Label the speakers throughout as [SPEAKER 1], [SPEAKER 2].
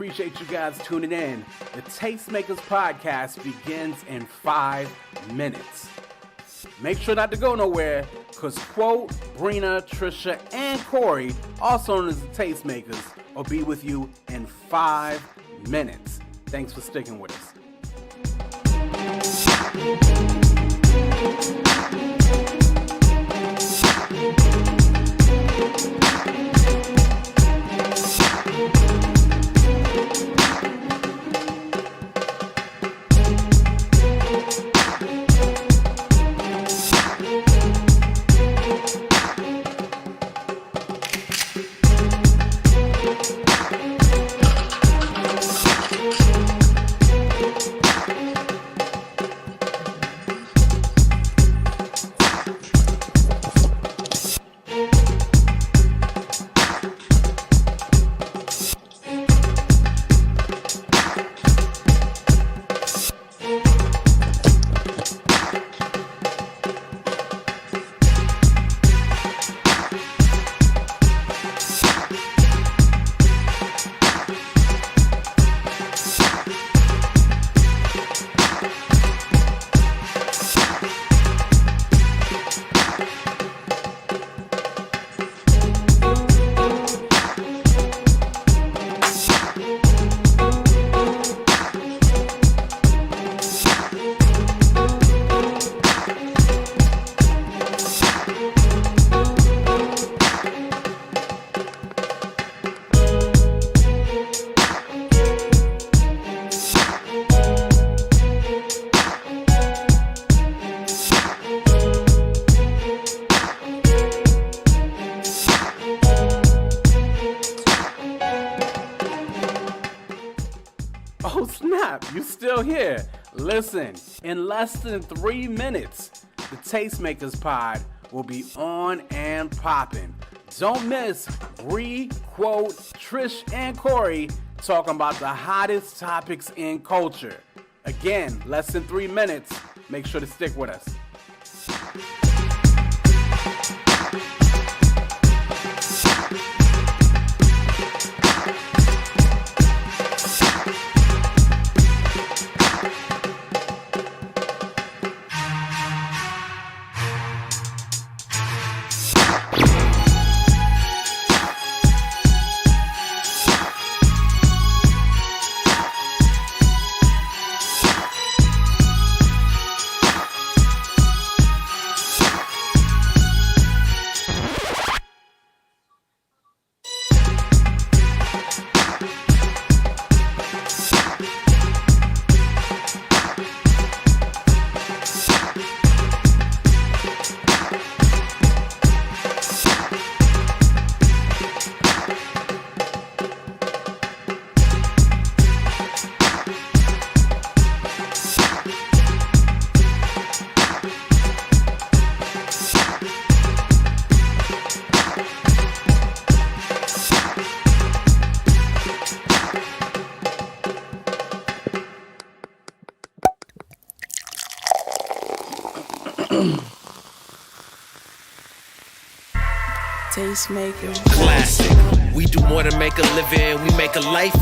[SPEAKER 1] appreciate you guys tuning in. The Tastemakers podcast begins in 5 minutes. Make sure not to go nowhere, because Quote, Brina, Trisha, and Corey, also known as the Tastemakers, will be with you in 5 minutes. Thanks for sticking with us. Oh snap, you still here. Listen, in less than 3 minutes, the Tastemakers pod will be on and popping. Don't miss Bree, Quote, Trish, and Corey talking about the hottest topics in culture. Again, less than 3 minutes. Make sure to stick with us.
[SPEAKER 2] Tastemakers.
[SPEAKER 3] Classic. We do more than make a living, we make a life.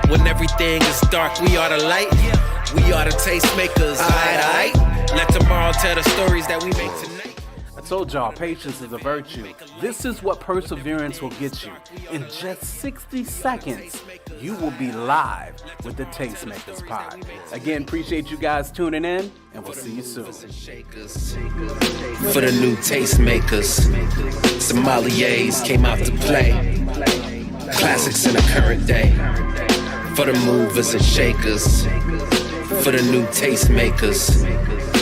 [SPEAKER 3] When everything is dark, we are the light. We are the tastemakers. Aight. Let tomorrow tell the stories that we make tonight.
[SPEAKER 1] I told y'all, patience is a virtue. This is what perseverance will get you. In just 60 seconds, you will be live with the Tastemakers pod. Again, appreciate you guys tuning in, and we'll see you soon.
[SPEAKER 3] For the new tastemakers, sommeliers came out to play. Classics in the current day. For the movers and shakers. For the new tastemakers,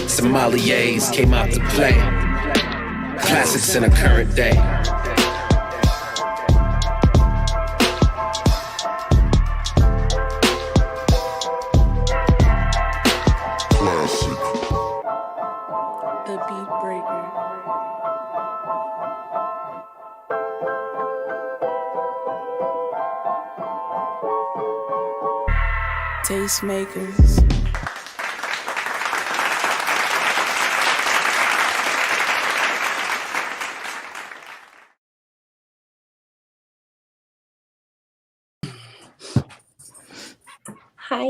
[SPEAKER 3] sommeliers came out to play. Classics in the current day.
[SPEAKER 2] The Beat Breaker. Tastemakers.
[SPEAKER 4] Hi.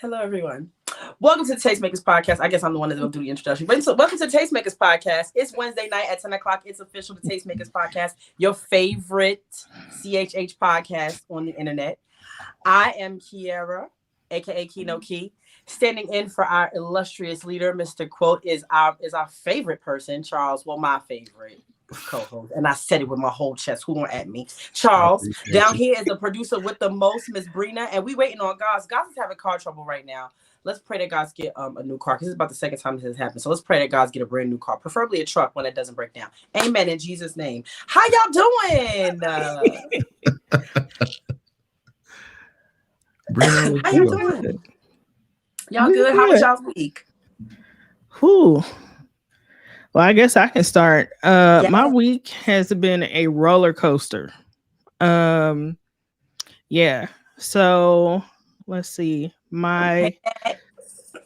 [SPEAKER 4] Hello, everyone. Welcome to the Tastemakers Podcast. I guess I'm the one that's going to do the introduction. But so, welcome to the Tastemakers Podcast. It's Wednesday night at 10 o'clock. It's official, the Tastemakers Podcast, your favorite CHH podcast on the internet. I am Kiera, a.k.a. Kino Key, standing in for our illustrious leader, Mr. Quote, is our favorite person, Charles. Well, my favorite co-host. And I said it with my whole chest. Who won't at me? Charles. Down here is the producer with the most, Miss Brina. And we waiting on God's. God's is having car trouble right now. Let's pray that God's get a new car. This is about the second time this has happened. So let's pray that God's get a brand new car, preferably a truck when it doesn't break down. Amen in Jesus' name. How y'all doing?
[SPEAKER 5] Brina,
[SPEAKER 4] how y'all doing? Y'all good? How was y'all's week?
[SPEAKER 5] Whew. Well, I guess I can start. My week has been a roller coaster. Yeah. So let's see. I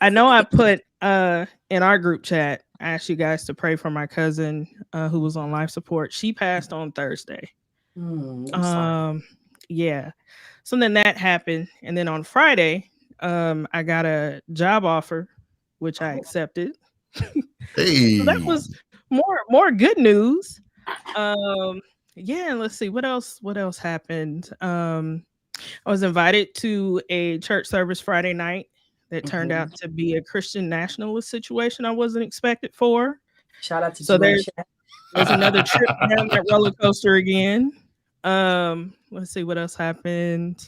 [SPEAKER 5] know I put in our group chat, I asked you guys to pray for my cousin who was on life support. She passed on Thursday. Yeah. So then that happened. And then on Friday, I got a job offer, which I accepted.
[SPEAKER 6] Hey.
[SPEAKER 5] So that was more good news. Yeah, let's see what else happened. I was invited to a church service Friday night that turned out to be a Christian nationalist situation I wasn't expected for.
[SPEAKER 4] Shout out to
[SPEAKER 5] so there's another trip down that roller coaster again. Let's see what else happened.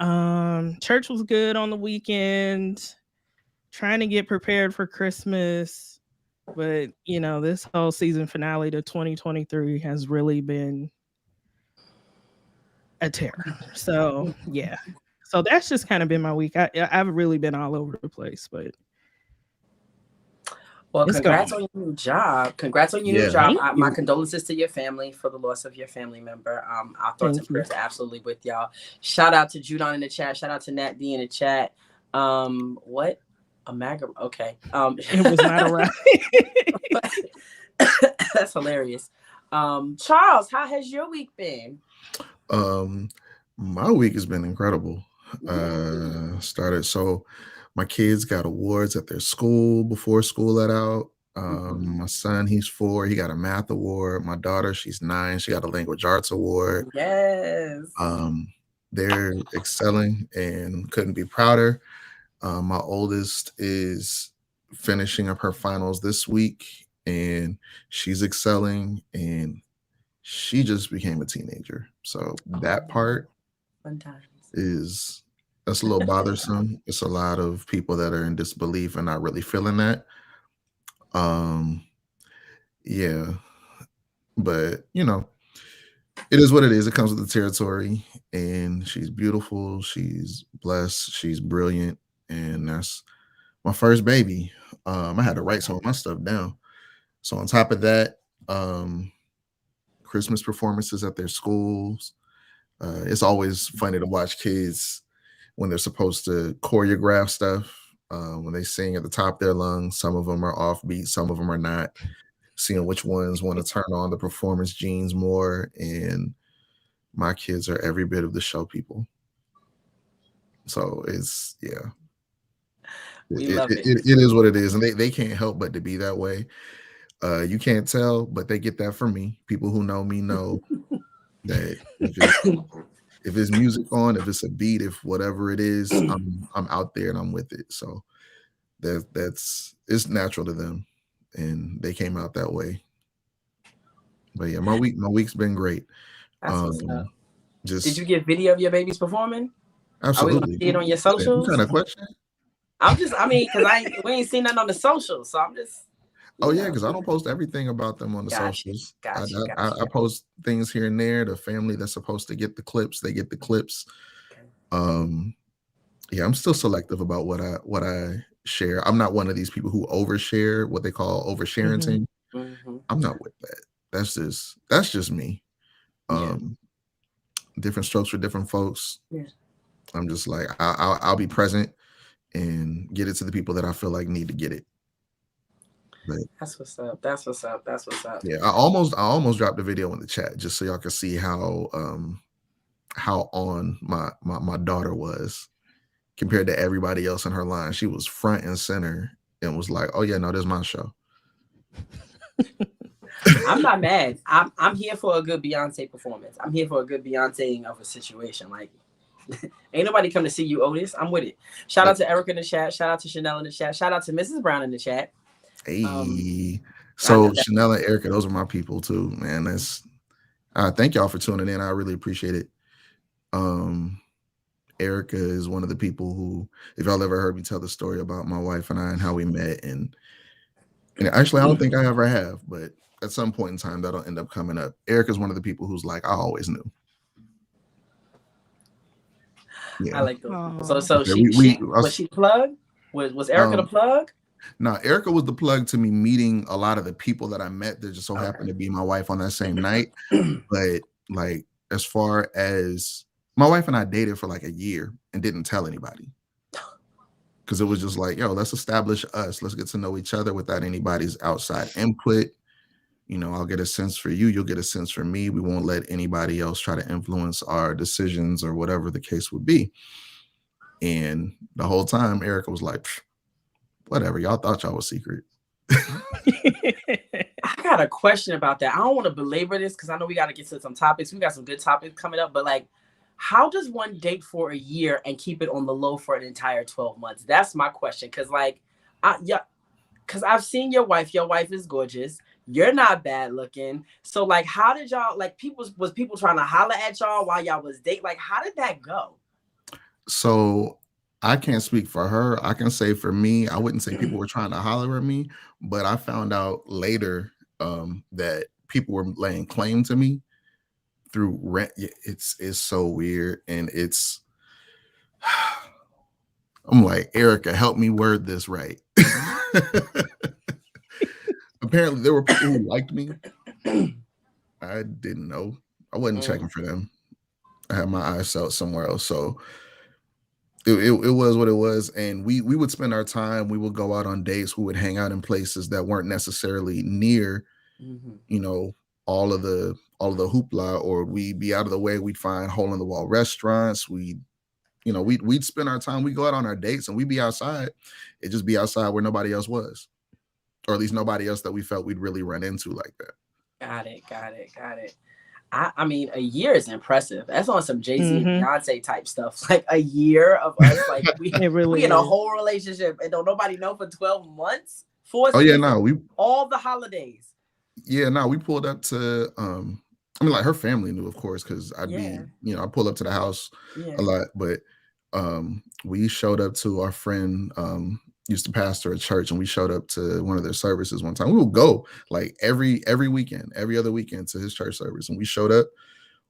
[SPEAKER 5] Church was good on the weekend. Trying to get prepared for Christmas, but this whole season finale to 2023 has really been a terror. So yeah, so that's just kind of been my week. I've really been all over the place, but
[SPEAKER 4] well, congrats on your new job. Congrats on your new job. My condolences to your family for the loss of your family member. Our thoughts and prayers are absolutely with y'all. Shout out to Judon in the chat. Shout out to Nat D in the chat. What? Amalgam. Okay.
[SPEAKER 5] It was not around.
[SPEAKER 4] That's hilarious. Charles, how has your week been?
[SPEAKER 6] My week has been incredible. So my kids got awards at their school before school let out. My son, he's 4, he got a math award. My daughter, she's 9, she got a language arts award.
[SPEAKER 4] Yes.
[SPEAKER 6] They're excelling and couldn't be prouder. My oldest is finishing up her finals this week and she's excelling and she just became a teenager. So that part that's a little bothersome. It's a lot of people that are in disbelief and not really feeling that. Yeah, but it is what it is. It comes with the territory, and she's beautiful. She's blessed. She's brilliant. And that's my first baby. I had to write some of my stuff down. So on top of that, Christmas performances at their schools. It's always funny to watch kids when they're supposed to choreograph stuff, when they sing at the top of their lungs. Some of them are offbeat, some of them are not. Seeing which ones want to turn on the performance genes more. And my kids are every bit of the show people. So it's, yeah. It is what it is, and they can't help but to be that way. You can't tell, but they get that from me. People who know me know that if it's music on, if it's a beat, if whatever it is, I'm out there and I'm with it. So that's it's natural to them, and they came out that way. But yeah, my week's been great.
[SPEAKER 4] Did you get video of your babies performing?
[SPEAKER 6] Absolutely.
[SPEAKER 4] Are we gonna see it on your socials?
[SPEAKER 6] What kind of question?
[SPEAKER 4] Because we ain't seen nothing on the socials, so I'm just.
[SPEAKER 6] Oh yeah, because I don't post everything about them on the socials. I post things here and there. The family that's supposed to get the clips, they get the clips. Okay. Yeah, I'm still selective about what I share. I'm not one of these people who overshare, what they call oversharing. I'm not with that. That's just me. Different strokes for different folks. Yeah. I'm just like I'll be present and get it to the people that I feel like need to get it. But
[SPEAKER 4] That's what's up. That's what's up. That's what's up.
[SPEAKER 6] yeah, I almost dropped the video in the chat just so y'all can see how on my daughter was compared to everybody else in her line. She was front and center and was like, "Oh yeah, no, this is my show."
[SPEAKER 4] I'm not mad. I'm here for a good Beyonce performance. I'm here for a good Beyonceing of a situation. Like, ain't nobody come to see you, Otis. I'm with it. Shout out to Erica in the chat. Shout out to Chanel in the chat. Shout out to Mrs. Brown in the chat.
[SPEAKER 6] Hey, so Chanel and Erica, those are my people too, man. That's thank y'all for tuning in. I really appreciate it. Erica is one of the people who, if y'all ever heard me tell the story about my wife and I and how we met, and actually I don't think I ever have, but at some point in time that'll end up coming up. Erica's one of the people who's like, I always knew. Yeah.
[SPEAKER 4] I like those. So was she plugged? Was Erica the plug?
[SPEAKER 6] No, Erica was the plug to me meeting a lot of the people that I met that just so happened to be my wife on that same night. But like, as far as my wife and I dated for like a year and didn't tell anybody. Because it was just like, yo, let's establish us. Let's get to know each other without anybody's outside input. You know, I'll get a sense for you. You'll get a sense for me. We won't let anybody else try to influence our decisions or whatever the case would be. And the whole time, Erica was like, whatever. Y'all thought y'all was secret.
[SPEAKER 4] I got a question about that. I don't want to belabor this because I know we got to get to some topics. We got some good topics coming up. But like, how does one date for a year and keep it on the low for an entire 12 months? That's my question. Because like, because I've seen your wife. Your wife is gorgeous. You're not bad looking. So like, how did y'all, like, was people trying to holler at y'all while y'all was dating? Like, how did that go?
[SPEAKER 6] So I can't speak for her. I can say for me, I wouldn't say people were trying to holler at me, but I found out later that people were laying claim to me through rent. It's so weird. And I'm like, Erica, help me word this right. Apparently there were people who liked me. I didn't know. I wasn't checking for them. I had my eyes out somewhere else. So it was what it was. And we would spend our time. We would go out on dates. We would hang out in places that weren't necessarily near, you know, all of the hoopla, or we'd be out of the way. We'd find hole in the wall restaurants. We'd spend our time. We'd go out on our dates and we'd be outside. It'd just be outside where nobody else was. Or at least nobody else that we felt we'd really run into like that. Got
[SPEAKER 4] it. I mean, a year is impressive. That's on some Jay-Z and Beyonce type stuff. Like a year of us, like we in a whole relationship and don't nobody know for 12 months. All the holidays.
[SPEAKER 6] Yeah, no, we pulled up to I mean, like her family knew, of course, because I'd be, I pull up to the house a lot, but we showed up to our friend used to pastor a church, and we showed up to one of their services one time. We would go like every weekend, every other weekend to his church service. And we showed up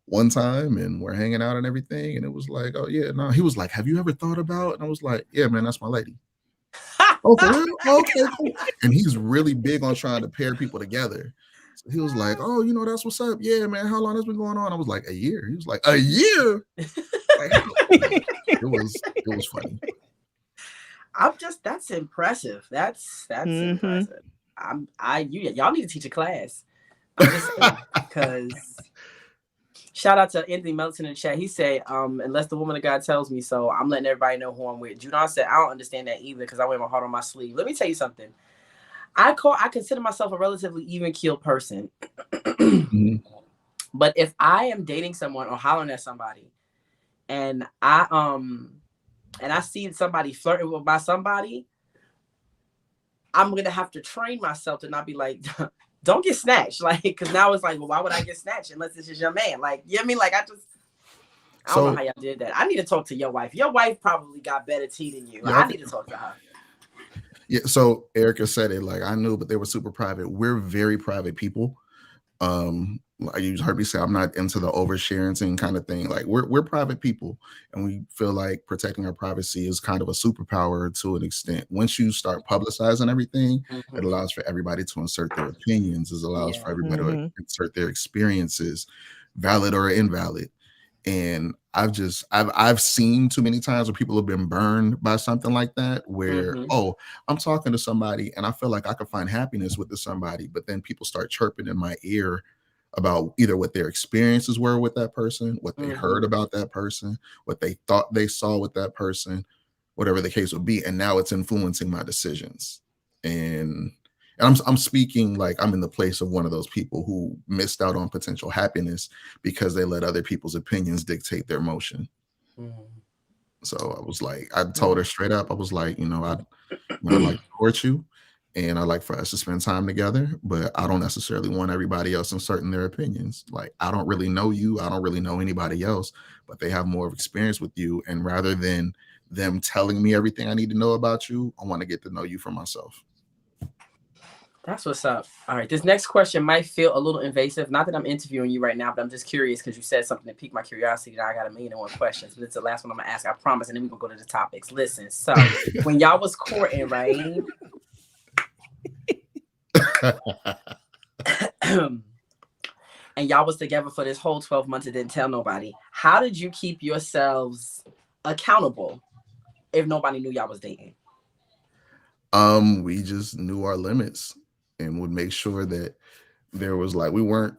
[SPEAKER 6] one time and we're hanging out and everything. And it was like, oh yeah, no. He was like, have you ever thought about? And I was like, yeah, man, that's my lady. Okay, cool. And he's really big on trying to pair people together. So he was like, oh, that's what's up. Yeah, man, how long has been going on? I was like, a year. He was like, a year? It was funny.
[SPEAKER 4] That's impressive. That's impressive. Y'all need to teach a class. I'm just saying, because shout out to Anthony Melton in the chat. He said, unless the woman of God tells me so, I'm letting everybody know who I'm with. Judon said, I don't understand that either because I wear my heart on my sleeve. Let me tell you something. I consider myself a relatively even-keeled person. But if I am dating someone or hollering at somebody and I see somebody flirting with my somebody, I'm going to have to train myself to not be like, don't get snatched. Like, because now it's like, well, why would I get snatched unless this is your man? Like, you know what I mean? Like, I don't know how y'all did that. I need to talk to your wife. Your wife probably got better tea than you. I need to talk to her.
[SPEAKER 6] Yeah, so Erica said it, like, I knew, but they were super private. We're very private people. You heard me say I'm not into the oversharing kind of thing. Like we're private people, and we feel like protecting our privacy is kind of a superpower to an extent. Once you start publicizing everything, it allows for everybody to insert their opinions. It allows for everybody to insert their experiences, valid or invalid. And I've seen too many times where people have been burned by something like that, where I'm talking to somebody and I feel like I could find happiness with somebody, but then people start chirping in my ear about either what their experiences were with that person, what they heard about that person, what they thought they saw with that person, whatever the case would be, and now it's influencing my decisions. And I'm speaking like I'm in the place of one of those people who missed out on potential happiness because they let other people's opinions dictate their motion. So I was like, I told her straight up, I was like, I'd like to court you, and I'd like for us to spend time together, but I don't necessarily want everybody else inserting their opinions. Like, I don't really know you. I don't really know anybody else, but they have more of experience with you. And rather than them telling me everything I need to know about you, I want to get to know you for myself.
[SPEAKER 4] That's what's up. All right. This next question might feel a little invasive. Not that I'm interviewing you right now, but I'm just curious because you said something that piqued my curiosity. Now I got 1,000,001 questions, but it's the last one I'm going to ask. I promise. And then we're going to go to the topics. Listen. So when y'all was courting, right? And y'all was together for this whole 12 months and didn't tell nobody. How did you keep yourselves accountable if nobody knew y'all was dating?
[SPEAKER 6] We just knew our limits and would make sure that there was like, we weren't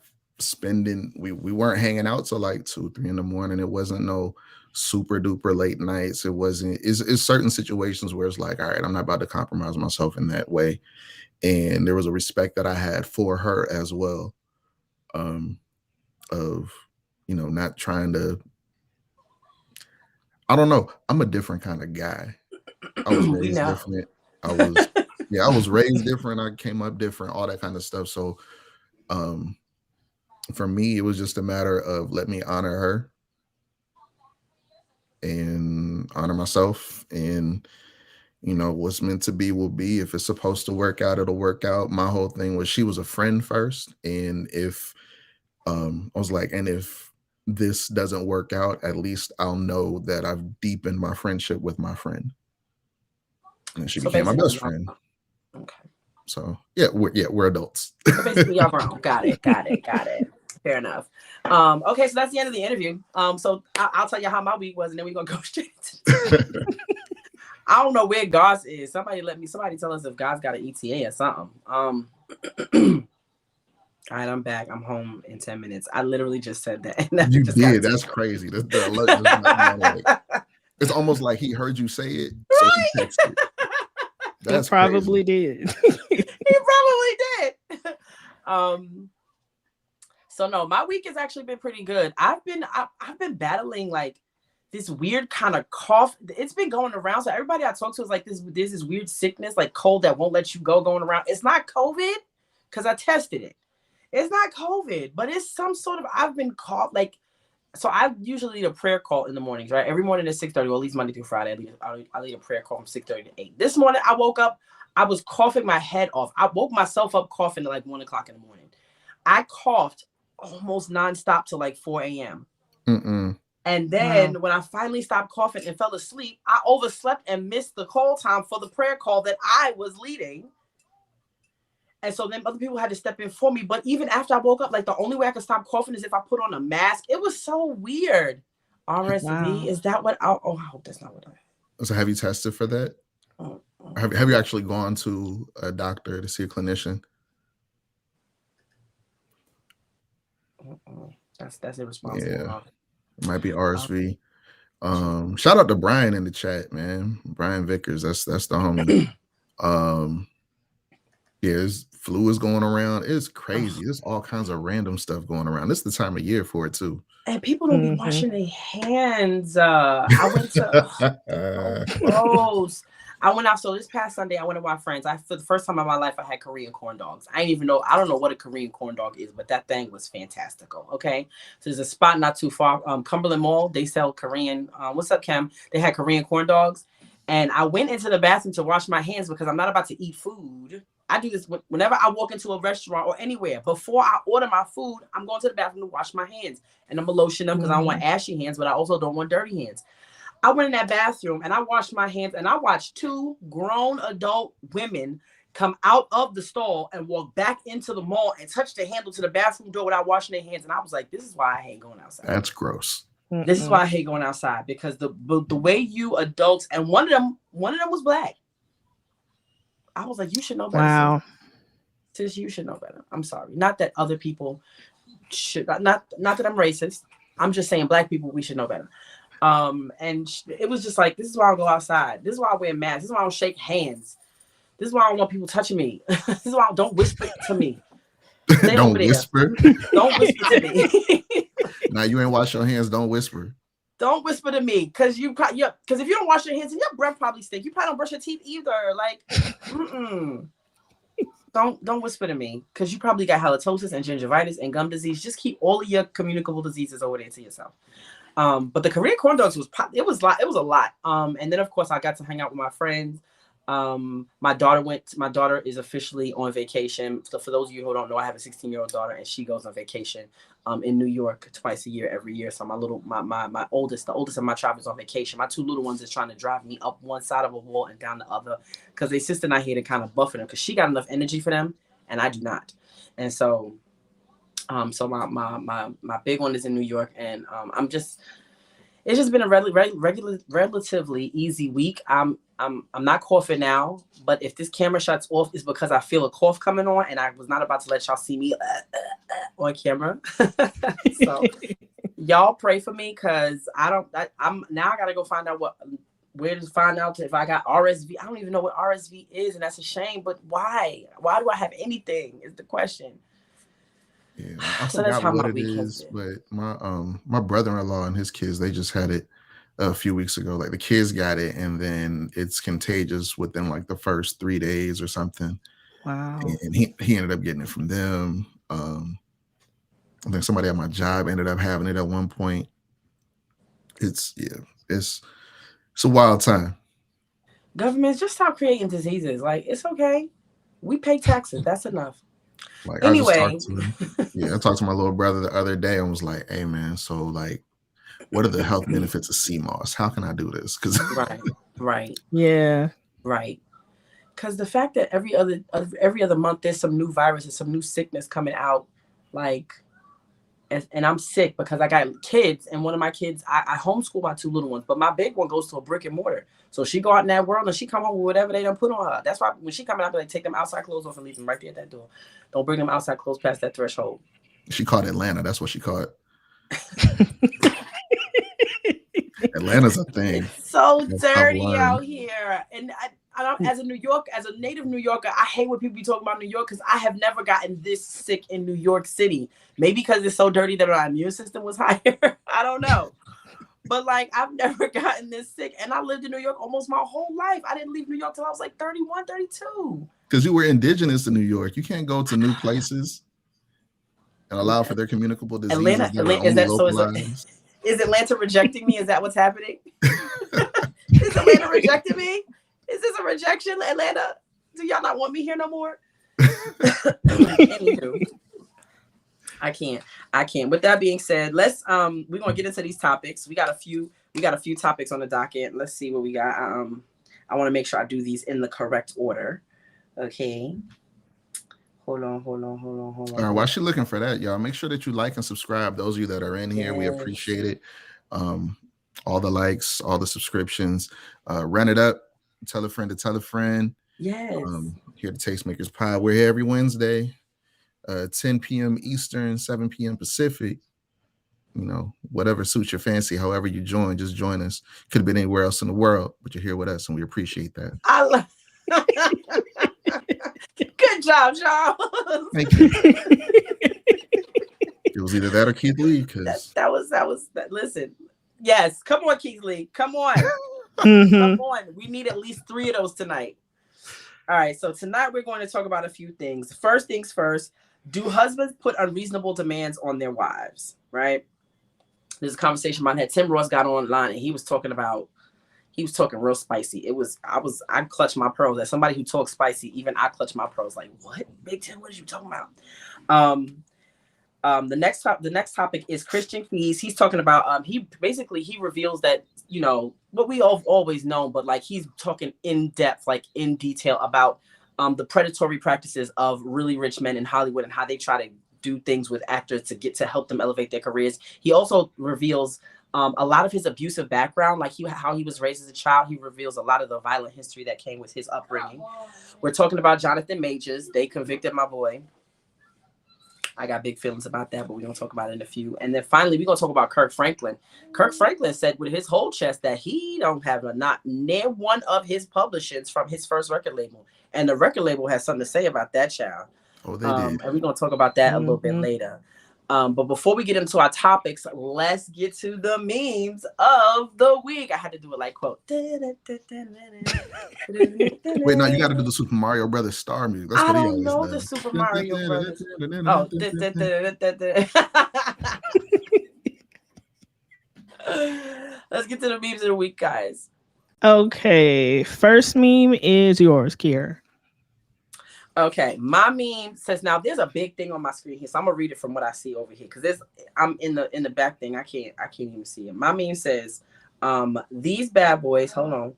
[SPEAKER 6] hanging out till like 2-3 in the morning. It wasn't no super duper late nights. It's certain situations where it's like, all right, I'm not about to compromise myself in that way. And there was a respect that I had for her as well, of, not trying to, I don't know. I'm a different kind of guy. I was raised different. I was raised different. I came up different, all that kind of stuff. So for me, it was just a matter of let me honor her and honor myself. And, what's meant to be will be. If it's supposed to work out, it'll work out. My whole thing was she was a friend first. And if I was like, and if this doesn't work out, at least I'll know that I've deepened my friendship with my friend. And she became my best friend.
[SPEAKER 4] Okay.
[SPEAKER 6] So we're adults.
[SPEAKER 4] So basically, y'all grown. Got it. Fair enough. Okay, so that's the end of the interview. So I'll tell you how my week was, and then we're gonna go straight to I don't know where Goss is. Somebody tell us if Goss got an ETA or something. All right, I'm back. I'm home in 10 minutes. I literally just said that.
[SPEAKER 6] You did. That's crazy. It's almost like he heard you say it. So he texted.
[SPEAKER 5] That's probably did.
[SPEAKER 4] He probably did. So no, my week has actually been pretty good. I've been battling like this weird kind of cough. It's been going around. So everybody I talk to is like there's this weird sickness, like cold that won't let you go going around. It's not COVID because I tested it. It's not COVID, but it's some sort of, I've been caught like, so I usually lead a prayer call in the mornings, right? Every morning at 6:30, well, at least Monday through Friday, I lead a prayer call from 6:30 to 8. This morning I woke up, I was coughing my head off. I woke myself up coughing at like 1 o'clock in the morning. I coughed almost nonstop till like 4 a.m. And then when I finally stopped coughing and fell asleep, I overslept and missed the call time for the prayer call that I was leading. And so then other people had to step in for me. But even after I woke up, like the only way I could stop coughing is if I put on a mask. It was so weird. RSV, is that what I hope that's not what I.
[SPEAKER 6] So have you tested for that? Have you actually gone to a doctor to see a clinician?
[SPEAKER 4] That's irresponsible.
[SPEAKER 6] Yeah. It might be RSV. Shout out to Brian in the chat, man. Brian Vickers. That's the homie. His flu is going around. It's crazy. There's all kinds of random stuff going around. This is the time of year for it too.
[SPEAKER 4] And people don't be washing their hands. I went to gross. I went out. So this past Sunday, I went with my friends. For the first time in my life, I had Korean corn dogs. I don't know what a Korean corn dog is, but that thing was fantastical. Okay. So there's a spot not too far, Cumberland Mall. They sell Korean. What's up, Kim? They had Korean corn dogs. And I went into the bathroom to wash my hands because I'm not about to eat food. I do this whenever I walk into a restaurant or anywhere. Before I order my food, I'm going to the bathroom to wash my hands. And I'm going to lotion them because I don't want ashy hands, but I also don't want dirty hands. I went in that bathroom and I washed my hands and I watched 2 grown adult women come out of the stall and walk back into the mall and touch the handle to the bathroom door without washing their hands. And I was like, this is why I hate going outside.
[SPEAKER 6] That's gross.
[SPEAKER 4] This is why I hate going outside, because the way you adults, and one of them was black. I was like, you should know better.
[SPEAKER 5] Wow.
[SPEAKER 4] Sis, you should know better. I'm sorry. Not that other people should not that I'm racist. I'm just saying black people, we should know better. And it was just like, this is why I go outside. This is why I wear masks. This is why I don't shake hands. This is why I don't want people touching me. This is why I don't whisper to me.
[SPEAKER 6] Don't whisper.
[SPEAKER 4] Don't whisper to me.
[SPEAKER 6] Now you ain't wash your hands. Don't whisper.
[SPEAKER 4] Don't whisper to me, because if you don't wash your hands, and your breath probably stink. You probably don't brush your teeth either. Like, don't whisper to me, because you probably got halitosis and gingivitis and gum disease. Just keep all of your communicable diseases over there to yourself. But the Korean corn dogs was a lot. And then of course I got to hang out with my friends. My daughter is officially on vacation. So for those of you who don't know, I have a 16-year-old daughter, and she goes on vacation in New York twice a year, every year. So my oldest, the oldest of my tribe, is on vacation. My two little ones is trying to drive me up one side of a wall and down the other, because their sister not here to kind of buffer them, because she got enough energy for them and I do not. And so my big one is in New York, and it's just been a relatively easy week. I'm not coughing now, but if this camera shuts off, it's because I feel a cough coming on, and I was not about to let y'all see me on camera. So y'all pray for me, because I gotta go find out where to find out if I got RSV. I don't even know what RSV is, and that's a shame. But why? Why do I have anything? Is the question.
[SPEAKER 6] Yeah, I
[SPEAKER 4] So that's
[SPEAKER 6] forgot
[SPEAKER 4] how
[SPEAKER 6] what
[SPEAKER 4] my
[SPEAKER 6] it
[SPEAKER 4] week
[SPEAKER 6] is,
[SPEAKER 4] has been.
[SPEAKER 6] but my brother-in-law and his kids, they just had it a few weeks ago. Like the kids got it, and then it's contagious within like the first 3 days or something.
[SPEAKER 5] Wow.
[SPEAKER 6] And he ended up getting it from them. I think somebody at my job ended up having it at one point. It's a wild time.
[SPEAKER 4] Governments, just stop creating diseases. Like, it's okay. We pay taxes. That's enough.
[SPEAKER 6] Like
[SPEAKER 4] Anyway.
[SPEAKER 6] I talked to my little brother the other day and was like, "Hey man, so like, what are the health benefits of CMOS? How can I do this?" Because
[SPEAKER 4] right,
[SPEAKER 5] Yeah.
[SPEAKER 4] right. Because the fact that every other month there's some new virus and some new sickness coming out, like, and I'm sick because I got kids, and one of my kids, I homeschool my two little ones, but my big one goes to a brick and mortar. So she go out in that world and she come home with whatever they done put on her. That's why when she come out, I take them outside clothes off and leave them right there at that door. Don't bring them outside clothes past that threshold.
[SPEAKER 6] she called Atlanta. That's what she called. Atlanta's a thing.
[SPEAKER 4] It's so dirty out here, and I as a native New Yorker, I hate when people be talking about New York, because I have never gotten this sick in New York City. Maybe because it's so dirty that my immune system was higher. I don't know. But like, I've never gotten this sick, and I lived in New York almost my whole life. I didn't leave New York till I was like 31, 32.
[SPEAKER 6] Because you were indigenous to New York. You can't go to new places and allow for their communicable diseases.
[SPEAKER 4] Is Atlanta rejecting me? Is that what's happening? Is Atlanta rejecting me? Is this a rejection, Atlanta? Do y'all not want me here no more? Anywho, I can't. With that being said, let's we're gonna get into these topics. We got a few topics on the docket. Let's see what we got. I want to make sure I do these in the correct order. Okay. Hold on.
[SPEAKER 6] All right, while you're looking for that, y'all, make sure that you like and subscribe. Those of you that are in here, we appreciate it. All the likes, all the subscriptions. Run it up. Tell a friend to tell a friend.
[SPEAKER 4] Yes.
[SPEAKER 6] Here at the Tastemakers Pod. We're here every Wednesday, 10 p.m. Eastern, 7 p.m. Pacific. You know, whatever suits your fancy, however you join, just join us. Could have been anywhere else in the world, but you're here with us, and we appreciate that.
[SPEAKER 4] Good job, Charles.
[SPEAKER 6] Thank you. It was either that or Keith Lee, because
[SPEAKER 4] that was. Listen, yes, come on, Keith Lee, come on.
[SPEAKER 5] Mm-hmm.
[SPEAKER 4] Come on. We need at least 3 of those tonight. All right. So tonight we're going to talk about a few things. First things first, do husbands put unreasonable demands on their wives? Right. There's a conversation I had. Tim Ross got online and he was talking real spicy. I clutched my pearls. As somebody who talks spicy, even I clutch my pearls. Like, what? Big Tim, what are you talking about? The next topic is Christian Keys. He's talking about he reveals that, you know, what we all always known, but like he's talking in depth, like in detail about the predatory practices of really rich men in Hollywood and how they try to do things with actors to help them elevate their careers. He also reveals A lot of his abusive background, like how he was raised as a child, he reveals a lot of the violent history that came with his upbringing. We're talking about Jonathan Majors. They convicted my boy. I got big feelings about that, but we're going to talk about it in a few. And then finally, we're going to talk about Kirk Franklin. Kirk Franklin said with his whole chest that he don't have not near one of his publishings from his first record label. And the record label has something to say about that child.
[SPEAKER 6] Oh, they did.
[SPEAKER 4] And we're going to talk about that a little bit later. But before we get into our topics, let's get to the memes of the week. I had to do it like quote.
[SPEAKER 6] Wait, no, you got to do the Super Mario Brothers star music. That's
[SPEAKER 4] I
[SPEAKER 6] what he
[SPEAKER 4] don't
[SPEAKER 6] always
[SPEAKER 4] know
[SPEAKER 6] does.
[SPEAKER 4] the Super Mario Brothers. Oh, let's get to the memes of the week, guys.
[SPEAKER 5] Okay, first meme is yours, Kiera.
[SPEAKER 4] Okay, my meme says, now there's a big thing on my screen here, so I'm gonna read it from what I see over here because I'm in the back thing. I can't even see it. My meme says, these bad boys, hold on,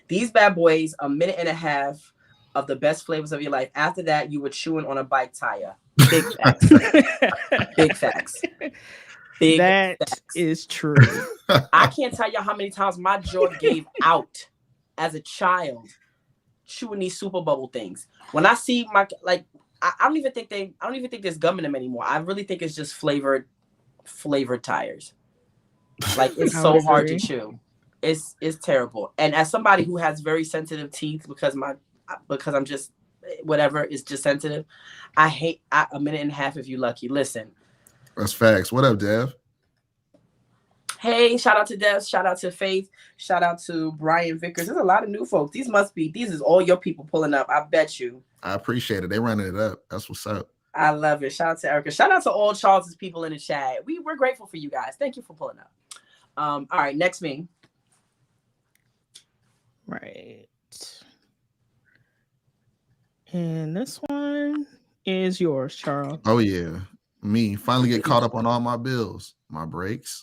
[SPEAKER 4] these bad boys, a minute and a half of the best flavors of your life. After that, you were chewing on a bike tire. Big facts. Big facts.
[SPEAKER 5] That is true.
[SPEAKER 4] I can't tell you how many times my jaw gave out as a child chewing these super bubble things. When I see I don't even think there's gum in them anymore. I really think it's just flavored tires. Like it's so hard to chew. It's terrible. And as somebody who has very sensitive teeth because I'm just whatever is just sensitive, I hate a minute and a half if you lucky. Listen.
[SPEAKER 6] That's facts. What up, Dev?
[SPEAKER 4] Hey, shout out to Dev, shout out to Faith, shout out to Brian Vickers. There's a lot of new folks. These is all your people pulling up. I bet you.
[SPEAKER 6] I appreciate it. They running it up. That's what's up.
[SPEAKER 4] I love it. Shout out to Erica. Shout out to all Charles's people in the chat. We're grateful for you guys. Thank you for pulling up. All right, next meme.
[SPEAKER 5] Right. And this one is yours, Charles.
[SPEAKER 6] Oh yeah. Me finally get caught up on all my bills, my breaks.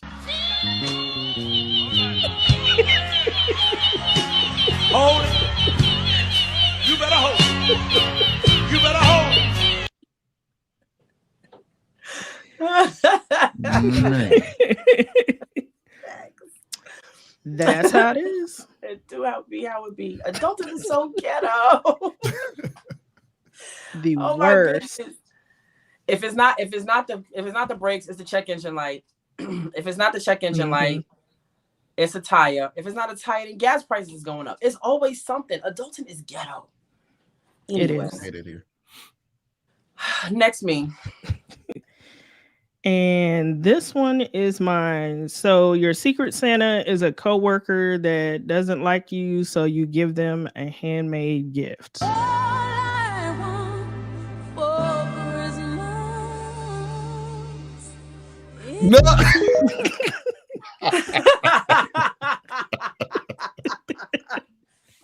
[SPEAKER 7] Hold it. You better hold it. You better hold
[SPEAKER 4] it.
[SPEAKER 5] That's how it is.
[SPEAKER 4] It do be how it be. Adulting is so ghetto.
[SPEAKER 5] The worst.
[SPEAKER 4] If it's not the brakes, it's the check engine light. If it's not the check engine light, it's a tire. If it's not a tire, then gas prices is going up. It's always something. Adulting is ghetto. Anyways.
[SPEAKER 5] It is.
[SPEAKER 6] Hate it here.
[SPEAKER 4] Next meme.
[SPEAKER 5] And this one is mine. So your secret Santa is a coworker that doesn't like you, so you give them a handmade gift.
[SPEAKER 6] No.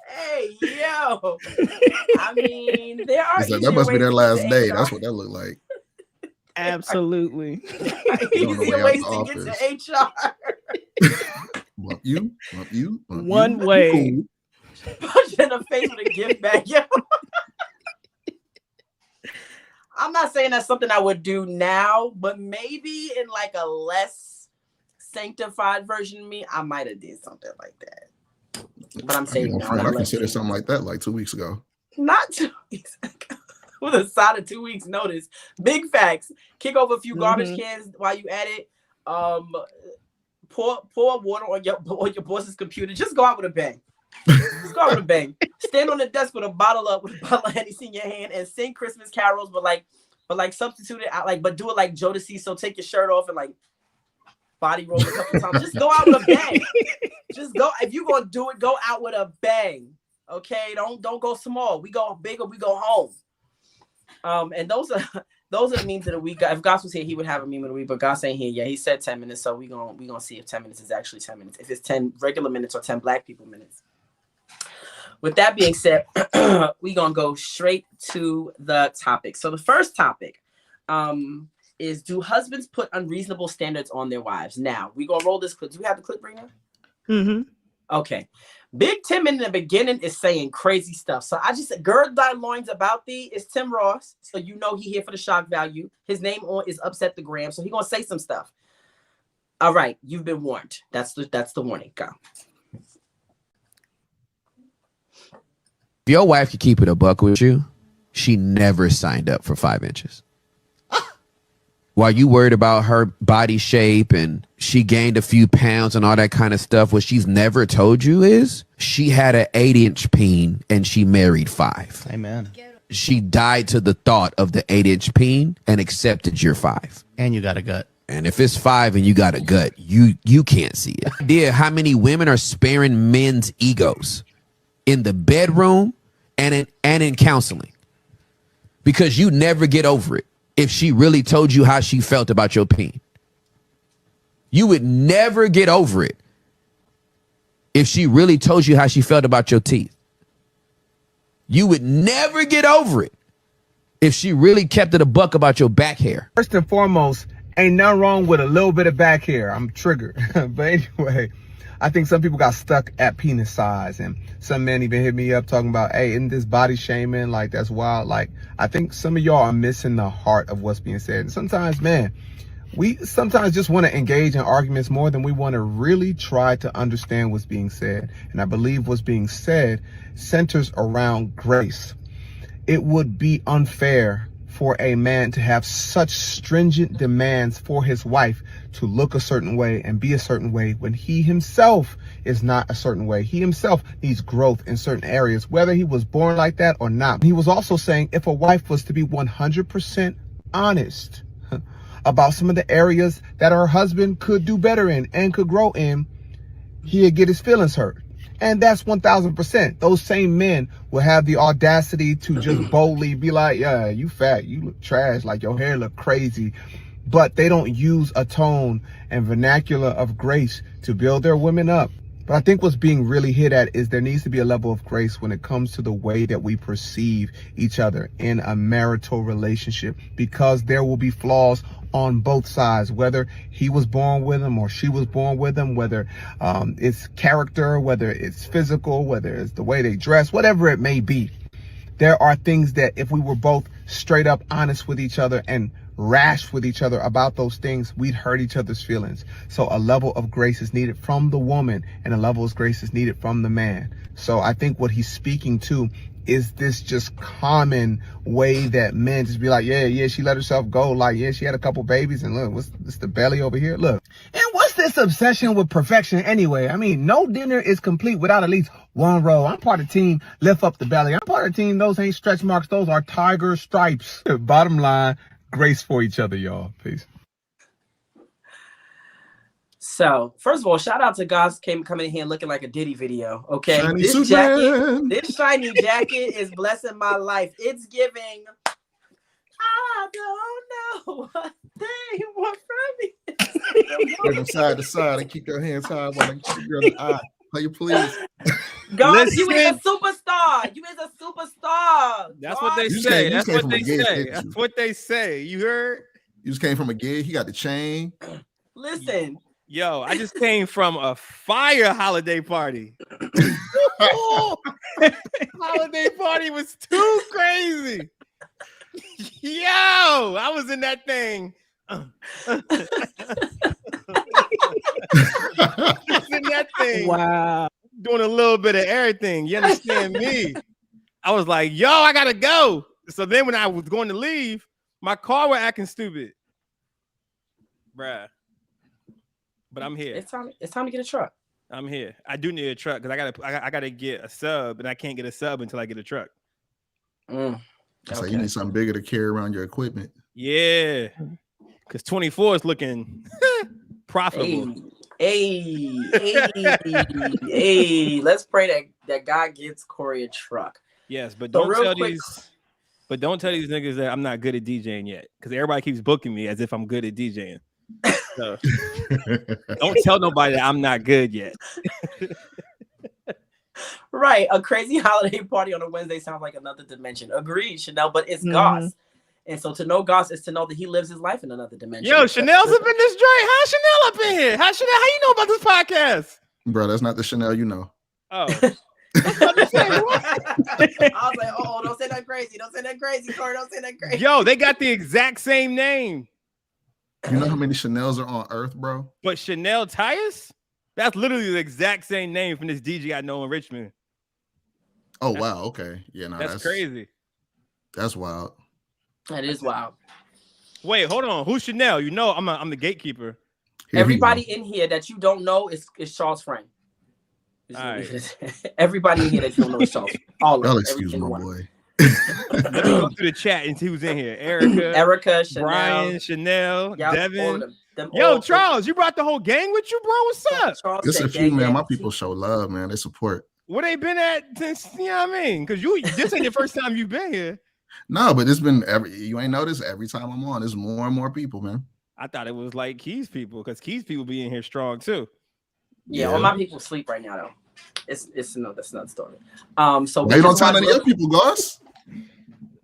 [SPEAKER 4] Hey, yo. I mean, there are.
[SPEAKER 6] That must be their last day. That's what that looked like.
[SPEAKER 5] Absolutely.
[SPEAKER 4] Easier ways to get to HR.
[SPEAKER 6] Bump you.
[SPEAKER 5] One way.
[SPEAKER 6] Cool.
[SPEAKER 4] Punch in the face with a gift bag, yo. I'm not saying that's something I would do now, but maybe in like a less sanctified version of me, I might have did something like that. But I'm saying no.
[SPEAKER 6] I considered something like that like 2 weeks ago.
[SPEAKER 4] Not 2 weeks ago. With a solid 2 weeks notice. Big facts. Kick over a few garbage cans while you at it. Pour water on your boss's computer. Just go out with a bang. Just go out with a bang. Stand on the desk with a bottle of Hennessy in your hand and sing Christmas carols, but substitute it out, but do it like Jodeci. So take your shirt off and like body roll a couple times. Just go out with a bang. Just go. If you're gonna do it, go out with a bang. Okay, don't go small. We go big or we go home. And those are the memes of the week. If Goss was here, he would have a meme of the week, but Goss ain't here yet. He said 10 minutes, so we gonna see if 10 minutes is actually 10 minutes. If it's 10 regular minutes or 10 black people minutes. With that being said, we gonna go straight to the topic. So the first topic is, do husbands put unreasonable standards on their wives? Now we gonna roll this clip. Do we have the clip right now?
[SPEAKER 5] Mm-hmm.
[SPEAKER 4] Okay. Big Tim in the beginning is saying crazy stuff. So I just said, gird thy loins about thee is Tim Ross. So you know he here for the shock value. His name is Upset the Gram. So he gonna say some stuff. All right, you've been warned. That's the warning. Go.
[SPEAKER 8] If your wife could keep it a buck with you, she never signed up for 5 inches. While you worried about her body shape and she gained a few pounds and all that kind of stuff, what she's never told you is she had an 8-inch peen and she married 5.
[SPEAKER 9] Amen.
[SPEAKER 8] She died to the thought of the 8-inch peen and accepted your 5.
[SPEAKER 9] And you got a gut.
[SPEAKER 8] And if it's 5 and you got a gut, you can't see it. Idea how many women are sparing men's egos in the bedroom and in counseling, because you never get over it. If she really told you how she felt about your peen, you would never get over it. If she really told you how she felt about your teeth, you would never get over it. If she really kept it a buck about your back hair.
[SPEAKER 10] First and foremost, ain't nothing wrong with a little bit of back hair. I'm triggered. But anyway, I think some people got stuck at penis size, and some men even hit me up talking about, hey, isn't this body shaming? Like, that's wild. Like, I think some of y'all are missing the heart of what's being said. And sometimes, man, we sometimes just want to engage in arguments more than we want to really try to understand what's being said. And I believe what's being said centers around grace. It would be unfair for a man to have such stringent demands for his wife to look a certain way and be a certain way when he himself is not a certain way. He himself needs growth in certain areas, whether he was born like that or not. He was also saying if a wife was to be 100% honest about some of the areas that her husband could do better in and could grow in, he'd get his feelings hurt. And that's 1000%. Those same men will have the audacity to just boldly be like, yeah, you fat, you look trash, like your hair look crazy. But they don't use a tone and vernacular of grace to build their women up. But I think what's being really hit at is there needs to be a level of grace when it comes to the way that we perceive each other in a marital relationship, because there will be flaws on both sides, whether he was born with them or she was born with them, whether it's character, whether it's physical, whether it's the way they dress, whatever it may be. There are things that if we were both straight up honest with each other and rash with each other about those things, we'd hurt each other's feelings. So a level of grace is needed from the woman and a level of grace is needed from the man. So I think what he's speaking to is this just common way that men just be like, yeah, she let herself go. Like, yeah, she had a couple babies and look, what's this, the belly over here? Look. And what's this obsession with perfection anyway? I mean, no dinner is complete without at least one roll. I'm part of team lift up the belly. I'm part of team those ain't stretch marks. Those are tiger stripes. Bottom line, grace for each other, y'all. Peace.
[SPEAKER 4] So, first of all, shout out to Goss coming in here looking like a Diddy video. Okay,
[SPEAKER 6] Shiny
[SPEAKER 4] this
[SPEAKER 6] Superman.
[SPEAKER 4] this shiny jacket is blessing my life. It's giving. I don't know what they want from me.
[SPEAKER 6] Go from side to side and keep your hands high while you keep your eye. Play, please.
[SPEAKER 4] Goss, you is a superstar. You is a superstar.
[SPEAKER 11] That's
[SPEAKER 4] Goss.
[SPEAKER 11] what they
[SPEAKER 6] You just
[SPEAKER 11] say.
[SPEAKER 6] came- you
[SPEAKER 11] That's
[SPEAKER 6] came
[SPEAKER 11] what
[SPEAKER 6] from
[SPEAKER 11] they
[SPEAKER 6] a gig,
[SPEAKER 11] say.
[SPEAKER 6] didn't
[SPEAKER 11] That's
[SPEAKER 6] you?
[SPEAKER 11] what they say. You heard?
[SPEAKER 6] You just came from a gig. He got the chain.
[SPEAKER 4] Listen.
[SPEAKER 11] Yo, I just came from a fire holiday party. Holiday party was too crazy. Yo, I was in that thing. I was in that thing.
[SPEAKER 5] Wow.
[SPEAKER 11] Doing a little bit of everything. You understand me? I was like, yo, I gotta go. So then when I was going to leave, my car was acting stupid. Bruh. But I'm here.
[SPEAKER 4] It's time to get a truck.
[SPEAKER 11] I'm here. I do need a truck because I gotta get a sub, and I can't get a sub until I get a truck.
[SPEAKER 6] So you need something bigger to carry around your equipment.
[SPEAKER 11] Yeah, because 24 is looking profitable.
[SPEAKER 4] Hey, let's pray that God gets Corey a truck.
[SPEAKER 11] Yes, but
[SPEAKER 4] So
[SPEAKER 11] don't
[SPEAKER 4] real
[SPEAKER 11] tell
[SPEAKER 4] quick-
[SPEAKER 11] these. But don't tell these niggas that I'm not good at DJing yet, because everybody keeps booking me as if I'm good at DJing. So don't tell nobody that I'm not good yet.
[SPEAKER 4] Right, a crazy holiday party on a Wednesday sounds like another dimension. Agreed, Chanel, but it's Goss. And so to know Goss is to know that he lives his life in another dimension.
[SPEAKER 11] Yo, Chanel's up in this joint. How's Chanel up in here? How you know about this podcast?
[SPEAKER 6] Bro, that's not the Chanel you know.
[SPEAKER 11] Oh.
[SPEAKER 4] I was like, oh, don't say that crazy. Don't say that crazy, Corey. Don't say that crazy.
[SPEAKER 11] Yo, they got the exact same name.
[SPEAKER 6] You know how many Chanels are on Earth, bro?
[SPEAKER 11] But Chanel tires? That's literally the exact same name from this DJ I know in Richmond.
[SPEAKER 6] Oh wow, okay, yeah, no,
[SPEAKER 11] that's crazy.
[SPEAKER 6] That's wild.
[SPEAKER 4] That is wild.
[SPEAKER 11] Wait, hold on. Who's Chanel? You know, I'm the gatekeeper.
[SPEAKER 4] Everybody in here that you don't know is Charles Frank.
[SPEAKER 11] Right.
[SPEAKER 4] Everybody in here that you don't know is Charles. All of
[SPEAKER 6] Y'all
[SPEAKER 4] them.
[SPEAKER 6] excuse my boy.
[SPEAKER 11] Let me go through the chat and see who's in here.
[SPEAKER 4] Erica, Chanel,
[SPEAKER 11] Brian, Chanel,
[SPEAKER 4] yep,
[SPEAKER 11] Devin.
[SPEAKER 4] them
[SPEAKER 11] Yo,
[SPEAKER 4] all,
[SPEAKER 11] Charles, you brought the whole gang with you, bro? What's up?
[SPEAKER 4] Charles
[SPEAKER 6] It's a
[SPEAKER 4] said
[SPEAKER 6] few,
[SPEAKER 4] gang,
[SPEAKER 6] man.
[SPEAKER 4] gang.
[SPEAKER 6] My people show love, man. They support.
[SPEAKER 11] Where they been at since, you know what I mean? Because this ain't the first time you've been here.
[SPEAKER 6] No, but it's been you ain't noticed every time I'm on, there's more and more people, man.
[SPEAKER 11] I thought it was like Keys people, because Keys people be in here strong too.
[SPEAKER 4] Yeah, all my people sleep right now though. That's another story. So
[SPEAKER 6] they don't tell any other people, Goss.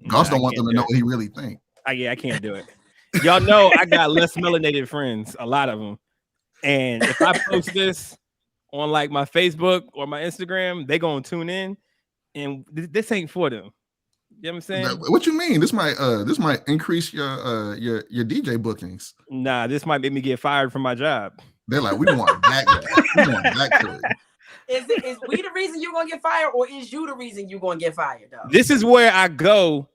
[SPEAKER 6] Goss don't want them to know what he really think.
[SPEAKER 11] I can't do it. Y'all know I got less melanated friends, a lot of them. And if I post this on like my Facebook or my Instagram, they gonna tune in, and this ain't for them. You know what I'm saying?
[SPEAKER 6] What you mean? This might increase your DJ bookings.
[SPEAKER 11] Nah, this might make me get fired from my job.
[SPEAKER 6] They're like, we want that guy. We want that Kirk.
[SPEAKER 4] Is we the reason you're gonna get fired, or is you the reason you're gonna get fired, though?
[SPEAKER 11] This is where I go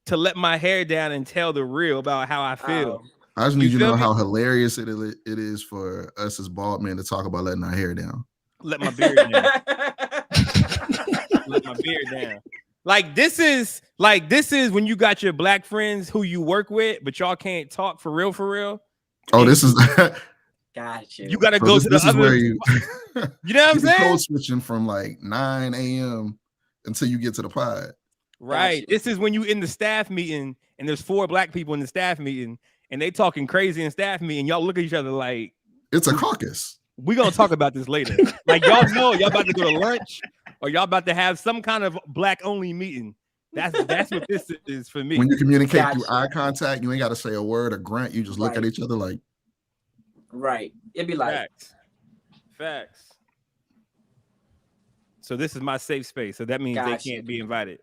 [SPEAKER 11] to let my hair down and tell the real about how I feel.
[SPEAKER 6] I just need you to know how hilarious it is for us as bald men to talk about letting our hair down.
[SPEAKER 11] Let my beard down. Let my beard down. Like this is when you got your black friends who you work with, but y'all can't talk for real.
[SPEAKER 6] Oh, this is
[SPEAKER 4] Gotcha.
[SPEAKER 11] You gotta go to the other.
[SPEAKER 6] Where you
[SPEAKER 11] know what I'm saying?
[SPEAKER 6] Code switching from like 9 a.m. until you get to the pod.
[SPEAKER 11] Right.
[SPEAKER 4] Gotcha.
[SPEAKER 11] This is when you in the staff meeting and there's 4 black people in the staff meeting and they talking crazy in staff meeting. Y'all look at each other like
[SPEAKER 6] it's a caucus.
[SPEAKER 11] We're gonna talk about this later. Like y'all know y'all about to go to lunch or y'all about to have some kind of black only meeting. That's what this is for me.
[SPEAKER 6] When you communicate through eye contact, you ain't got to say a word or grunt. You just look at each other like.
[SPEAKER 4] Right. It'd be like
[SPEAKER 11] facts. So this is my safe space. So that means they can't be invited.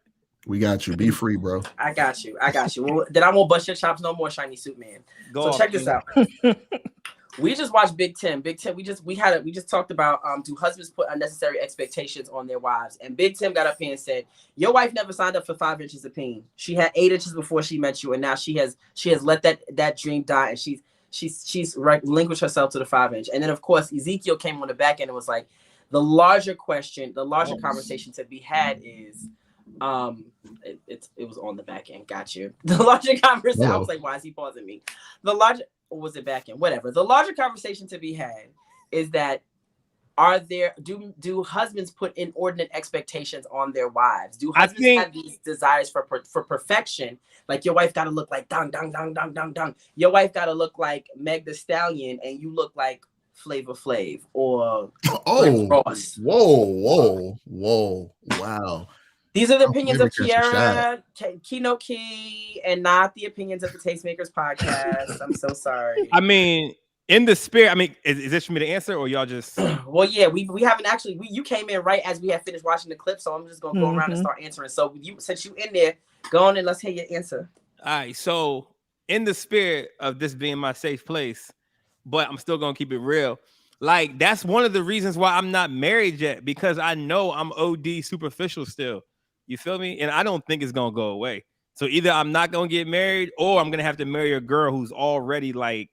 [SPEAKER 6] We got you. Be free, bro.
[SPEAKER 4] I got you. Well, then I won't bust your chops no more, Shiny Suit Man. Check this out. We just watched Big Tim. We just talked about do husbands put unnecessary expectations on their wives? And Big Tim got up here and said, your wife never signed up for 5 inches of peen. She had 8 inches before she met you, and now she has let that dream die, and she's relinquished herself to the 5-inch. And then of course Ezekiel came on the back end and was like, the larger conversation to be had is it was on the back end. Got you. The larger conversation. I was like, why is he pausing me? The larger, or was it back end? Whatever. The larger conversation to be had is that do husbands put inordinate expectations on their wives? Do husbands have these desires for perfection? Like your wife got to look like dong dong dong dong dong dong. Your wife got to look like Meg the Stallion, and you look like Flavor Flav or Ross.
[SPEAKER 6] Whoa, wow.
[SPEAKER 4] These are the opinions of Kiara, Keynote Key, and not the opinions of the Tastemakers podcast. I'm so sorry.
[SPEAKER 11] I mean, in the spirit, I mean, is this for me to answer or y'all just?
[SPEAKER 4] Well, yeah, we haven't actually. You came in right as we had finished watching the clip, so I'm just gonna go around and start answering. So since you in there, go on and let's hear your answer.
[SPEAKER 11] All right. So in the spirit of this being my safe place, but I'm still gonna keep it real. Like that's one of the reasons why I'm not married yet, because I know I'm OD superficial still. You feel me? And I don't think it's gonna go away. So either I'm not gonna get married, or I'm gonna have to marry a girl who's already like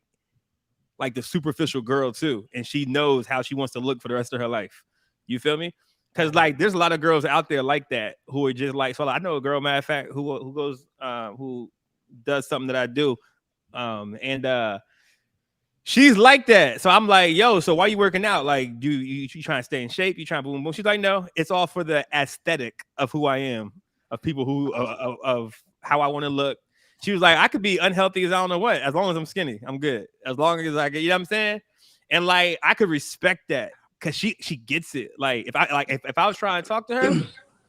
[SPEAKER 11] the superficial girl too, and she knows how she wants to look for the rest of her life. You feel me? Because like there's a lot of girls out there like that who are just like, so I know a girl, matter of fact, who does something that I do, and she's like that. So I'm like, yo, so why you working out? Like, you trying to stay in shape? You trying to boom boom? She's like, no, it's all for the aesthetic of who I am, of people who of how I want to look. She was like, I could be unhealthy as I don't know what, as long as I'm skinny, I'm good. As long as I get, you know what I'm saying? And like, I could respect that because she gets it. Like, if I was trying to talk to her,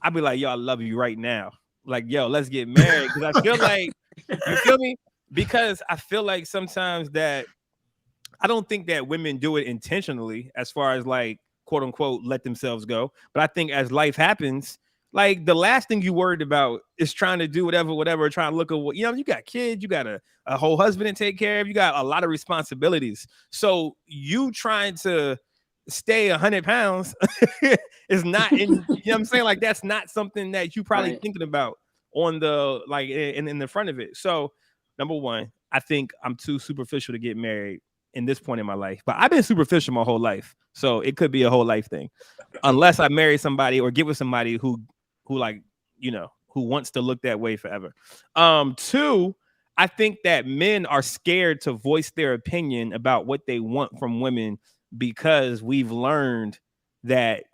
[SPEAKER 11] I'd be like, yo, I love you right now. Like, yo, let's get married. Because I feel like, you feel me? Because I feel like sometimes that I don't think that women do it intentionally as far as like, quote unquote, let themselves go. But I think as life happens, Like the last thing you worried about is trying to do whatever, trying to look at what, you got kids, you got a whole husband to take care of, you got a lot of responsibilities. So you trying to stay 100 pounds is not in, you know what I'm saying? Like that's not something that you probably thinking about on the, like in the front of it. So number one, I think I'm too superficial to get married in this point in my life, but I've been superficial my whole life. So it could be a whole life thing unless I marry somebody or get with somebody who like, who wants to look that way forever. Two, I think that men are scared to voice their opinion about what they want from women because we've learned that,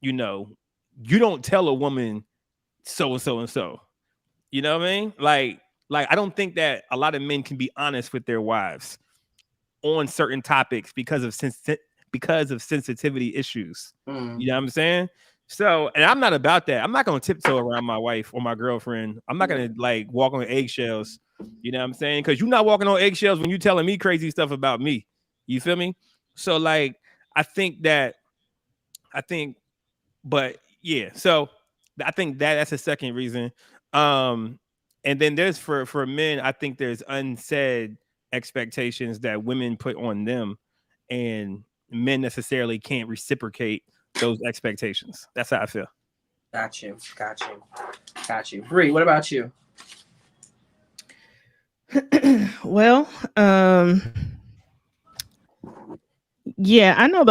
[SPEAKER 11] you don't tell a woman so and so and so. You know what I mean? Like I don't think that a lot of men can be honest with their wives on certain topics because of sensitivity issues. You know what I'm saying? So, and I'm not about that. I'm not going to tiptoe around my wife or my girlfriend. I'm not going to like walk on eggshells. You know what I'm saying? Because you're not walking on eggshells when you're telling me crazy stuff about me. You feel me? So like, but yeah. So I think that's a second reason. And then there's for men, I think there's unsaid expectations that women put on them, and men necessarily can't reciprocate those expectations. That's how I feel.
[SPEAKER 4] Got you. Bree, what about you?
[SPEAKER 5] Well, yeah, I know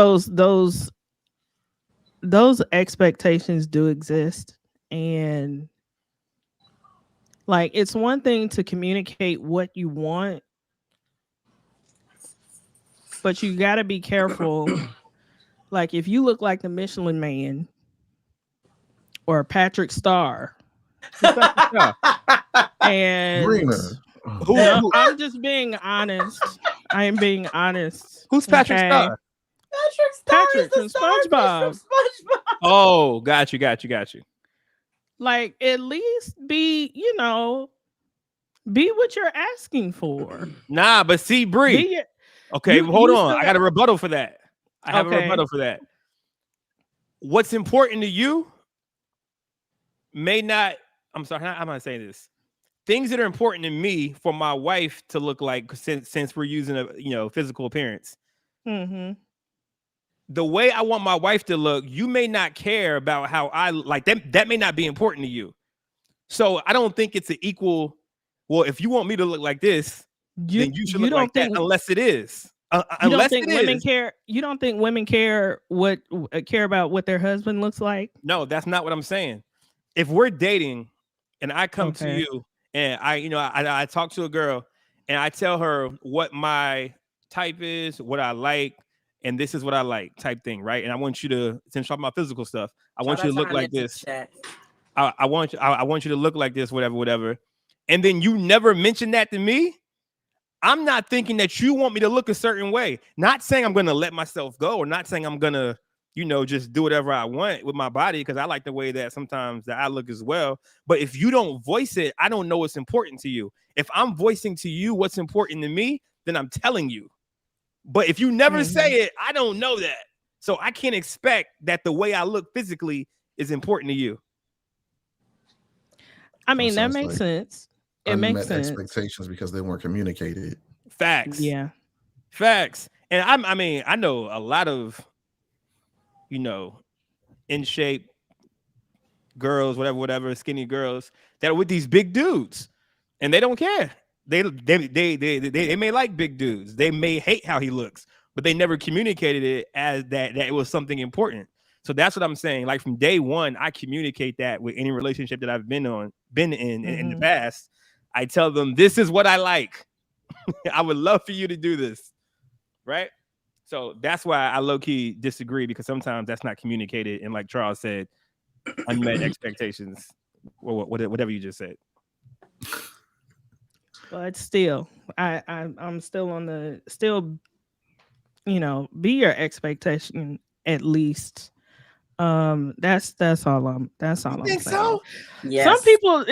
[SPEAKER 5] those expectations do exist, and like it's one thing to communicate what you want, but you got to be careful. Like if you look like the Michelin Man or Patrick Star, and I'm just being honest. I am being honest.
[SPEAKER 11] Who's Patrick Star?
[SPEAKER 4] Patrick
[SPEAKER 5] from SpongeBob.
[SPEAKER 11] Oh, got you.
[SPEAKER 5] Like at least be what you're asking for.
[SPEAKER 11] Nah, but see, Bree. Okay, hold on. I got a rebuttal for that. I have a rebuttal for that. What's important to you may not. I'm sorry. How am I saying this? Things that are important to me for my wife to look like, since we're using a physical appearance.
[SPEAKER 5] Mm-hmm.
[SPEAKER 11] The way I want my wife to look, you may not care about how I like that. That may not be important to you. So I don't think it's an equal. Well, if you want me to look like this, then you should look like that. Unless it is.
[SPEAKER 5] You don't think women care? You don't think women care about what their husband looks like?
[SPEAKER 11] No, that's not what I'm saying. If we're dating, and I come to you, and I talk to a girl, and I tell her what my type is, what I like, and this is what I like, type thing, right? And I want you to, since talking about physical stuff, I want you to look like this. I want you to look like this, whatever. And then you never mention that to me. I'm not thinking that you want me to look a certain way. Not saying I'm going to let myself go, or not saying I'm going to, just do whatever I want with my body, because I like the way that sometimes that I look as well. But if you don't voice it, I don't know what's important to you. If I'm voicing to you what's important to me, then I'm telling you. But if you never say it, I don't know that. So I can't expect that the way I look physically is important to you.
[SPEAKER 5] I mean, that makes sense. It makes sense.
[SPEAKER 6] Expectations because they weren't communicated.
[SPEAKER 11] Facts.
[SPEAKER 5] Yeah.
[SPEAKER 11] Facts. And I know a lot of, in shape girls, whatever, skinny girls that are with these big dudes, and they don't care. They may like big dudes. They may hate how he looks, but they never communicated it as that it was something important. So that's what I'm saying. Like from day one, I communicate that with any relationship that I've been in the past. I tell them, this is what I like. I would love for you to do this. Right? So that's why I low-key disagree, because sometimes that's not communicated. And like Charles said, unmet expectations, or whatever you just said.
[SPEAKER 5] But still, I'm still on be your expectation at least. That's all I'm saying.
[SPEAKER 11] So?
[SPEAKER 4] Yes.
[SPEAKER 5] Some people,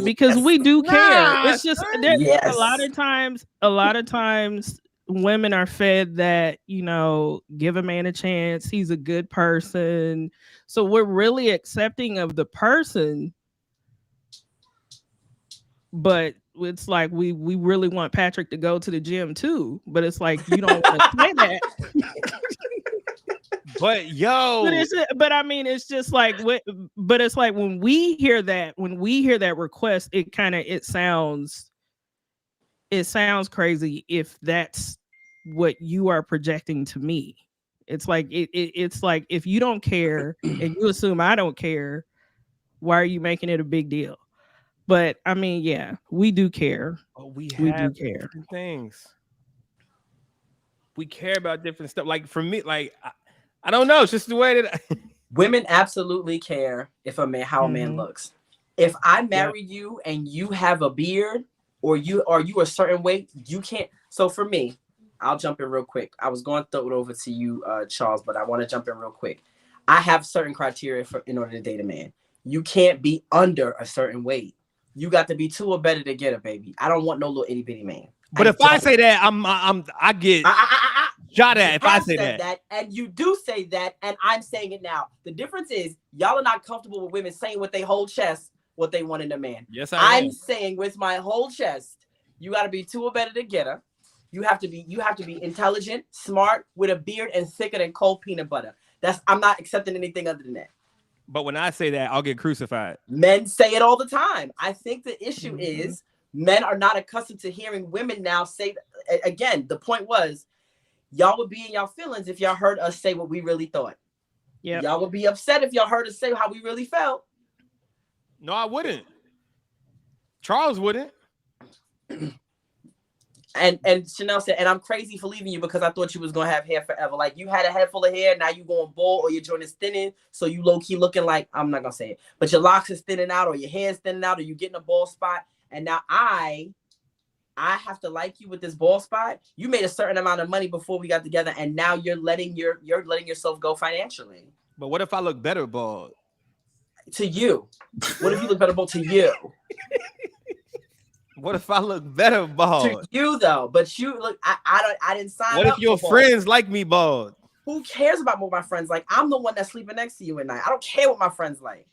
[SPEAKER 5] because we do care. It's just there's a lot of times women are fed that, you know, give a man a chance, he's a good person. So we're really accepting of the person, but it's like we really want Patrick to go to the gym too. But it's like you don't want to say that.
[SPEAKER 11] But
[SPEAKER 5] but I mean, it's just like but it's like when we hear that request, it sounds crazy if that's what you are projecting to me. It's like it's like if you don't care and you assume I don't care, why are you making it a big deal? But I mean, yeah, we do care.
[SPEAKER 11] We
[SPEAKER 5] do
[SPEAKER 11] have
[SPEAKER 5] care.
[SPEAKER 11] different things. We care about different stuff. Like for me, like I don't know. It's just the way that
[SPEAKER 4] women absolutely care if a man looks. If I marry you and you have a beard or you a certain weight, you can't. So for me, I'll jump in real quick. I was going to throw it over to you, Charles, but I want to jump in real quick. I have certain criteria in order to date a man. You can't be under a certain weight. You got to be 2 or better to get a baby. I don't want no little itty bitty man.
[SPEAKER 11] But if I say that, I get shot at if I say
[SPEAKER 4] that. And you do say that, and I'm saying it now. The difference is y'all are not comfortable with women saying with their whole chest what they want in a man.
[SPEAKER 11] Yes,
[SPEAKER 4] I'm saying with my whole chest, you got to be 2 or better to get her. You have to be intelligent, smart, with a beard, and thicker than cold peanut butter. I'm not accepting anything other than that.
[SPEAKER 11] But when I say that, I'll get crucified.
[SPEAKER 4] Men say it all the time. I think the issue is men are not accustomed to hearing women now say. Again, the point was, y'all would be in y'all feelings if y'all heard us say what we really thought. Yeah, y'all would be upset if y'all heard us say how we really felt.
[SPEAKER 11] No, I wouldn't. Charles wouldn't.
[SPEAKER 4] And Chanel said, and I'm crazy for leaving you because I thought you was gonna have hair forever. Like you had a head full of hair, now you going bald or your joint is thinning, so you low key looking like, I'm not gonna say it, but your locks is thinning out or your hair is thinning out or you getting a bald spot, and now I have to like you with this bald spot. You made a certain amount of money before we got together, and now you're letting yourself go financially.
[SPEAKER 11] But what if I look better bald?
[SPEAKER 4] To you. What if you look better bald to you?
[SPEAKER 11] What if I look better bald?
[SPEAKER 4] To you though, but you look. I didn't sign up.
[SPEAKER 11] What if your friends like me bald?
[SPEAKER 4] Who cares about what my friends like? I'm the one that's sleeping next to you at night. I don't care what my friends like.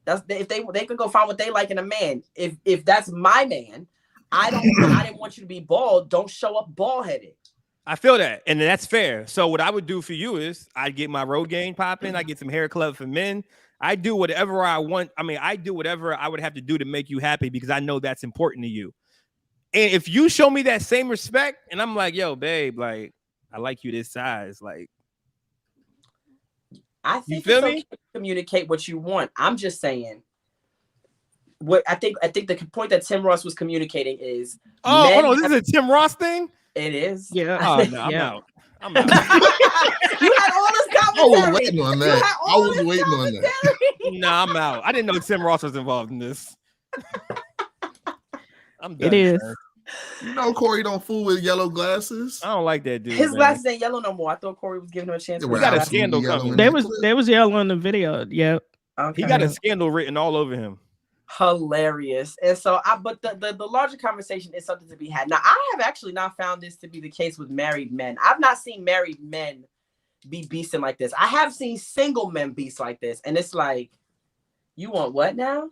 [SPEAKER 4] That's if they could go find what they like in a man. If that's my man, I didn't want you to be bald. Don't show up bald headed.
[SPEAKER 11] I feel that, and that's fair. So what I would do for you is I'd get my road game popping. I get some hair club for men. I do whatever I want. I mean, I do whatever I would have to do to make you happy because I know that's important to you. And if you show me that same respect, and I'm like, yo, babe, like, I like you this size, like,
[SPEAKER 4] I think it's okay to communicate what you want. I'm just saying. What I think the point that Tim Ross was communicating is.
[SPEAKER 11] Oh, hold on, this is a Tim Ross thing.
[SPEAKER 4] It is.
[SPEAKER 11] Yeah. Oh no, I'm out. I'm out.
[SPEAKER 4] You had all this commentary.
[SPEAKER 6] I was waiting on that. I was waiting on that.
[SPEAKER 11] No, I'm out. I didn't know Tim Ross was involved in this. I'm done.
[SPEAKER 5] It is.
[SPEAKER 11] Man.
[SPEAKER 6] You know, Corey don't fool with yellow glasses.
[SPEAKER 11] I don't like that dude.
[SPEAKER 4] His glasses ain't yellow no more. I thought Corey was giving him a chance.
[SPEAKER 11] He got a scandal coming.
[SPEAKER 5] There was yellow in the video. Yep.
[SPEAKER 4] Okay.
[SPEAKER 11] He got a scandal written all over him.
[SPEAKER 4] Hilarious. And so but the larger conversation is something to be had. Now, I have actually not found this to be the case with married men. I've not seen married men be beasting like this. I have seen single men beast like this, and it's like, you want what now?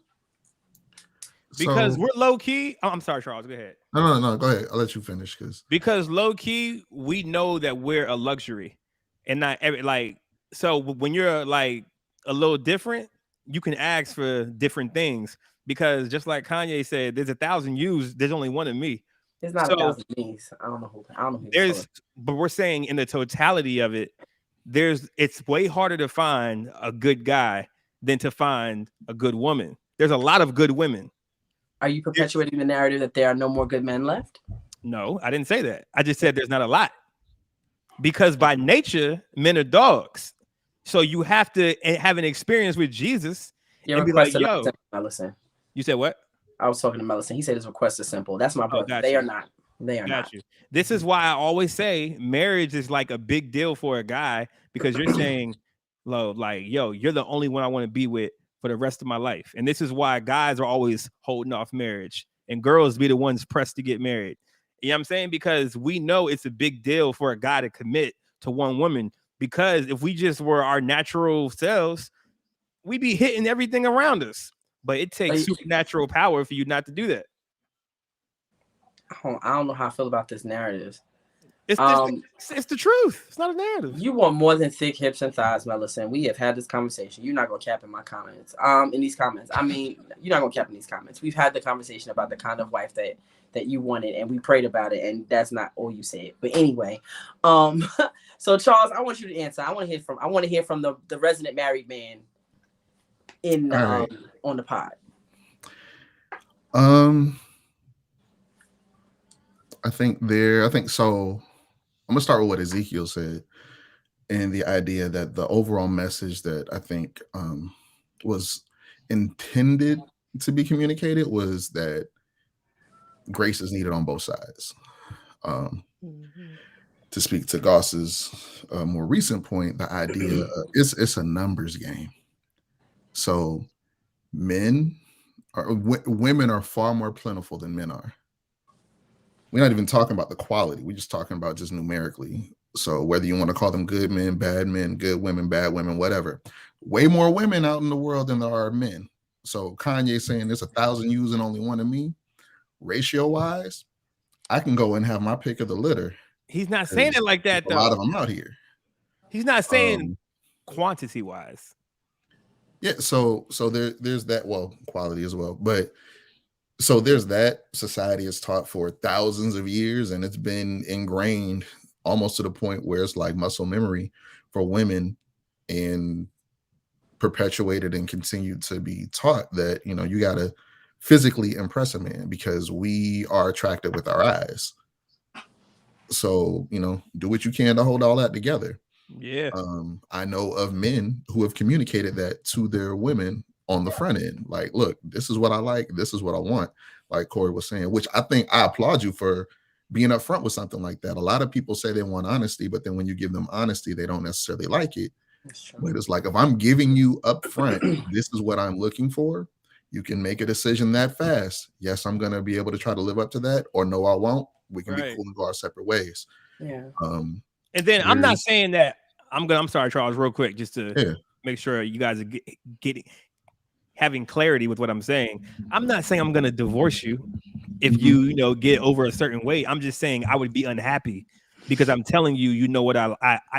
[SPEAKER 11] Because we're low key. Oh, I'm sorry, Charles. Go ahead.
[SPEAKER 6] No. Go ahead. I'll let you finish.
[SPEAKER 11] Because low key, we know that we're a luxury, and not like. So when you're like a little different, you can ask for different things. Because just like Kanye said, there's 1,000 yous. There's only one of me.
[SPEAKER 4] There's not 1,000 me's. I don't know.
[SPEAKER 11] But we're saying in the totality of it, it's way harder to find a good guy than to find a good woman. There's a lot of good women.
[SPEAKER 4] Are you perpetuating the narrative that there are no more good men left?
[SPEAKER 11] No, I didn't say that. I just said there's not a lot. Because by nature, men are dogs. So you have to have an experience with Jesus and be like, yo.
[SPEAKER 4] Melissa.
[SPEAKER 11] You said what?
[SPEAKER 4] I was talking to Melissa. He said his request is simple. That's my brother. They are not. They are not.
[SPEAKER 11] This is why I always say marriage is like a big deal for a guy, because you're saying, like, yo, you're the only one I want to be with for the rest of my life. And this is why guys are always holding off marriage and girls be the ones pressed to get married. You know what I'm saying? Because we know it's a big deal for a guy to commit to one woman. Because if we just were our natural selves, we'd be hitting everything around us. But it takes supernatural power for you not to do that.
[SPEAKER 4] I don't know how I feel about this narrative.
[SPEAKER 11] It's the truth. It's not a narrative.
[SPEAKER 4] You want more than thick hips and thighs, Mellison. We have had this conversation. You're not gonna cap in my comments. In these comments. I mean, you're not gonna cap in these comments. We've had the conversation about the kind of wife that you wanted, and we prayed about it, and that's not all you said. But anyway, so Charles, I want you to answer. I want to hear from the resident married man in on the pod.
[SPEAKER 6] I think so. I'm gonna start with what Ezekiel said, and the idea that the overall message that I think was intended to be communicated was that grace is needed on both sides. To speak to Goss's more recent point, the idea it's a numbers game. So women are far more plentiful than men are. We're not even talking about the quality. We're just talking about just numerically. So whether you want to call them good men, good women, bad women, whatever, way more women out in the world than there are men. So Kanye saying there's 1,000 yous and only one of me, ratio wise, I can go and have my pick of the litter.
[SPEAKER 11] He's not saying it like that though.
[SPEAKER 6] A lot of them out here.
[SPEAKER 11] He's not saying quantity wise.
[SPEAKER 6] Yeah, so there's that, well, quality as well, but so there's that. Society is taught for thousands of years, and it's been ingrained almost to the point where it's like muscle memory for women, and perpetuated and continued to be taught that, you know, you got to physically impress a man because we are attracted with our eyes. So, you know, do what you can to hold all that together.
[SPEAKER 11] Yeah.
[SPEAKER 6] I know of men who have communicated that to their women on the front end. Like, look, this is what I like. This is what I want. Like Corey was saying, which I think I applaud you for being upfront with something like that. A lot of people say they want honesty, but then when you give them honesty, they don't necessarily like it. But it's like, if I'm giving you upfront, this is what I'm looking for. You can make a decision that fast. Yes, I'm going to be able to try to live up to that, or no, I won't. We can be cool and go our separate ways.
[SPEAKER 4] Yeah.
[SPEAKER 11] And then I'm not saying that I'm sorry, Charles, real quick, just to make sure you guys are getting having clarity with what I'm saying. I'm not saying I'm going to divorce you if you know, get over a certain weight. I'm just saying I would be unhappy because I'm telling you, you know what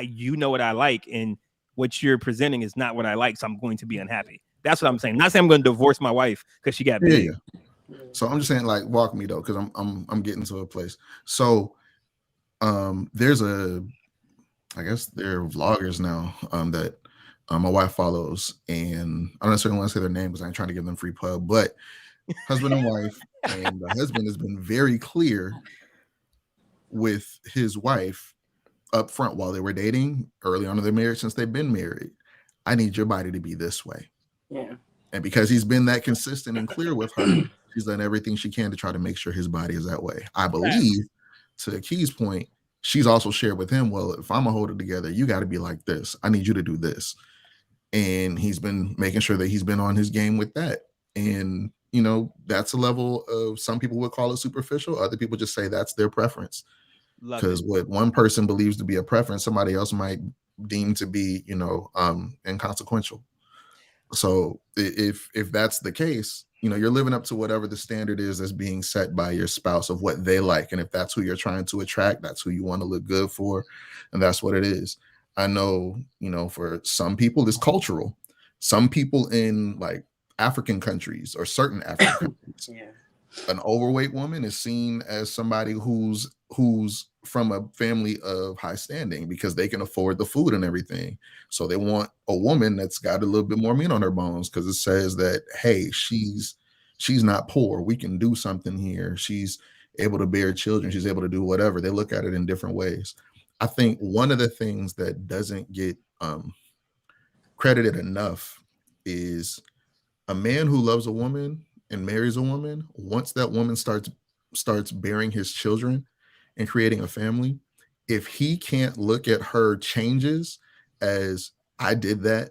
[SPEAKER 11] you know what I like, and what you're presenting is not what I like. So I'm going to be unhappy. That's what I'm saying. Not saying I'm going to divorce my wife because she got big.
[SPEAKER 6] Yeah. So I'm just saying, like, walk me though, because I'm getting to a place. So there's I guess they're vloggers now that my wife follows, and I don't necessarily want to say their name because I'm trying to give them free pub, but husband and wife, and the husband has been very clear with his wife up front while they were dating, early on in their marriage, since they've been married. I need your body to be this way.
[SPEAKER 4] Yeah.
[SPEAKER 6] And because he's been that consistent and clear with her, she's done everything she can to try to make sure his body is that way. I believe, to Key's point, she's also shared with him, well, if I'm gonna hold it together, you got to be like this. I need you to do this. And he's been making sure that he's been on his game with that. And, you know, that's a level of, some people would call it superficial. Other people just say that's their preference. Because what one person believes to be a preference, somebody else might deem to be, you know, inconsequential. So if that's the case, you know, you're living up to whatever the standard is that's being set by your spouse of what they like. And if that's who you're trying to attract, that's who you want to look good for. And that's what it is. I know, you know, for some people it's cultural. Some people in like African countries or certain African countries, an overweight woman is seen as somebody who's from a family of high standing because they can afford the food and everything. So they want a woman that's got a little bit more meat on her bones because it says that, hey, she's not poor. We can do something here. She's able to bear children. She's able to do whatever. They look at it in different ways. I think one of the things that doesn't get credited enough is a man who loves a woman and marries a woman, once that woman starts bearing his children and creating a family, if he can't look at her changes as I did that,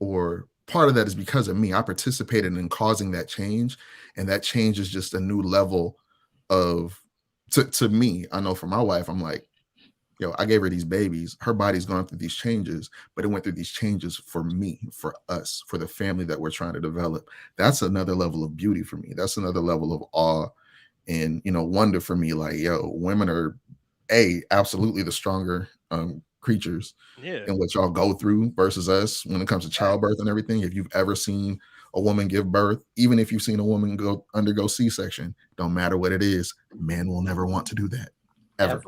[SPEAKER 6] or part of that is because of me, I participated in causing that change, and that change is just a new level of to me, I know for my wife, I'm like, yo, I gave her these babies. Her body's gone through these changes, but it went through these changes for me, for us, for the family that we're trying to develop. That's another level of beauty for me. That's another level of awe and, wonder for me. Like, yo, women are absolutely the stronger creatures in what y'all go through versus us when it comes to childbirth and everything. If you've ever seen a woman give birth, even if you've seen a woman undergo C-section, don't matter what it is, men will never want to do that ever.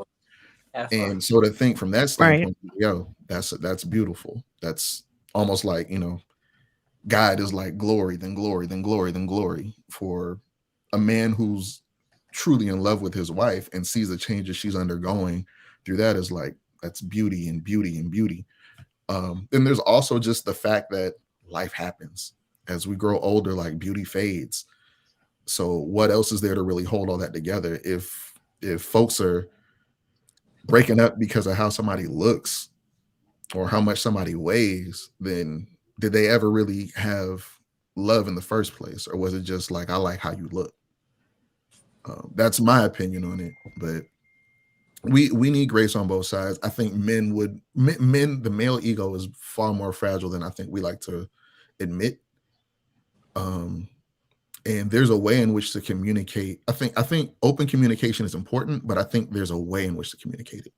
[SPEAKER 6] And so to think from that standpoint, yo, that's beautiful. That's almost like, God is like glory, then glory, then glory, then glory. For a man who's truly in love with his wife and sees the changes she's undergoing through that is like, that's beauty and beauty and beauty. Then there's also just the fact that life happens. As we grow older, like beauty fades. So what else is there to really hold all that together? If folks are breaking up because of how somebody looks or how much somebody weighs, then did they ever really have love in the first place? Or was it just like, I like how you look? That's my opinion on it. But we need grace on both sides. I think men, the male ego is far more fragile than I think we like to admit. And there's a way in which to communicate. I think open communication is important, but I think there's a way in which to communicate it.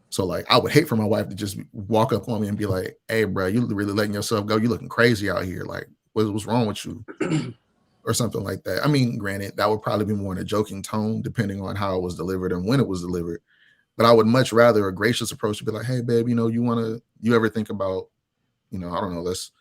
[SPEAKER 6] So like, I would hate for my wife to just walk up on me and be like, hey, bro, you really letting yourself go? You looking crazy out here. Like, what's wrong with you? Or something like that. I mean, granted, that would probably be more in a joking tone, depending on how it was delivered and when it was delivered. But I would much rather a gracious approach to be like, hey, babe, you ever think about, I don't know, let's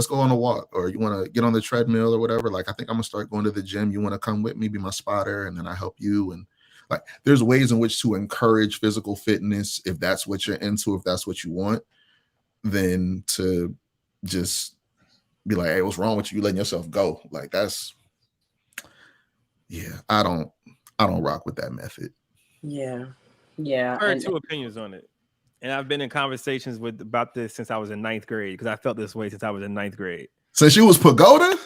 [SPEAKER 6] go on a walk, or you want to get on the treadmill or whatever. Like, I think I'm gonna start going to the gym. You want to come with me, be my spotter, and then I help you. And like, there's ways in which to encourage physical fitness if that's what you're into, if that's what you want, than to just be like, hey, what's wrong with you? You letting yourself go. Like, that's, I don't rock with that method.
[SPEAKER 4] Yeah.
[SPEAKER 11] I've heard two opinions on it. And I've been in conversations about this since I was in 9th grade, because I felt this way since I was in 9th grade.
[SPEAKER 6] Since you was pagoda?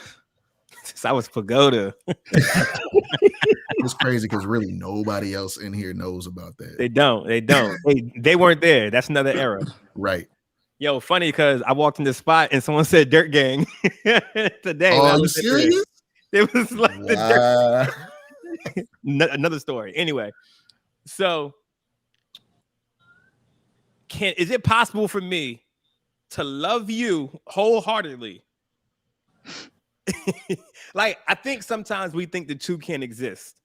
[SPEAKER 11] Since I was pagoda.
[SPEAKER 6] It's crazy because really nobody else in here knows about that.
[SPEAKER 11] They don't. They weren't there. That's another era.
[SPEAKER 6] Right.
[SPEAKER 11] Yo, funny because I walked in this spot and someone said Dirt Gang today.
[SPEAKER 6] Oh, are you serious?
[SPEAKER 11] It was like the Dirt. Another story. Anyway, so is it possible for me to love you wholeheartedly? Like, I think sometimes we think the two can't exist.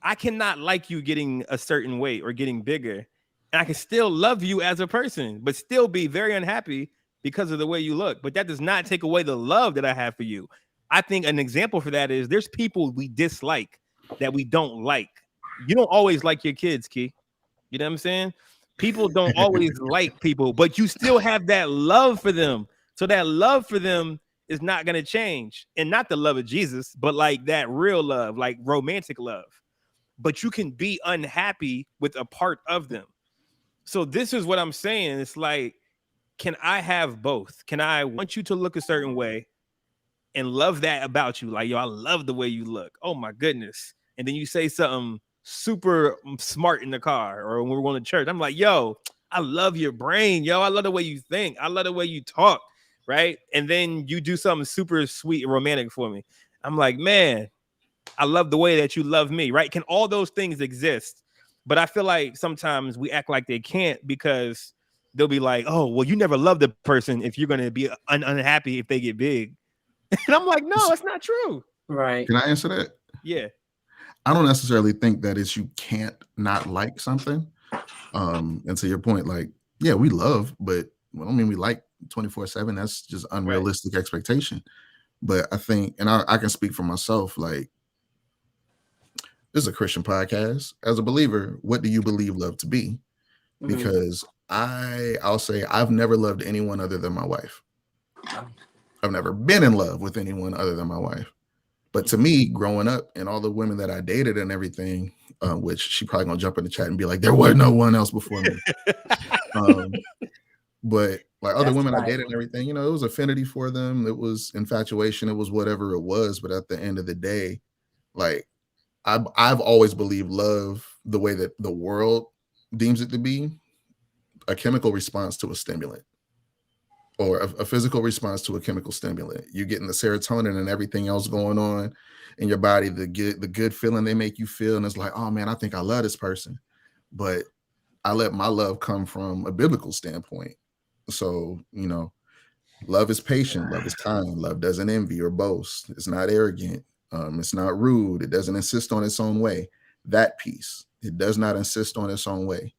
[SPEAKER 11] I cannot like you getting a certain weight or getting bigger, and I can still love you as a person, but still be very unhappy because of the way you look. But that does not take away the love that I have for you. I think an example for that is there's people we dislike that we don't like. You don't always like your kids, Key. You know what I'm saying? People don't always like people, but you still have that love for them. So that love for them is not going to change. And not the love of Jesus, but like that real love, like romantic love. But you can be unhappy with a part of them. So this is what I'm saying. It's like, can I have both? Can I want you to look a certain way and love that about you? Like, yo, I love the way you look. Oh my goodness. And then you say something super smart in the car or when we're going to church. I'm like, yo, I love your brain. Yo, I love the way you think. I love the way you talk. Right. And then you do something super sweet and romantic for me. I'm like, man, I love the way that you love me. Right. Can all those things exist? But I feel like sometimes we act like they can't because they'll be like, oh, well, you never loved the person if you're going to be unhappy if they get big. And I'm like, no, it's not true.
[SPEAKER 4] Right.
[SPEAKER 6] Can I answer that?
[SPEAKER 11] Yeah.
[SPEAKER 6] I don't necessarily think that it's you can't not like something. And to your point, like, yeah, we love, but I don't mean we like 24/7. That's just unrealistic expectation. But I think, and I can speak for myself, like, this is a Christian podcast. As a believer, what do you believe love to be? Because I'll say I've never loved anyone other than my wife. I've never been in love with anyone other than my wife. But to me, growing up and all the women that I dated and everything, which she probably gonna jump in the chat and be like, there was no one else before me. But like other women I dated and everything, it was affinity for them. It was infatuation. It was whatever it was. But at the end of the day, like, I've always believed love the way that the world deems it to be, a chemical response to a stimulant, or a physical response to a chemical stimulant. You're getting the serotonin and everything else going on in your body, the good feeling they make you feel, and it's like, oh man, I think I love this person. But I let my love come from a biblical standpoint. So, love is patient, love is kind, love doesn't envy or boast, it's not arrogant, it's not rude, it doesn't insist on its own way. That piece, it does not insist on its own way.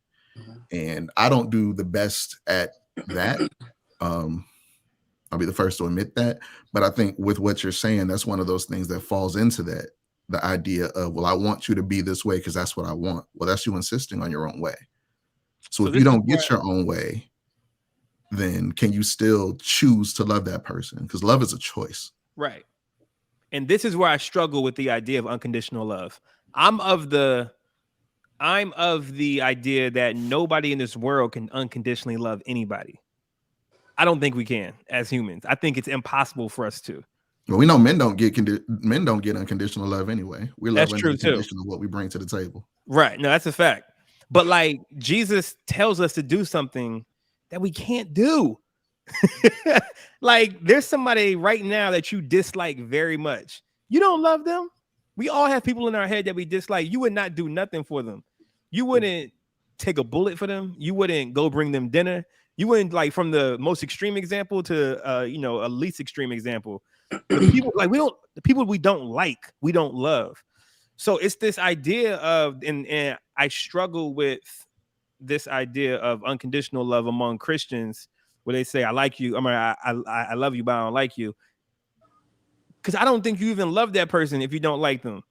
[SPEAKER 6] And I don't do the best at that. I'll be the first to admit that. But I think with what you're saying, that's one of those things that falls into that. The idea of, well, I want you to be this way because that's what I want. Well, that's you insisting on your own way. So if you don't get your own way, then can you still choose to love that person? Because love is a choice.
[SPEAKER 11] Right. And this is where I struggle with the idea of unconditional love. I'm of the idea that nobody in this world can unconditionally love anybody. I don't think we can as humans. I think it's impossible for us to.
[SPEAKER 6] Well, we know men don't get unconditional love anyway. We love
[SPEAKER 11] That's true too.
[SPEAKER 6] What we bring to the table.
[SPEAKER 11] Right. No, that's a fact. But like Jesus tells us to do something that we can't do. Like there's somebody right now that you dislike very much. You don't love them. We all have people in our head that we dislike. You would not do nothing for them. You wouldn't take a bullet for them. You wouldn't go bring them dinner. You wouldn't, like, from the most extreme example to a least extreme example. The people we don't like, we don't love. So it's this idea of, and I struggle with this idea of unconditional love among Christians, where they say, I like you. I love you, but I don't like you. Because I don't think you even love that person if you don't like them.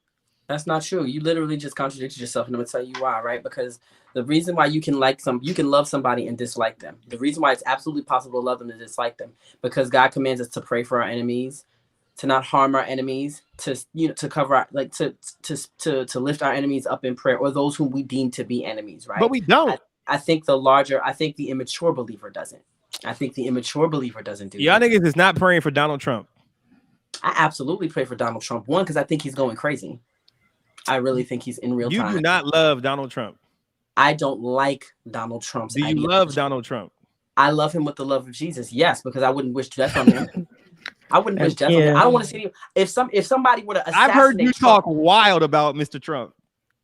[SPEAKER 4] That's not true. You literally just contradicted yourself, and I'm gonna tell you why, right? Because the reason why you can love somebody and dislike them. The reason why it's absolutely possible to love them and dislike them, because God commands us to pray for our enemies, to not harm our enemies, to cover our, to lift our enemies up in prayer, or those whom we deem to be enemies, right?
[SPEAKER 11] But we don't.
[SPEAKER 4] I think the immature believer doesn't. I think the immature believer doesn't do
[SPEAKER 11] Y'all
[SPEAKER 4] that.
[SPEAKER 11] niggas is not praying for Donald Trump.
[SPEAKER 4] I absolutely pray for Donald Trump. One, because I think he's going crazy. I really think he's in real time.
[SPEAKER 11] You do not love Donald Trump.
[SPEAKER 4] I don't like Donald Trump's
[SPEAKER 11] Do you
[SPEAKER 4] ideology.
[SPEAKER 11] love Donald Trump?
[SPEAKER 4] I love him with the love of Jesus. Yes, because I wouldn't wish death on him. I wouldn't wish death on him. I don't want to see him. If somebody were to assassinate
[SPEAKER 11] I've heard you
[SPEAKER 4] Trump,
[SPEAKER 11] talk wild about Mr. Trump.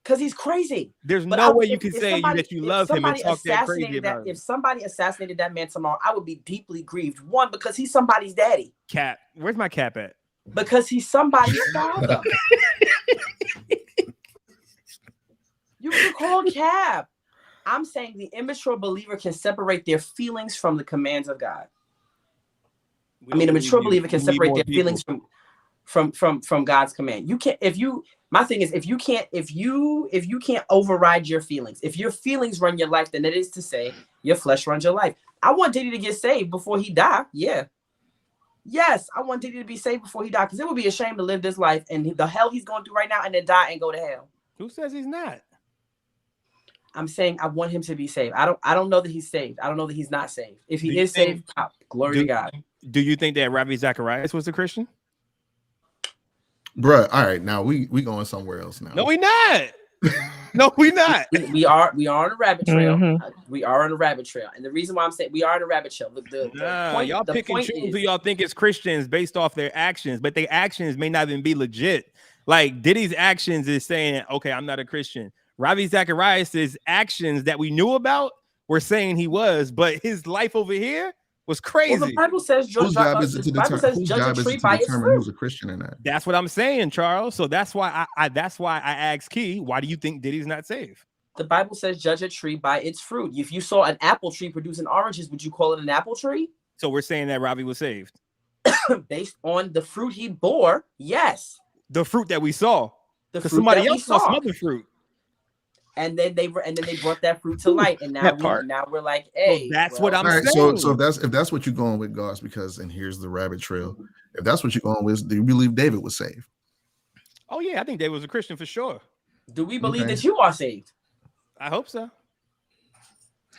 [SPEAKER 4] because he's crazy.
[SPEAKER 11] There's no way you can say that you love him and talk that crazy about him.
[SPEAKER 4] If somebody assassinated that man tomorrow, I would be deeply grieved. One, because he's somebody's daddy.
[SPEAKER 11] Cap. Where's my cap at?
[SPEAKER 4] Because he's somebody's father. You can call Cap. I'm saying the immature believer can separate their feelings from the commands of God. A mature believer can separate their feelings from God's command. You can't. My thing is, if you can't override your feelings, if your feelings run your life, then it is to say your flesh runs your life. I want Diddy to get saved before he die. Yeah. Yes, I want Diddy to be saved before he died, because it would be a shame to live this life and the hell he's going through right now and then die and go to hell.
[SPEAKER 11] Who says he's not?
[SPEAKER 4] I'm saying I want him to be saved. I don't know that he's saved. I don't know that he's not saved. If he is saved, glory to God.
[SPEAKER 11] Do you think that Ravi Zacharias was a Christian?
[SPEAKER 6] Bruh, all right, now we going somewhere else now.
[SPEAKER 11] No, we not. No, we not.
[SPEAKER 4] We are on a rabbit trail.
[SPEAKER 5] Mm-hmm.
[SPEAKER 4] We are on a rabbit trail, and the reason why I'm saying we are on a rabbit trail.
[SPEAKER 11] Y'all pick and choose who y'all think is Christians based off their actions, but their actions may not even be legit. Like Diddy's actions is saying, "Okay, I'm not a Christian." Ravi Zacharias' actions that we knew about were saying he was, but his life over here was crazy.
[SPEAKER 4] Well, the Bible says,
[SPEAKER 6] whose job is it to determine who's a Christian or not?
[SPEAKER 11] That's what I'm saying, Charles. So that's why I asked Key, why do you think Diddy's not saved?
[SPEAKER 4] The Bible says, judge a tree by its fruit. If you saw an apple tree producing oranges, would you call it an apple tree?
[SPEAKER 11] So we're saying that Ravi was saved.
[SPEAKER 4] Based on the fruit he bore, yes.
[SPEAKER 11] The fruit that we saw.
[SPEAKER 4] Because
[SPEAKER 11] somebody else saw some other fruit.
[SPEAKER 4] And then they brought that fruit to light, and now we're like, hey,
[SPEAKER 11] what I'm saying.
[SPEAKER 6] So if that's what you're going with, Goss, and here's the rabbit trail. If that's what you're going with, do you believe David was saved?
[SPEAKER 11] Oh yeah, I think David was a Christian for sure.
[SPEAKER 4] Do we believe that you are saved?
[SPEAKER 11] I hope so.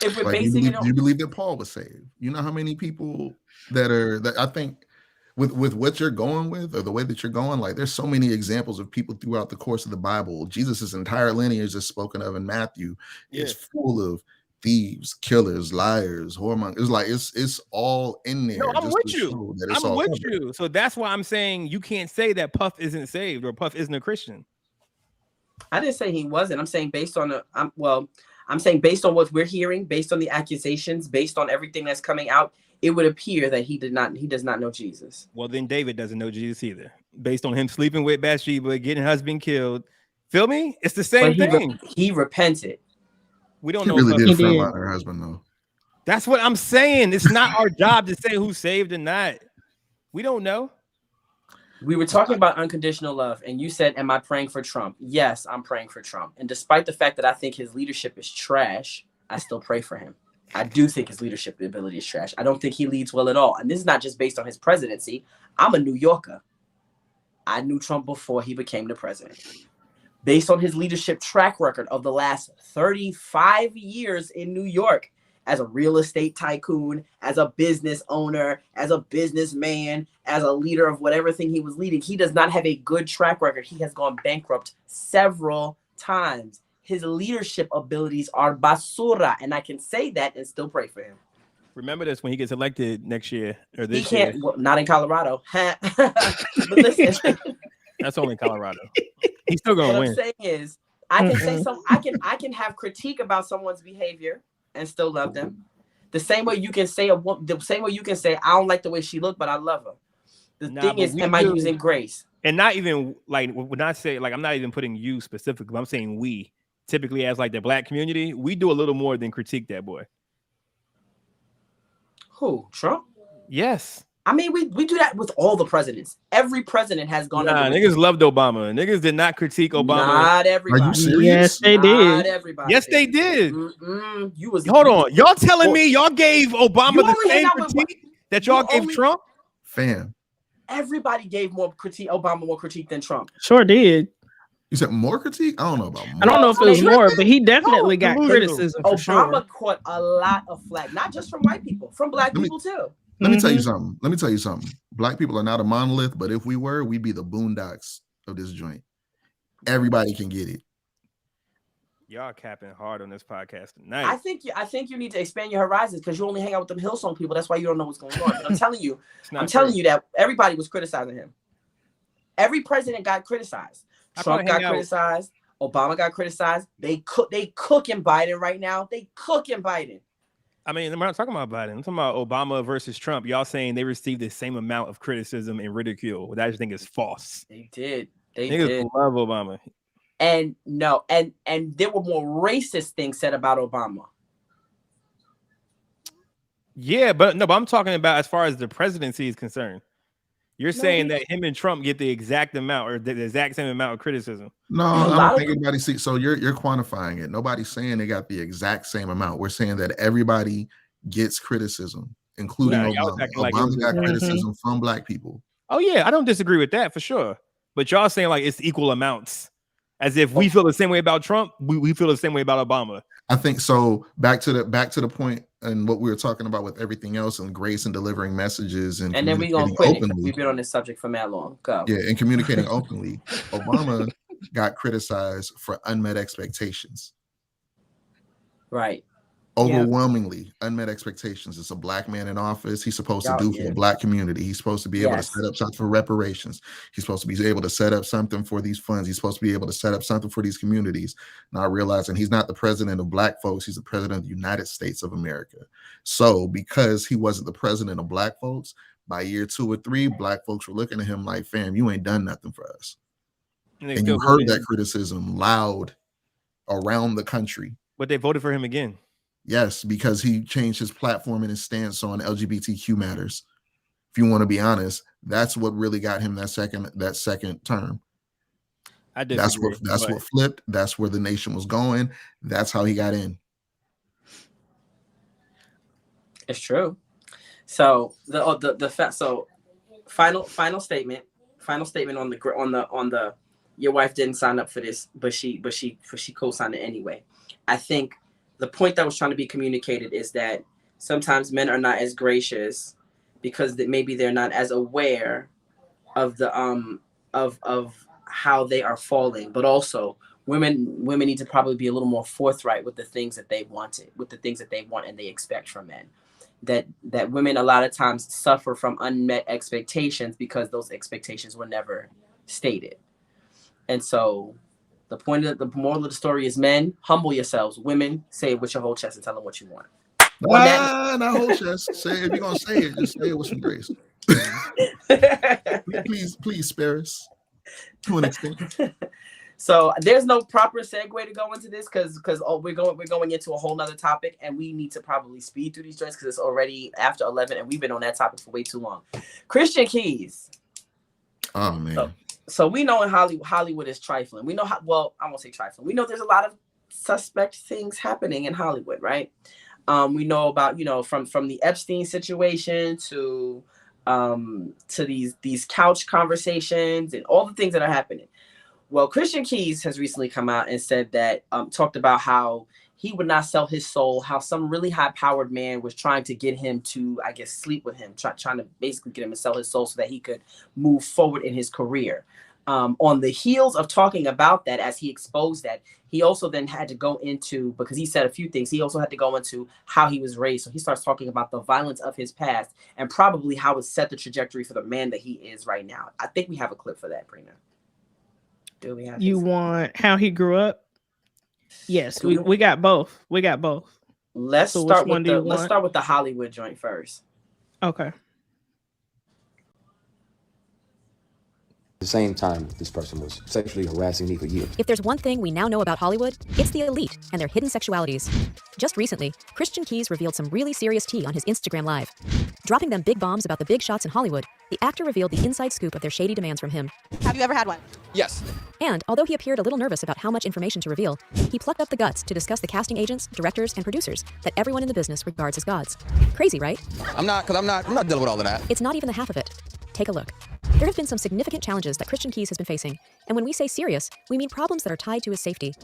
[SPEAKER 4] If we're
[SPEAKER 6] do you believe that Paul was saved? You know how many people that I think with what you're going with, or the way that you're going, like there's so many examples of people throughout the course of the Bible. Jesus's entire lineage is spoken of in Matthew. It's full of thieves, killers, liars, whoremongers. It's like it's all in there.
[SPEAKER 11] No, I'm
[SPEAKER 6] just
[SPEAKER 11] with
[SPEAKER 6] to
[SPEAKER 11] you.
[SPEAKER 6] show that it's
[SPEAKER 11] I'm
[SPEAKER 6] all
[SPEAKER 11] with
[SPEAKER 6] covered.
[SPEAKER 11] you. So that's why I'm saying you can't say that Puff isn't saved or Puff isn't a Christian.
[SPEAKER 4] I didn't say he wasn't. I'm saying based on I'm saying based on what we're hearing, based on the accusations, based on everything that's coming out, it would appear that he does not know Jesus.
[SPEAKER 11] Well, then David doesn't know Jesus either. Based on him sleeping with Bathsheba, getting husband killed. Feel me? It's the same thing.
[SPEAKER 4] He repented.
[SPEAKER 11] We don't
[SPEAKER 6] He
[SPEAKER 11] know.
[SPEAKER 6] really did
[SPEAKER 5] He
[SPEAKER 6] frontline
[SPEAKER 5] did.
[SPEAKER 6] her husband though.
[SPEAKER 11] That's what I'm saying. It's not our job to say who's saved or not. We don't know.
[SPEAKER 4] We were talking about unconditional love, and you said, am I praying for Trump? Yes, I'm praying for Trump. And despite the fact that I think his leadership is trash, I still pray for him. I do think his leadership ability is trash. I don't think he leads well at all. And this is not just based on his presidency. I'm a New Yorker. I knew Trump before he became the president. Based on his leadership track record of the last 35 years in New York, as a real estate tycoon, as a business owner, as a businessman, as a leader of whatever thing he was leading, he does not have a good track record. He has gone bankrupt several times. His leadership abilities are basura, and I can say that and still pray for him.
[SPEAKER 11] Remember this when he gets elected next year or
[SPEAKER 4] He
[SPEAKER 11] this
[SPEAKER 4] can't,
[SPEAKER 11] year.
[SPEAKER 4] well, not in Colorado. But listen,
[SPEAKER 11] That's only Colorado. He's still
[SPEAKER 4] what
[SPEAKER 11] gonna
[SPEAKER 4] I'm
[SPEAKER 11] win.
[SPEAKER 4] saying is, I can say I can have critique about someone's behavior and still love them. The same way you can say I don't like the way she looked, but I love her. The thing is, am I using grace?
[SPEAKER 11] And not even like when I say like I'm not even putting you specifically. I'm saying we typically as like the black community, we do a little more than critique that boy.
[SPEAKER 4] Who? Trump?
[SPEAKER 11] Yes.
[SPEAKER 4] I mean, we do that with all the presidents. Every president has gone.
[SPEAKER 11] Nah, niggas loved Obama. Niggas did not critique Obama.
[SPEAKER 4] Not everybody.
[SPEAKER 6] Are you serious?
[SPEAKER 5] Yes, they
[SPEAKER 4] Not
[SPEAKER 5] did.
[SPEAKER 4] everybody.
[SPEAKER 11] Yes, they did.
[SPEAKER 4] You was.
[SPEAKER 11] Hold on. Y'all telling me y'all gave Obama
[SPEAKER 4] You
[SPEAKER 11] the
[SPEAKER 4] only hang
[SPEAKER 11] same
[SPEAKER 4] out with
[SPEAKER 11] critique that y'all gave Trump?
[SPEAKER 6] Fam.
[SPEAKER 4] Everybody gave Obama more critique than Trump.
[SPEAKER 5] Sure did.
[SPEAKER 6] You said more critique? I don't know about more.
[SPEAKER 5] I don't know if it was more, but he definitely got
[SPEAKER 11] delusional.
[SPEAKER 5] criticism for
[SPEAKER 4] Obama
[SPEAKER 5] sure.
[SPEAKER 4] caught a lot of flack, not just from white people, from black people too.
[SPEAKER 6] Let me tell you something. Let me tell you something. Black people are not a monolith, but if we were, we'd be the boondocks of this joint. Everybody can get it.
[SPEAKER 11] Y'all capping hard on this podcast tonight.
[SPEAKER 4] I think you need to expand your horizons because you only hang out with them Hillsong people. That's why you don't know what's going on. But I'm telling you, that everybody was criticizing him. Every president got criticized. Trump got criticized. Obama got criticized. They cooking Biden right now. They cooking Biden.
[SPEAKER 11] I mean, I'm not talking about Biden. I'm talking about Obama versus Trump. Y'all saying they received the same amount of criticism and ridicule, which I just think is false.
[SPEAKER 4] They did. They
[SPEAKER 11] Niggas
[SPEAKER 4] did.
[SPEAKER 11] love Obama.
[SPEAKER 4] And no, and there were more racist things said about Obama.
[SPEAKER 11] Yeah, but I'm talking about as far as the presidency is concerned. You're saying that him and Trump get the exact amount or the exact same amount of criticism.
[SPEAKER 6] No, I don't think anybody sees. So you're quantifying it. Nobody's saying they got the exact same amount. We're saying that everybody gets criticism, including Obama. Obama got criticism from black people.
[SPEAKER 11] Oh yeah, I don't disagree with that for sure. But y'all saying like it's equal amounts, as if we feel the same way about Trump, we feel the same way about Obama.
[SPEAKER 6] I think so. Back to the point and what we were talking about with everything else and grace and delivering messages and
[SPEAKER 4] then we're gonna quit it. We've been on this subject for that long. Go.
[SPEAKER 6] Yeah, and communicating openly. Obama got criticized for unmet expectations.
[SPEAKER 4] Right.
[SPEAKER 6] Overwhelmingly unmet expectations. It's a black man in office. He's supposed to do for the black community. He's supposed to be able to set up something for reparations. He's supposed to be able to set up something for these funds. He's supposed to be able to set up something for these communities. Not realizing he's not the president of black folks. He's the president of the United States of America. So because he wasn't the president of black folks, by year 2 or 3, black folks were looking at him like, fam, you ain't done nothing for us. And you heard that criticism loud around the country.
[SPEAKER 11] But they voted for him again.
[SPEAKER 6] Yes, because he changed his platform and his stance on LGBTQ matters. If you want to be honest, that's what really got him that second term.
[SPEAKER 11] I disagree.
[SPEAKER 6] That's what flipped. That's where the nation was going. That's how he got in.
[SPEAKER 4] It's true. So final statement on the your wife didn't sign up for this, but she co-signed it anyway. I think the point that was trying to be communicated is that sometimes men are not as gracious because maybe they're not as aware of the of how they are falling. But also women need to probably be a little more forthright with the things that they wanted, with the things that they want and they expect from men. That women a lot of times suffer from unmet expectations because those expectations were never stated. And so the moral of the story is, men, humble yourselves. Women, say it with your whole chest and tell them what you want.
[SPEAKER 6] Not whole chest. Say it. If you're gonna say it, just say it with some grace. please spare us to an extent.
[SPEAKER 4] So there's no proper segue to go into this because we're going into a whole nother topic, and we need to probably speed through these joints because it's already after 11 and we've been on that topic for way too long. Christian Keys.
[SPEAKER 6] Oh man.
[SPEAKER 4] So we know in Hollywood is trifling. We know I won't say trifling. We know there's a lot of suspect things happening in Hollywood, right? We know about, from the Epstein situation to these couch conversations and all the things that are happening. Well, Christian Keys has recently come out and said that, talked about how he would not sell his soul, how some really high-powered man was trying to get him to, I guess, sleep with him, trying to basically get him to sell his soul so that he could move forward in his career. On the heels of talking about that, as he exposed that, he also then had to go into, because he said a few things, he also had to go into how he was raised. So he starts talking about the violence of his past and probably how it set the trajectory for the man that he is right now. I think we have a clip for that, Brina. Do we have?
[SPEAKER 5] You want how he grew up? Yes, we got both. We got both.
[SPEAKER 4] Let's start with the Hollywood joint first.
[SPEAKER 5] Okay.
[SPEAKER 9] The same time, this person was sexually harassing me for years.
[SPEAKER 12] If there's one thing we now know about Hollywood, it's the elite and their hidden sexualities. Just recently, Christian Keys revealed some really serious tea on his Instagram Live. Dropping them big bombs about the big shots in Hollywood, the actor revealed the inside scoop of their shady demands from him.
[SPEAKER 13] Have you ever had one?
[SPEAKER 9] Yes.
[SPEAKER 12] And although he appeared a little nervous about how much information to reveal, he plucked up the guts to discuss the casting agents, directors, and producers that everyone in the business regards as gods. Crazy, right?
[SPEAKER 9] I'm not dealing with all of that.
[SPEAKER 12] It's not even the half of it. Take a look. There have been some significant challenges that Christian Keys has been facing, and when we say serious, we mean problems that are tied to his safety.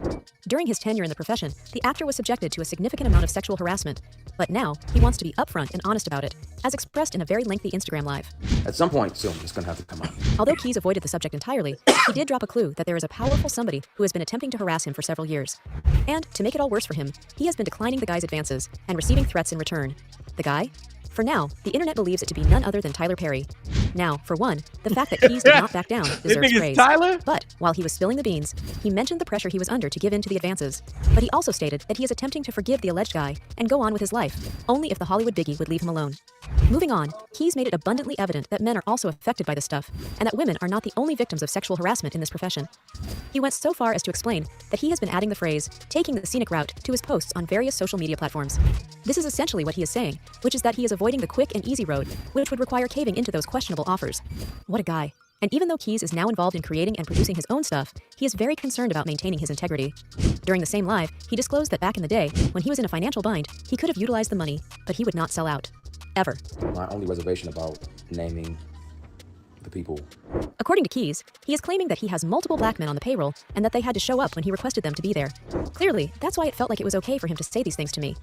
[SPEAKER 12] During his tenure in the profession, the actor was subjected to a significant amount of sexual harassment, but now he wants to be upfront and honest about it, as expressed in a very lengthy Instagram Live.
[SPEAKER 9] At some point soon, it's going to have to come out.
[SPEAKER 12] Although Keys avoided the subject entirely, he did drop a clue that there is a powerful somebody who has been attempting to harass him for several years. And to make it all worse for him, he has been declining the guy's advances and receiving threats in return. The guy? For now, the internet believes it to be none other than Tyler Perry. Now, for one, the fact that Keys did not back down deserves praise.
[SPEAKER 11] Tyler?
[SPEAKER 12] But while he was spilling the beans, he mentioned the pressure he was under to give in to the advances. But he also stated that he is attempting to forgive the alleged guy and go on with his life, only if the Hollywood biggie would leave him alone. Moving on, Keys made it abundantly evident that men are also affected by this stuff, and that women are not the only victims of sexual harassment in this profession. He went so far as to explain that he has been adding the phrase, taking the scenic route, to his posts on various social media platforms. This is essentially what he is saying, which is that he is avoiding the quick and easy road, which would require caving into those questionable offers. What a guy. And even though Keys is now involved in creating and producing his own stuff, he is very concerned about maintaining his integrity. During the same live, he disclosed that back in the day, when he was in a financial bind, he could have utilized the money, but he would not sell out. Ever.
[SPEAKER 9] My only reservation about naming the people.
[SPEAKER 12] According to Keys, he is claiming that he has multiple black men on the payroll and that they had to show up when he requested them to be there. Clearly, that's why it felt like it was okay for him to say these things to me.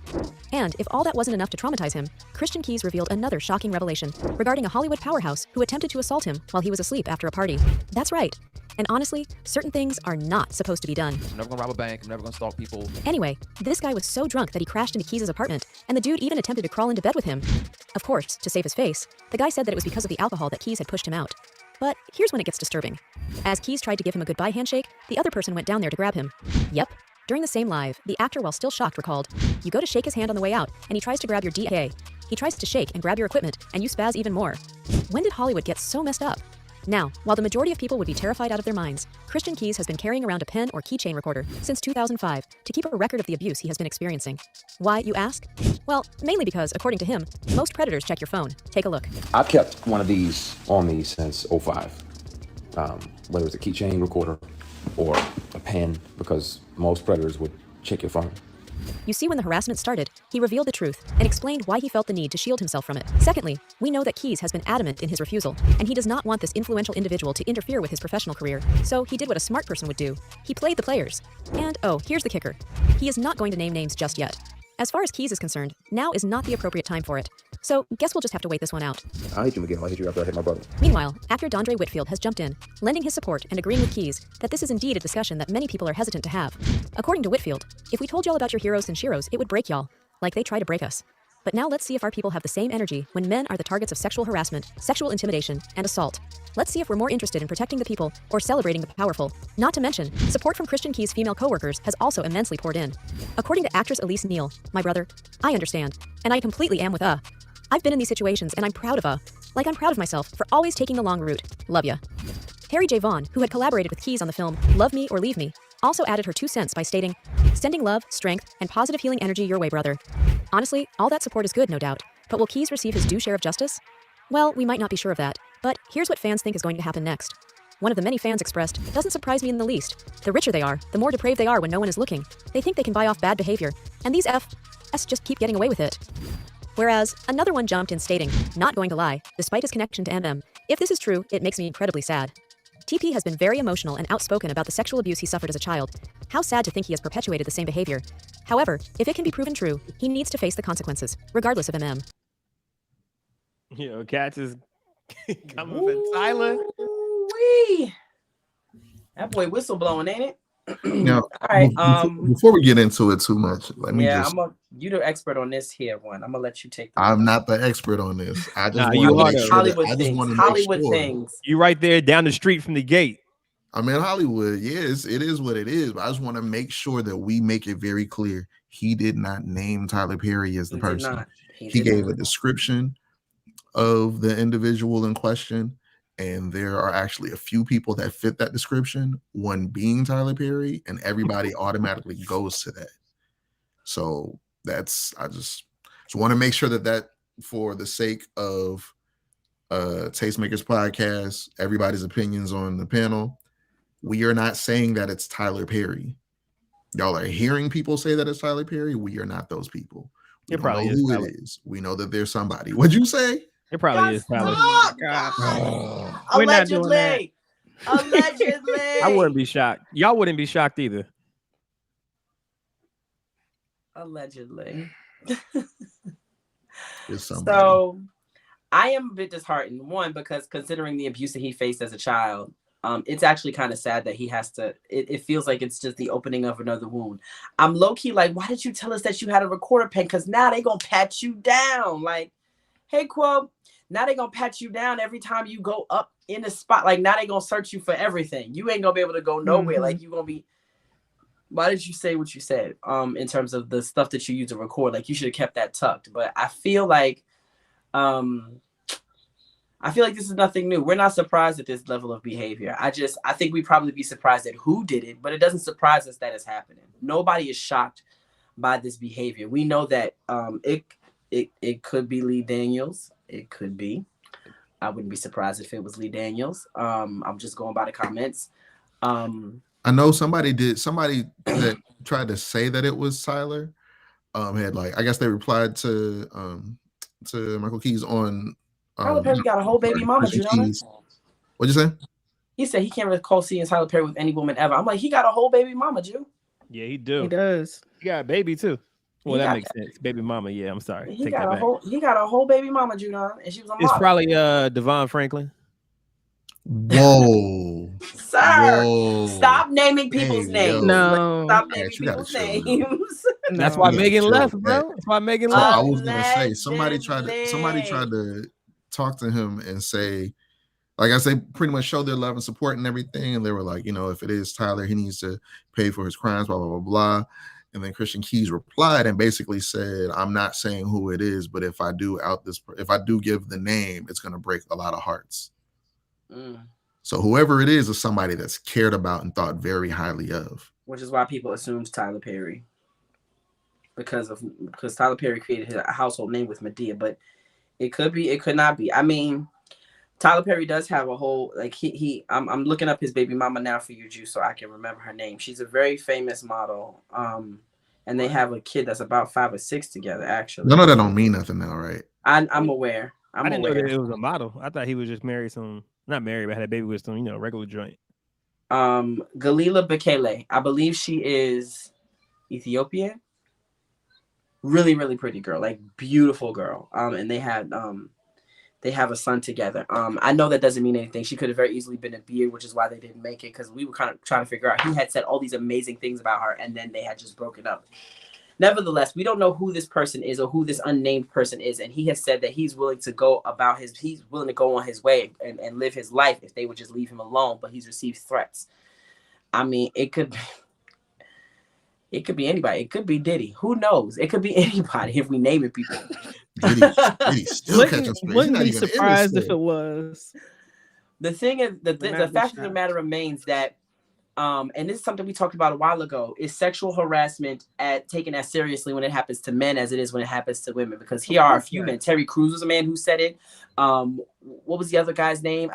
[SPEAKER 12] And if all that wasn't enough to traumatize him, Christian Keys revealed another shocking revelation regarding a Hollywood powerhouse who attempted to assault him while he was asleep after a party. That's right. And honestly, certain things are not supposed to be done.
[SPEAKER 14] I'm never gonna rob a bank. I'm never gonna stalk people.
[SPEAKER 12] Anyway, this guy was so drunk that he crashed into Keys' apartment, and the dude even attempted to crawl into bed with him. Of course, to save his face, the guy said that it was because of the alcohol that Keys had pushed him out. But here's when it gets disturbing. As Keys tried to give him a goodbye handshake, the other person went down there to grab him. Yep. During the same live, the actor, while still shocked, recalled, "You go to shake his hand on the way out, and he tries to grab your DA. He tries to shake and grab your equipment, and you spaz even more." When did Hollywood get so messed up? Now, while the majority of people would be terrified out of their minds, Christian Keys has been carrying around a pen or keychain recorder since 2005 to keep a record of the abuse he has been experiencing. Why, you ask? Well, mainly because, according to him, most predators check your phone. Take a look.
[SPEAKER 9] I've kept one of these on me since 2005. Whether it's a keychain recorder or a pen, because most predators would check your phone.
[SPEAKER 12] You see, when the harassment started, he revealed the truth and explained why he felt the need to shield himself from it. Secondly, we know that Keys has been adamant in his refusal, and he does not want this influential individual to interfere with his professional career. So he did what a smart person would do. He played the players. And oh, here's the kicker. He is not going to name names just yet. As far as Keys is concerned, now is not the appropriate time for it. So, guess we'll just have to wait this one out.
[SPEAKER 9] I'll hit you, Miguel. I'll hit you after I hit my brother.
[SPEAKER 12] Meanwhile, actor Dondre Whitfield has jumped in, lending his support and agreeing with Keys that this is indeed a discussion that many people are hesitant to have. According to Whitfield, if we told y'all about your heroes and sheroes, it would break y'all, like they try to break us. But now let's see if our people have the same energy when men are the targets of sexual harassment, sexual intimidation, and assault. Let's see if we're more interested in protecting the people or celebrating the powerful. Not to mention, support from Christian Key's female coworkers has also immensely poured in. According to actress Elise Neal, my brother, I understand, and I completely am with I've been in these situations and I'm proud of like I'm proud of myself for always taking the long route. Love ya. Harry J. Vaughn, who had collaborated with Keys on the film Love Me or Leave Me, also added her 2 cents by stating, sending love, strength, and positive healing energy your way, brother. Honestly, all that support is good, no doubt, but will Keys receive his due share of justice? Well, we might not be sure of that, but here's what fans think is going to happen next. One of the many fans expressed, doesn't surprise me in the least. The richer they are, the more depraved they are when no one is looking. They think they can buy off bad behavior, and these F's just keep getting away with it. Whereas, another one jumped in stating, not going to lie, despite his connection to MM, if this is true, it makes me incredibly sad. TP has been very emotional and outspoken about the sexual abuse he suffered as a child. How sad to think he has perpetuated the same behavior. However, if it can be proven true, he needs to face the consequences, regardless of MM.
[SPEAKER 11] Cats is coming for Tyler.
[SPEAKER 4] Wee. That boy whistleblowing, ain't it?
[SPEAKER 6] Now,
[SPEAKER 4] all right.
[SPEAKER 6] Before we get into it too much, let me just.
[SPEAKER 4] You the expert on this here one. I'm gonna let you take.
[SPEAKER 6] I'm not the expert on this. I just want
[SPEAKER 11] you
[SPEAKER 6] to
[SPEAKER 11] are
[SPEAKER 6] make sure
[SPEAKER 4] Hollywood
[SPEAKER 6] that, I just
[SPEAKER 4] things.
[SPEAKER 6] want to
[SPEAKER 4] Hollywood
[SPEAKER 6] make sure.
[SPEAKER 4] things.
[SPEAKER 11] You right there down the street from the gate.
[SPEAKER 6] I mean, Hollywood, yes, it is what it is. But I just want to make sure that we make it very clear. He did not name Tyler Perry as the person. He gave a description of the individual in question. And there are actually a few people that fit that description, one being Tyler Perry, and everybody automatically goes to that. So I just want to make sure that for the sake of Tastemakers Podcast, everybody's opinions on the panel, we are not saying that it's Tyler Perry. Y'all are hearing people say that it's Tyler Perry. We are not those people. We don't know who it is. We know that there's somebody. What'd you say?
[SPEAKER 11] It probably is. Probably.
[SPEAKER 4] We're not doing that. Allegedly.
[SPEAKER 11] I wouldn't be shocked. Y'all wouldn't be shocked either.
[SPEAKER 4] Allegedly.
[SPEAKER 6] So
[SPEAKER 4] I am a bit disheartened. One, because considering the abuse that he faced as a child, it's actually kind of sad that he has to. It feels like it's just the opening of another wound. I'm low key like, why did you tell us that you had a recorder pen? Because now they gonna pat you down. Like, hey, Quo. Now they gonna pat you down every time you go up in the spot. Like now they gonna search you for everything. You ain't gonna be able to go nowhere. Like you gonna be. Why did you say what you said? In terms of the stuff that you use to record, like you should have kept that tucked. But I feel like, this is nothing new. We're not surprised at this level of behavior. I think we'd probably be surprised at who did it, but it doesn't surprise us that it's happening. Nobody is shocked by this behavior. We know that it could be Lee Daniels. It could be. I wouldn't be surprised if it was Lee Daniels. I'm just going by the comments.
[SPEAKER 6] I know somebody that tried to say that it was Tyler. Had I guess they replied to Michael Keys on.
[SPEAKER 4] Tyler Perry got a whole baby mama. You know that?
[SPEAKER 6] What'd you say?
[SPEAKER 4] He said he can't recall seeing Tyler Perry with any woman ever. I'm like, he got a whole baby mama, Jew.
[SPEAKER 11] Yeah, he do.
[SPEAKER 5] He does.
[SPEAKER 11] He got a baby too. Well, that makes sense. Baby mama. Yeah, I'm sorry.
[SPEAKER 4] He got a whole baby mama, Judon, and she was a model.
[SPEAKER 11] It's probably Devon Franklin.
[SPEAKER 6] Whoa,
[SPEAKER 4] sir!
[SPEAKER 6] Whoa.
[SPEAKER 4] Stop naming people's names.
[SPEAKER 5] No,
[SPEAKER 4] stop naming people's names.
[SPEAKER 11] That's why Megan left, bro. That's why Megan left.
[SPEAKER 6] I was gonna say somebody tried to talk to him and say, like I say, pretty much show their love and support and everything, and they were like, if it is Tyler, he needs to pay for his crimes, blah blah blah blah. And then Christian Keys replied and basically said, I'm not saying who it is, but if I do give the name, it's going to break a lot of hearts. So whoever it is somebody that's cared about and thought very highly of.
[SPEAKER 4] Which is why people assumed Tyler Perry. Because Tyler Perry created a household name with Madea, but it could be, it could not be. I mean, Tyler Perry does have a whole, I'm looking up his baby mama now for you, Ju, so I can remember her name. She's a very famous model. And they have a kid that's about 5 or 6 together, actually.
[SPEAKER 6] No, that don't mean nothing now, right?
[SPEAKER 4] I'm aware.
[SPEAKER 11] I didn't know that it was a model. I thought he was just not married, but had a baby with some, regular joint.
[SPEAKER 4] Galila Bekele. I believe she is Ethiopian. Really, really pretty girl, like beautiful girl. And they have a son together. I know that doesn't mean anything. She could have very easily been a beard, which is why they didn't make it, because we were kind of trying to figure out. He had said all these amazing things about her, and then they had just broken up. Nevertheless, we don't know who this person is or who this unnamed person is, and he has said that he's willing to go on his way and live his life if they would just leave him alone. But he's received threats. I mean, it could be anybody. It could be Diddy. Who knows? It could be anybody if we name it people.
[SPEAKER 6] Diddy still catching space.
[SPEAKER 5] Wouldn't be surprised if it was.
[SPEAKER 4] The thing is, the fact of the matter remains that, and this is something we talked about a while ago, is sexual harassment taken as seriously when it happens to men as it is when it happens to women. Because here are a few men. Terry Crews was a man who said it. What was the other guy's name?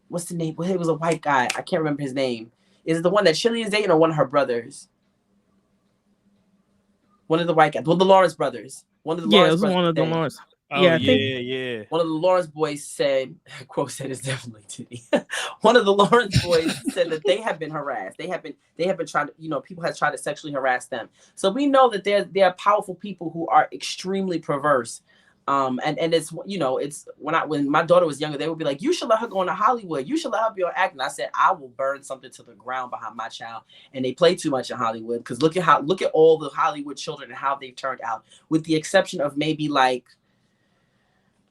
[SPEAKER 4] What's the name? Well, it was a white guy. I can't remember his name. Is it the one that Chili is dating or one of her brothers? One of the white guys. Well, the Lawrence brothers. One of the Lawrence brothers.
[SPEAKER 5] One of the Lawrence.
[SPEAKER 11] Oh, yeah.
[SPEAKER 4] One of the Lawrence boys said, quote said it's definitely Diddy. One of the Lawrence boys said that they have been harassed. They have been trying to, people have tried to sexually harass them. So we know that there are powerful people who are extremely perverse. And it's, it's when my daughter was younger, they would be like, you should let her go into Hollywood. You should let her be on acting. I said, I will burn something to the ground behind my child. And they play too much in Hollywood, because look at all the Hollywood children and how they've turned out, with the exception of maybe like,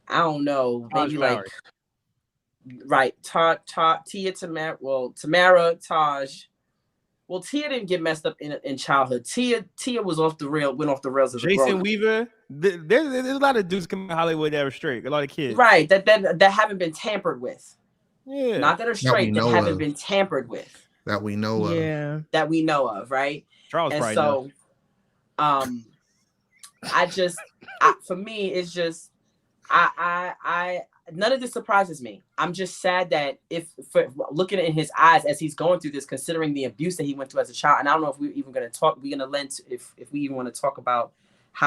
[SPEAKER 4] I don't know, maybe like, right, Tia, Tamara, Taj. Well, Tia didn't get messed up in childhood. Tia went off the rails as a
[SPEAKER 11] Jason
[SPEAKER 4] grown-up.
[SPEAKER 11] Weaver. There's a lot of dudes coming to Hollywood that are straight. A lot of kids,
[SPEAKER 4] right? That haven't been tampered with.
[SPEAKER 11] Yeah,
[SPEAKER 4] not that are straight. That haven't been tampered with.
[SPEAKER 6] That we know of.
[SPEAKER 5] Yeah,
[SPEAKER 4] that we know of, right?
[SPEAKER 11] Charles.
[SPEAKER 4] And
[SPEAKER 11] so,
[SPEAKER 4] for me, it's just I none of this surprises me. I'm just sad that looking in his eyes as he's going through this, considering the abuse that he went through as a child, and I don't know if we're even going to talk. We're going to lend if we even want to talk about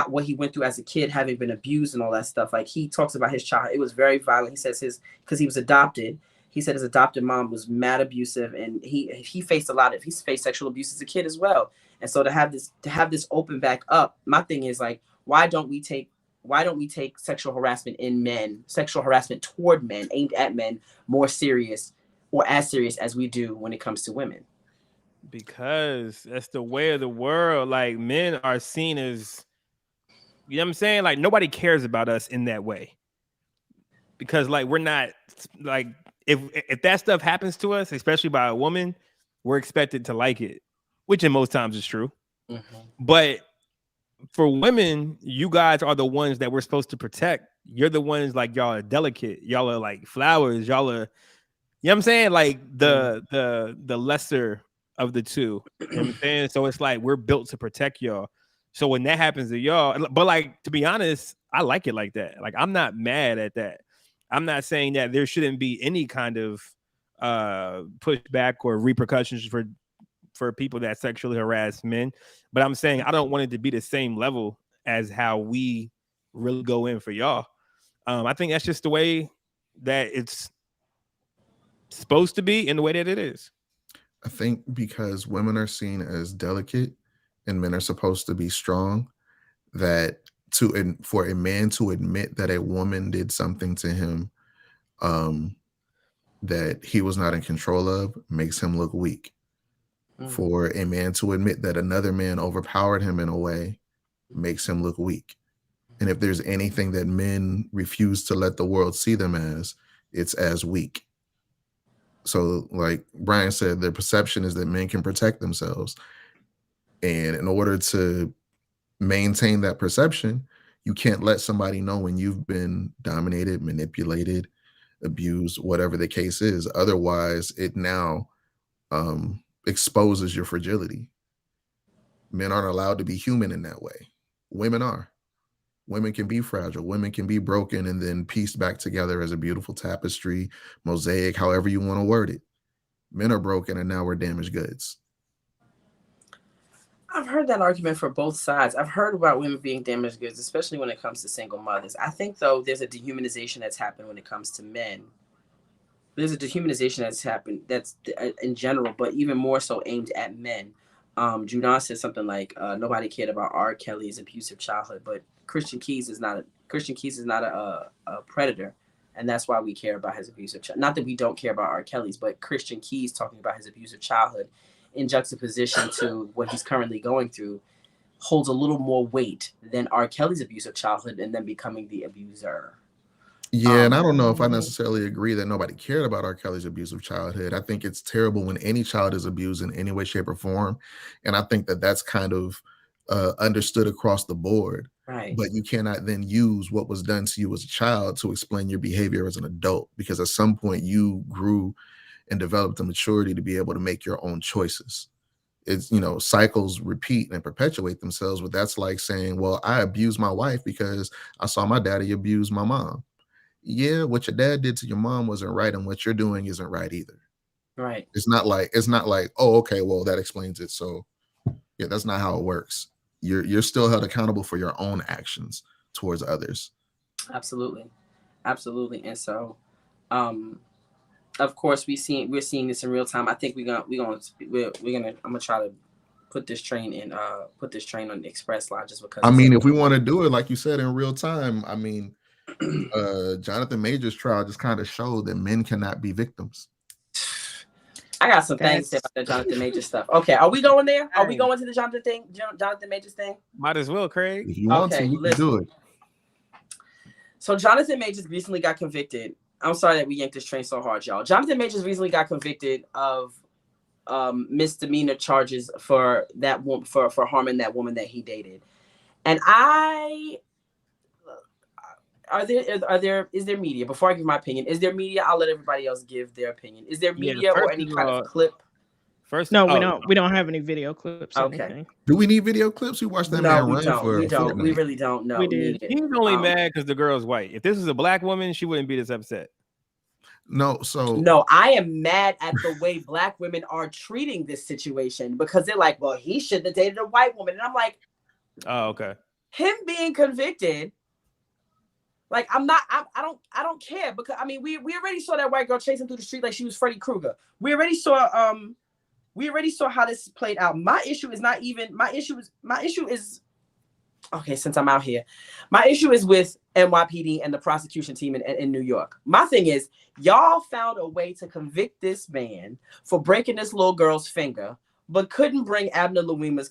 [SPEAKER 4] what he went through as a kid, having been abused and all that stuff. Like, he talks about his childhood. It was very violent. He says because he was adopted. He said his adopted mom was mad abusive, and he faced sexual abuse as a kid as well. And so to have this open back up, my thing is like, why don't we take sexual harassment toward men, aimed at men, more serious, or as serious as we do when it comes to women?
[SPEAKER 11] Because that's the way of the world. Like, men are seen as, you know what I'm saying? Like, nobody cares about us in that way. Because like, we're not like, if that stuff happens to us, especially by a woman, we're expected to like it, which in most times is true. Mm-hmm. But for women, you guys are the ones that we're supposed to protect. You're the ones, like, y'all are delicate. Y'all are like flowers. Y'all are, you know what I'm saying? Like the lesser of the two. You know what I'm saying? So it's like, we're built to protect y'all. So when that happens to y'all, but like, to be honest, I like it like that. Like, I'm not mad at that. I'm not saying that there shouldn't be any kind of pushback or repercussions for people that sexually harass men, but I'm saying I don't want it to be the same level as how we really go in for y'all. I think that's just the way that it's supposed to be and the way that it is.
[SPEAKER 6] I think because women are seen as delicate and men are supposed to be strong, that for a man to admit that a woman did something to him that he was not in control of makes him look weak. For a man to admit that another man overpowered him in a way makes him look weak. And if there's anything that men refuse to let the world see them as, it's as weak. So like Brian said, their perception is that men can protect themselves. And in order to maintain that perception, you can't let somebody know when you've been dominated, manipulated, abused, whatever the case is. Otherwise, it now exposes your fragility. Men aren't allowed to be human in that way. Women are. Women can be fragile. Women can be broken and then pieced back together as a beautiful tapestry, mosaic, however you want to word it. Men are broken and now we're damaged goods.
[SPEAKER 4] I've heard that argument for both sides. I've heard about women being damaged goods, especially when it comes to single mothers. I think, though, there's a dehumanization that's happened when it comes to men. There's a dehumanization that's happened that's in general, but even more so aimed at men. Junas said something like, "Nobody cared about R. Kelly's abusive childhood, but Christian Keys is not a predator, and that's why we care about his abusive childhood. Not that we don't care about R. Kelly's, but Christian Keys talking about his abusive childhood in juxtaposition to what he's currently going through holds a little more weight than R. Kelly's abusive childhood and then becoming the abuser."
[SPEAKER 6] Yeah, and I don't know if I necessarily agree that nobody cared about R. Kelly's abusive childhood. I think it's terrible when any child is abused in any way, shape, or form, and I think that that's kind of understood across the board.
[SPEAKER 4] Right.
[SPEAKER 6] But you cannot then use what was done to you as a child to explain your behavior as an adult, because at some point you grew and developed the maturity to be able to make your own choices. It's, cycles repeat and perpetuate themselves, but that's like saying, well, I abused my wife because I saw my daddy abuse my mom. Yeah, what your dad did to your mom wasn't right, and what you're doing isn't right either.
[SPEAKER 4] Right.
[SPEAKER 6] It's not like, oh, okay, well, that explains it. So yeah, that's not how it works. You're still held accountable for your own actions towards others.
[SPEAKER 4] Absolutely. And so, of course, we're seeing this in real time. I think I'm gonna try to put this train on the express line just because.
[SPEAKER 6] I mean, if we want to do it like you said in real time, I mean, Jonathan Major's trial just kind of showed that men cannot be victims.
[SPEAKER 4] I got some things to say about the Jonathan Major stuff. Okay, are we going there? Are we going to the Jonathan Major thing?
[SPEAKER 11] Might as well, Craig.
[SPEAKER 6] If you want to, you can do it.
[SPEAKER 4] So Jonathan Majors recently got convicted. I'm sorry that we yanked this train so hard, y'all. Jonathan Majors recently got convicted of misdemeanor charges for that for harming that woman that he dated. And is there media? Before I give my opinion, is there media? I'll let everybody else give their opinion. Is there media or any kind of clip?
[SPEAKER 5] We don't have any video clips.
[SPEAKER 4] Okay.
[SPEAKER 6] Do we need video clips? We watched that man run for.
[SPEAKER 4] We don't. We really don't know.
[SPEAKER 5] We did.
[SPEAKER 11] He's only mad because the girl's white. If this was a black woman, she wouldn't be this upset.
[SPEAKER 6] No,
[SPEAKER 4] I am mad at the way black women are treating this situation, because they're like, well, he shouldn't have dated a white woman. And I'm like,
[SPEAKER 11] oh, okay.
[SPEAKER 4] Him being convicted, like, I don't care, because I mean, we already saw that white girl chasing through the street like she was Freddy Krueger. We already saw how this played out. My issue is okay, since I'm out here, my issue is with NYPD and the prosecution team in New York. My thing is, y'all found a way to convict this man for breaking this little girl's finger, but couldn't bring Abner Louima's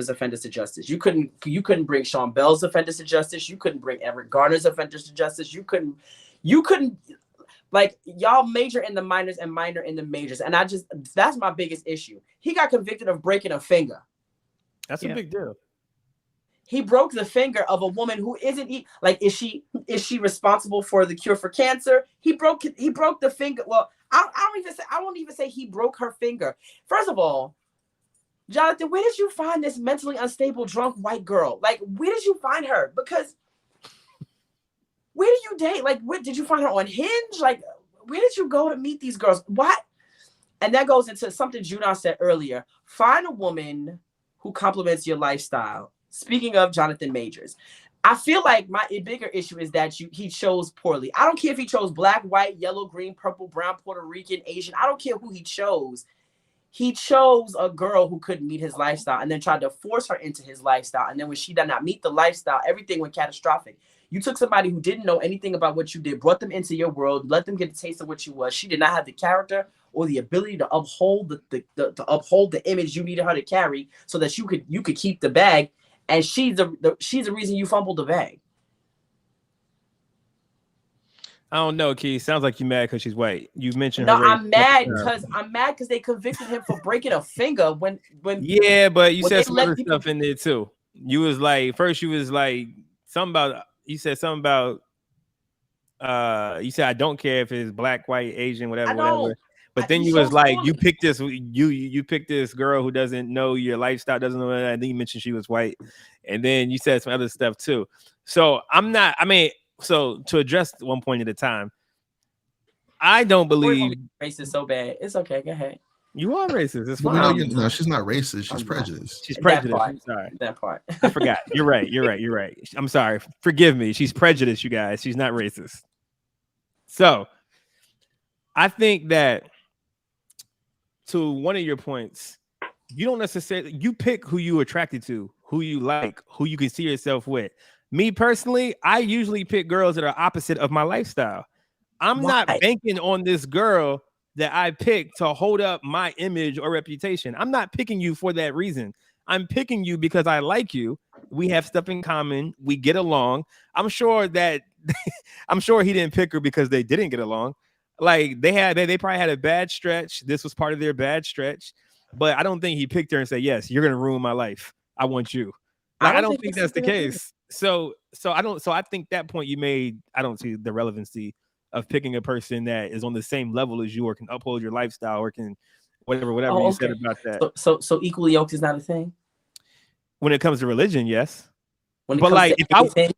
[SPEAKER 4] offenders to justice. You couldn't bring Sean Bell's offenders to justice. You couldn't bring Eric Garner's offenders to justice. You couldn't, like, y'all major in the minors and minor in the majors. And that's my biggest issue. He got convicted of breaking a finger.
[SPEAKER 11] That's a big deal.
[SPEAKER 4] He broke the finger of a woman who isn't is she responsible for the cure for cancer? He broke the finger. Well, I won't even say he broke her finger. First of all, Jonathan, where did you find this mentally unstable, drunk white girl? Like, where did you find her? Because where do you date? Like, where did you find her on Hinge? Like, where did you go to meet these girls? What? And that goes into something Juna said earlier. Find a woman who complements your lifestyle. Speaking of Jonathan Majors, I feel like my bigger issue is that he chose poorly. I don't care if he chose black, white, yellow, green, purple, brown, Puerto Rican, Asian. I don't care who he chose. He chose a girl who couldn't meet his lifestyle and then tried to force her into his lifestyle. And then when she did not meet the lifestyle, everything went catastrophic. You took somebody who didn't know anything about what you did, brought them into your world, let them get a taste of what you was. She did not have the character or the ability to uphold the image you needed her to carry so that you could keep the bag. And she's the reason you fumbled the bag.
[SPEAKER 11] I don't know, Keith. Sounds like you're mad because she's white. You mentioned
[SPEAKER 4] her.
[SPEAKER 11] No,
[SPEAKER 4] I'm mad because they convicted him for breaking a finger when.
[SPEAKER 11] Yeah, but you said some other stuff in there too. You was like, first you was like you said something about you said I don't care if it's black, white, Asian, whatever. But then you was like, you picked this girl who doesn't know your lifestyle, doesn't know that. And then you mentioned she was white. And then you said some other stuff too. So so to address one point at a time, I don't believe
[SPEAKER 4] racist so bad. It's okay. Go ahead.
[SPEAKER 11] You are racist. It's fine.
[SPEAKER 6] No, she's not racist. She's prejudiced.
[SPEAKER 11] She's prejudiced. I'm sorry.
[SPEAKER 4] That part.
[SPEAKER 11] I forgot. You're right. I'm sorry. Forgive me. She's prejudiced, you guys. She's not racist. So I think that to one of your points, you don't necessarily, you pick who you're attracted to, who you like, who you can see yourself with. Me personally, I usually pick girls that are opposite of my lifestyle. I'm not banking on this girl that I pick to hold up my image or reputation. I'm not picking you for that reason. I'm picking you because I like you. We have stuff in common. We get along. I'm sure that I'm sure he didn't pick her because they didn't get along. Like they probably had a bad stretch. This was part of their bad stretch. But I don't think he picked her and said, "Yes, you're gonna ruin my life. I want you." Like I don't think that's the case. So I think that point you made, I don't see the relevancy of picking a person that is on the same level as you or can uphold your lifestyle or can whatever you said about that.
[SPEAKER 4] So equally yoked is not a thing?
[SPEAKER 11] When it comes to religion, yes.
[SPEAKER 4] When it
[SPEAKER 11] but
[SPEAKER 4] comes
[SPEAKER 11] like
[SPEAKER 4] to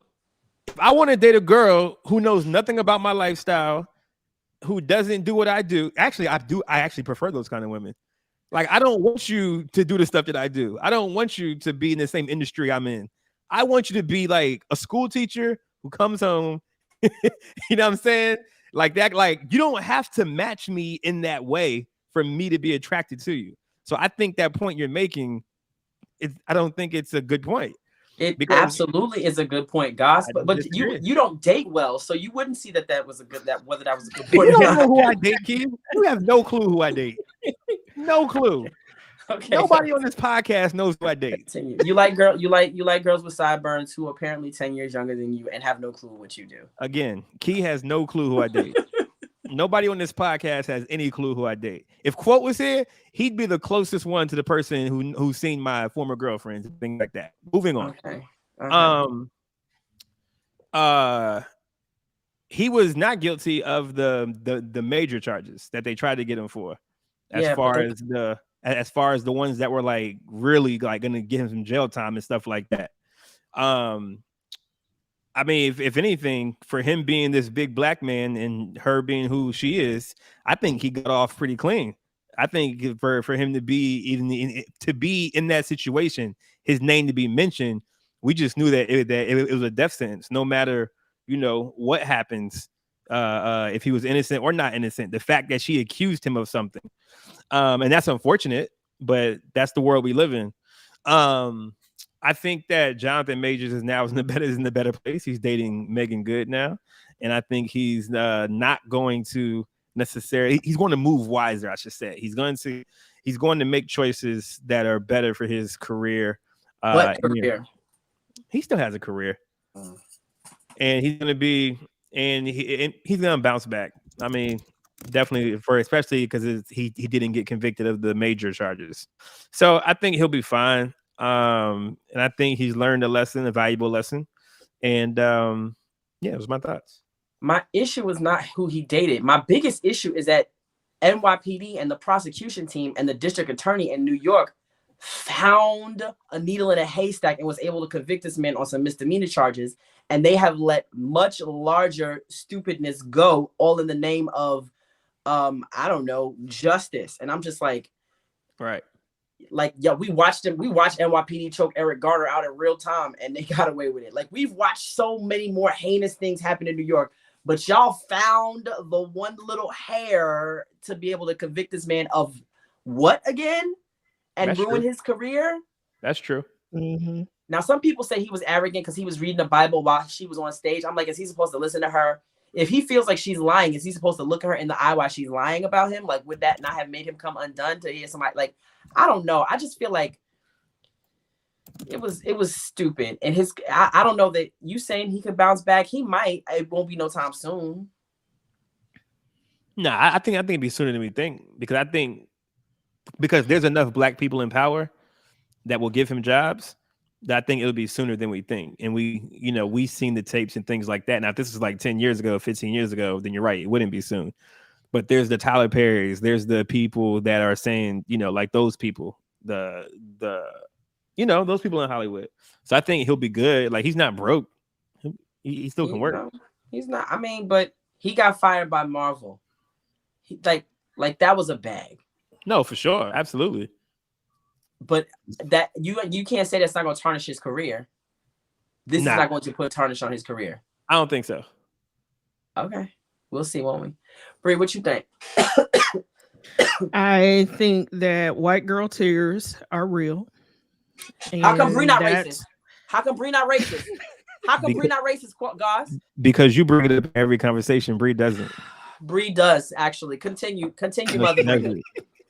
[SPEAKER 11] if I want to date a girl who knows nothing about my lifestyle, who doesn't do what I do, actually I actually prefer those kind of women. Like, I don't want you to do the stuff that I do. I don't want you to be in the same industry I'm in. I want you to be like a school teacher who comes home. You know what I'm saying? Like that, like you don't have to match me in that way for me to be attracted to you. So I think that point you're making, I don't think it's a good point.
[SPEAKER 4] It absolutely is a good point, Goss. But you don't date well, so you wouldn't see that was a good whether that was a good point.
[SPEAKER 11] You don't know who I date, Keith. You have no clue who I date. No clue. Okay. Nobody on this podcast knows who I date.
[SPEAKER 4] You like girls with sideburns who are apparently 10 years younger than you and have no clue what you do.
[SPEAKER 11] Again, Key has no clue who I date. Nobody on this podcast has any clue who I date. If Quote was here, he'd be the closest one to the person who's seen my former girlfriends and things like that. Moving on.
[SPEAKER 4] Okay.
[SPEAKER 11] He was not guilty of the major charges that they tried to get him for. As far as the ones that were like really like gonna get him some jail time and stuff like that. I mean, if anything, for him being this big black man and her being who she is, I think he got off pretty clean. I think for him to be in that situation, his name to be mentioned, we just knew that it was a death sentence, no matter what happens, if he was innocent or not innocent. The fact that she accused him of something, and that's unfortunate, but that's the world we live in. I think that Jonathan Majors is in the better place. He's dating Megan Good now, and I think he's not going to necessarily. He's going to move wiser, I should say. He's going to make choices that are better for his career.
[SPEAKER 4] What career?
[SPEAKER 11] He still has a career, and he's going to be, and he's going to bounce back. I mean, definitely especially because he didn't get convicted of the major charges, so I think he'll be fine. And I think he's learned a valuable lesson. And it was my thoughts.
[SPEAKER 4] My issue is not who he dated. My biggest issue is that NYPD and the prosecution team and the district attorney in New York found a needle in a haystack and was able to convict this man on some misdemeanor charges. And they have let much larger stupidness go, all in the name of, I don't know, justice. And I'm just like,
[SPEAKER 11] right.
[SPEAKER 4] Like, yeah, we watched NYPD choke Eric Garner out in real time and they got away with it. Like, we've watched so many more heinous things happen in New York, but y'all found the one little hair to be able to convict this man of what again? And
[SPEAKER 11] That's
[SPEAKER 4] ruin
[SPEAKER 11] true.
[SPEAKER 4] his career?
[SPEAKER 11] That's true.
[SPEAKER 5] Mm-hmm.
[SPEAKER 4] Now, some people say he was arrogant because he was reading the Bible while she was on stage. I'm like, is he supposed to listen to her? If he feels like she's lying, is he supposed to look at her in the eye while she's lying about him? Like, would that not have made him come undone to hear somebody? Like, I don't know. I just feel like it was stupid. And I don't know that you saying he could bounce back. He might. It won't be no time soon.
[SPEAKER 11] No, I think it'd be sooner than we think, because there's enough black people in power that will give him jobs. That I think it'll be sooner than we think. And we've seen the tapes and things like that. Now, if this is like 10 years ago, 15 years ago, then you're right. It wouldn't be soon. But there's the Tyler Perrys. There's the people that are saying, like those people, those people in Hollywood. So I think he'll be good. Like, he's not broke. He still can work.
[SPEAKER 4] He's not. I mean, but he got fired by Marvel. Like that was a bag.
[SPEAKER 11] No, for sure. Absolutely.
[SPEAKER 4] But that you can't say that's not going to tarnish his career. This is not going to put a tarnish on his career.
[SPEAKER 11] I don't think so.
[SPEAKER 4] Okay, we'll see, won't we? Bree, what you think?
[SPEAKER 5] I think that white girl tears are real.
[SPEAKER 4] How come Bree
[SPEAKER 5] and
[SPEAKER 4] not
[SPEAKER 5] that's-
[SPEAKER 4] racist? How come Bree not racist? How come Bree not racist, guys?
[SPEAKER 11] Because you bring it up in every conversation, Bree doesn't.
[SPEAKER 4] Bree does actually. Continue,
[SPEAKER 11] No,
[SPEAKER 4] Mother
[SPEAKER 11] she
[SPEAKER 4] Bree.
[SPEAKER 11] doesn't.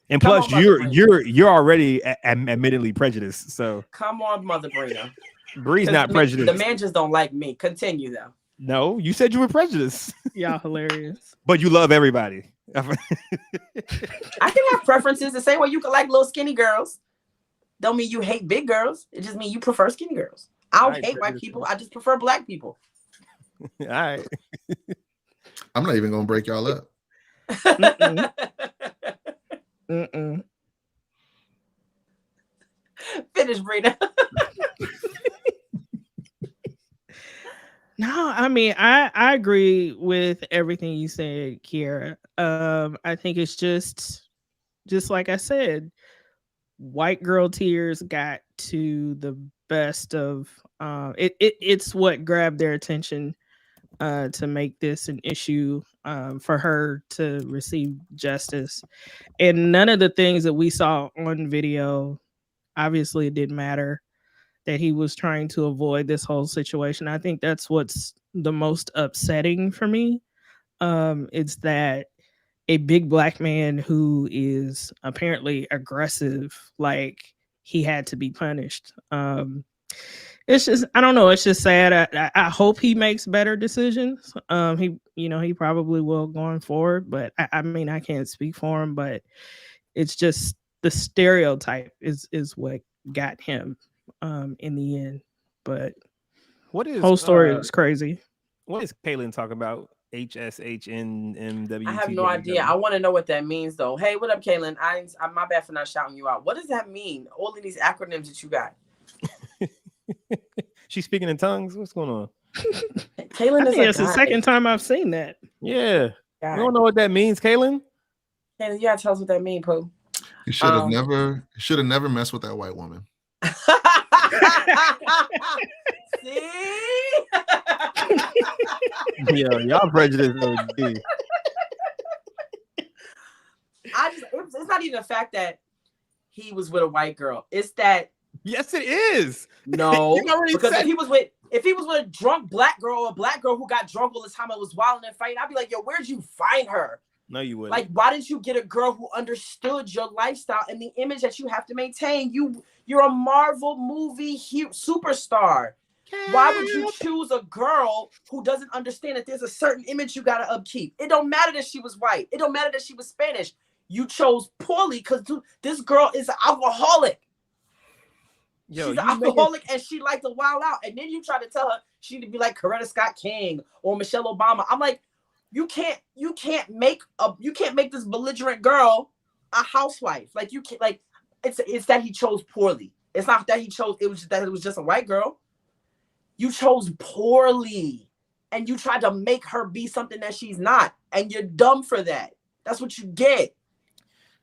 [SPEAKER 11] And
[SPEAKER 4] Come
[SPEAKER 11] plus,
[SPEAKER 4] on, Mother Bree.
[SPEAKER 11] you're already admittedly prejudiced. So
[SPEAKER 4] Come on, Mother Brina.
[SPEAKER 11] Bree's not prejudiced.
[SPEAKER 4] The man just don't like me. Continue though.
[SPEAKER 11] No, you said you were prejudiced.
[SPEAKER 5] Y'all hilarious.
[SPEAKER 11] But you love everybody.
[SPEAKER 4] I can have preferences the same way you can like little skinny girls. Don't mean you hate big girls. It just means you prefer skinny girls. I don't hate white people. I just prefer black people.
[SPEAKER 11] All right.
[SPEAKER 6] I'm not even gonna break y'all up.
[SPEAKER 5] Mm-mm.
[SPEAKER 4] Finish, Brina.
[SPEAKER 5] No, I mean, I agree with everything you said, Kiera. I think it's just like I said, white girl tears got to the best of it's what grabbed their attention to make this an issue for her to receive justice. And none of the things that we saw on video, obviously it didn't matter that he was trying to avoid this whole situation. I think that's what's the most upsetting for me. It's that a big black man who is apparently aggressive, like he had to be punished. It's just, I don't know. It's just sad. I hope he makes better decisions. He probably will going forward, but I mean, I can't speak for him, but it's just the stereotype is what got him in the end. But
[SPEAKER 11] what is
[SPEAKER 5] whole story was crazy.
[SPEAKER 11] What is Kaylin talking about? HSHNMW.
[SPEAKER 4] I have no idea. I want to know what that means though. Hey, what up, Kaylin? I'm my bad for not shouting you out. What does that mean? All of these acronyms that you got.
[SPEAKER 11] She's speaking in tongues. What's going on?
[SPEAKER 4] Kaylin is
[SPEAKER 5] it's the second time I've seen that.
[SPEAKER 11] Yeah. You don't know what that means, Kaylin?
[SPEAKER 4] Kaylin, you gotta tell us what that means, Pooh.
[SPEAKER 6] You should have never messed with that white woman.
[SPEAKER 4] See?
[SPEAKER 11] Yo, y'all prejudiced.
[SPEAKER 4] It's not even the fact that he was with a white girl. It's that.
[SPEAKER 11] Yes, it is.
[SPEAKER 4] No, because
[SPEAKER 11] said...
[SPEAKER 4] if he was with a drunk black girl or a black girl who got drunk all the time and was wilding and fighting, I'd be like, yo, where'd you find her?
[SPEAKER 11] No, you wouldn't.
[SPEAKER 4] Like, why didn't you get a girl who understood your lifestyle and the image that you have to maintain? You're a Marvel movie superstar. Why would you choose a girl who doesn't understand that there's a certain image you gotta upkeep? It don't matter that she was white. It don't matter that she was Spanish. You chose poorly because this girl is an alcoholic. She's an alcoholic and she liked to wild out. And then you try to tell her she need to be like Coretta Scott King or Michelle Obama. I'm like, you can't make this belligerent girl a housewife. Like you can't, like it's that he chose poorly. It's not that he chose, it was just a white girl. You chose poorly and you tried to make her be something that she's not. And you're dumb for that. That's what you get.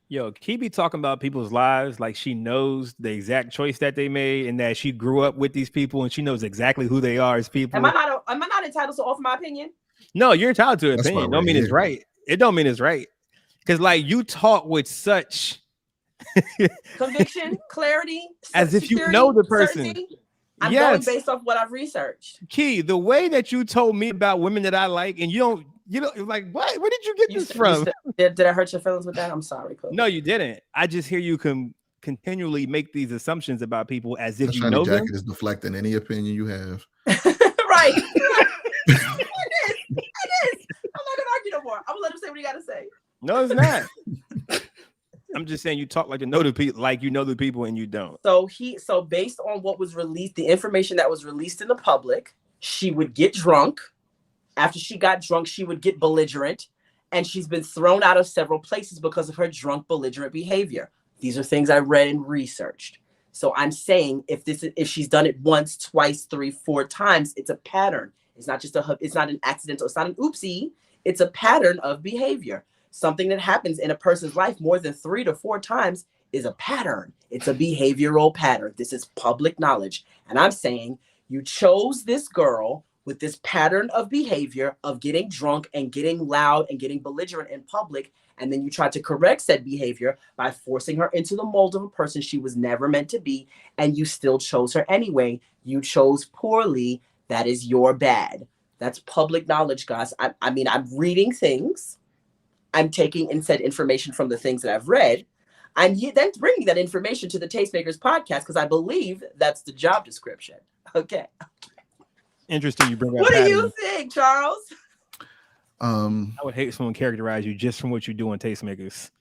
[SPEAKER 11] Yo, he be talking about people's lives like she knows the exact choice that they made and that she grew up with these people and she knows exactly who they are as people.
[SPEAKER 4] Am I not entitled to offer my opinion?
[SPEAKER 11] No, you're entitled to an
[SPEAKER 6] That's
[SPEAKER 11] opinion.
[SPEAKER 6] why
[SPEAKER 11] Don't mean
[SPEAKER 6] we're
[SPEAKER 11] it's
[SPEAKER 6] here.
[SPEAKER 11] right. It don't mean it's right. Because like you talk with such
[SPEAKER 4] conviction, clarity,
[SPEAKER 11] as if you know the person.
[SPEAKER 4] Certainty. I'm going based off what I've researched.
[SPEAKER 11] Key, the way that you told me about women that I like, and you don't like what? Where did you get this from?
[SPEAKER 4] Did I hurt your feelings with that? I'm sorry, Coach.
[SPEAKER 11] No, you didn't. I just hear you continually make these assumptions about people as if
[SPEAKER 6] That
[SPEAKER 11] you
[SPEAKER 6] shiny
[SPEAKER 11] know
[SPEAKER 6] jacket
[SPEAKER 11] them.
[SPEAKER 6] is deflecting any opinion you have.
[SPEAKER 4] Right. It is. I'm not gonna argue no more. I'm gonna let him say what he gotta say.
[SPEAKER 11] No, it's not. I'm just saying you talk like you know the people, like you know the people, and you don't.
[SPEAKER 4] So based on what was released, the information that was released in the public, she would get drunk. After she got drunk, she would get belligerent, and she's been thrown out of several places because of her drunk, belligerent behavior. These are things I read and researched. So I'm saying if she's done it once, twice, 3, 4 times, it's a pattern. It's not an accidental. It's not an oopsie. It's a pattern of behavior. Something that happens in a person's life more than 3 to 4 times is a pattern. It's a behavioral pattern. This is public knowledge. And I'm saying you chose this girl with this pattern of behavior of getting drunk and getting loud and getting belligerent in public. and then you tried to correct said behavior by forcing her into the mold of a person she was never meant to be, and you still chose her anyway. You chose poorly. That is your bad. That's public knowledge, guys. I mean, I'm reading things. I'm taking and said information from the things that I've read. I'm then bringing that information to the Tastemakers podcast because I believe that's the job description. Okay.
[SPEAKER 11] Interesting. You bring that.
[SPEAKER 4] What do you think, Charles?
[SPEAKER 11] I would hate someone characterize you just from what you do on Tastemakers.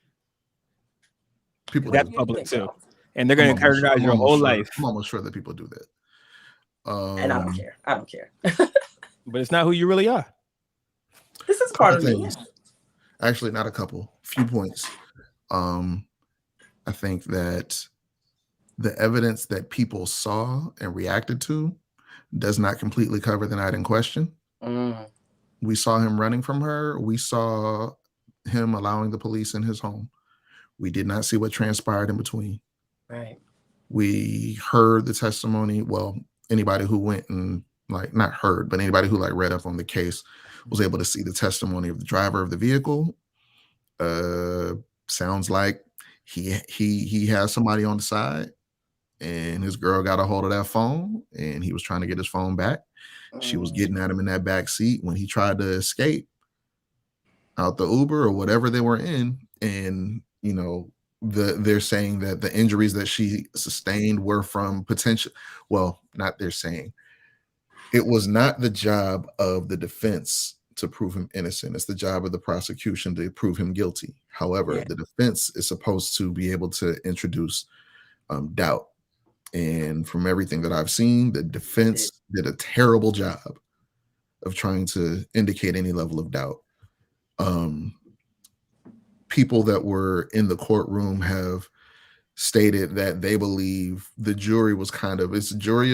[SPEAKER 6] People
[SPEAKER 11] that's public too, and they're going to characterize your whole life.
[SPEAKER 6] I'm almost sure that people do that.
[SPEAKER 4] And I don't care. I don't care.
[SPEAKER 11] But it's not who you really are.
[SPEAKER 4] This is part of me.
[SPEAKER 6] Actually, not a couple. Few points. I think that the evidence that people saw and reacted to does not completely cover the night in question. We saw him running from her. We saw him allowing the police in his home. We did not see what transpired in between.
[SPEAKER 4] Right.
[SPEAKER 6] We heard the testimony. Well, anybody who went and not heard, but anybody who read up on the case was able to see the testimony of the driver of the vehicle. Sounds like he has somebody on the side, and his girl got a hold of that phone, and he was trying to get his phone back. She was getting at him in that back seat when he tried to escape out the Uber or whatever they were in, and they're saying that the injuries that she sustained were from potential. Well, not they're saying. It was not the job of the defense to prove him innocent. It's the job of the prosecution to prove him guilty. However, the defense is supposed to be able to introduce doubt. And from everything that I've seen, the defense did a terrible job of trying to indicate any level of doubt. People that were in the courtroom have stated that they believe the jury was it's a jury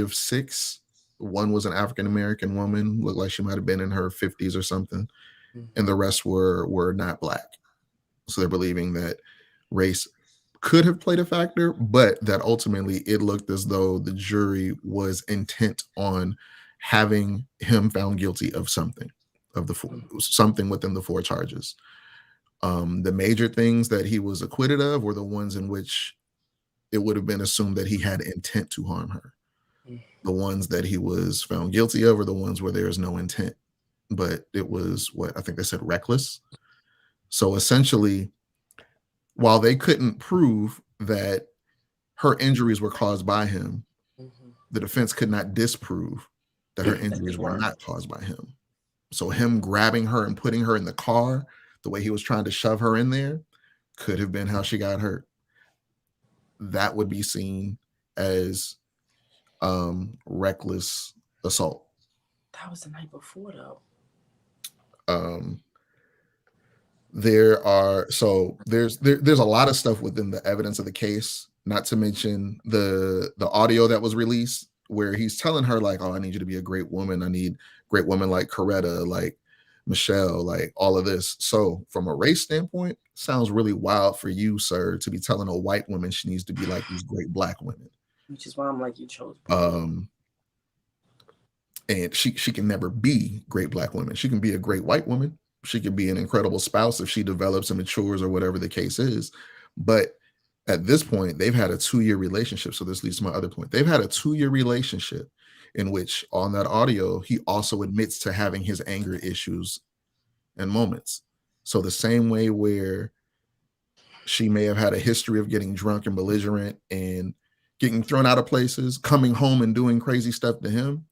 [SPEAKER 6] of 6. One was an African-American woman, looked like she might have been in her 50s or something, and the rest were not Black. So they're believing that race could have played a factor, but that ultimately it looked as though the jury was intent on having him found guilty of something, something within the 4 charges. The major things that he was acquitted of were the ones in which it would have been assumed that he had intent to harm her. The ones that he was found guilty of are the ones where there is no intent, but it was what I think they said reckless. So essentially, while they couldn't prove that her injuries were caused by him, the defense could not disprove that her injuries were not caused by him. So him grabbing her and putting her in the car, the way he was trying to shove her in there, could have been how she got hurt. That would be seen as reckless assault.
[SPEAKER 4] That was the night before, though.
[SPEAKER 6] There's a lot of stuff within the evidence of the case, not to mention the audio that was released where he's telling her oh, I need you to be a great woman. I need great women like Coretta, like Michelle, like all of this. So from a race standpoint, sounds really wild for you, sir, to be telling a white woman she needs to be like these great Black women.
[SPEAKER 4] Which is why I'm like, you chose.
[SPEAKER 6] And she can never be great Black women. She can be a great white woman. She can be an incredible spouse if she develops and matures or whatever the case is. But at this point, they've had a 2-year relationship. So this leads to my other point. They've had a 2-year relationship in which on that audio, he also admits to having his anger issues and moments. So the same way where she may have had a history of getting drunk and belligerent and getting thrown out of places, coming home and doing crazy stuff to him,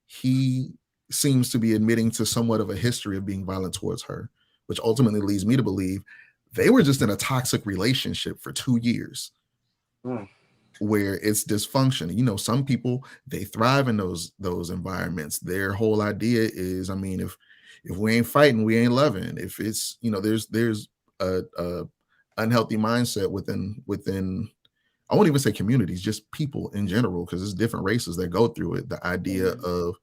[SPEAKER 6] he seems to be admitting to somewhat of a history of being violent towards her, which ultimately leads me to believe they were just in a toxic relationship for 2 years where it's dysfunction. Some people, they thrive in those environments. Their whole idea is, if we ain't fighting, we ain't loving. If it's, there's a unhealthy mindset within I won't even say communities, just people in general, because there's different races that go through it. The idea of,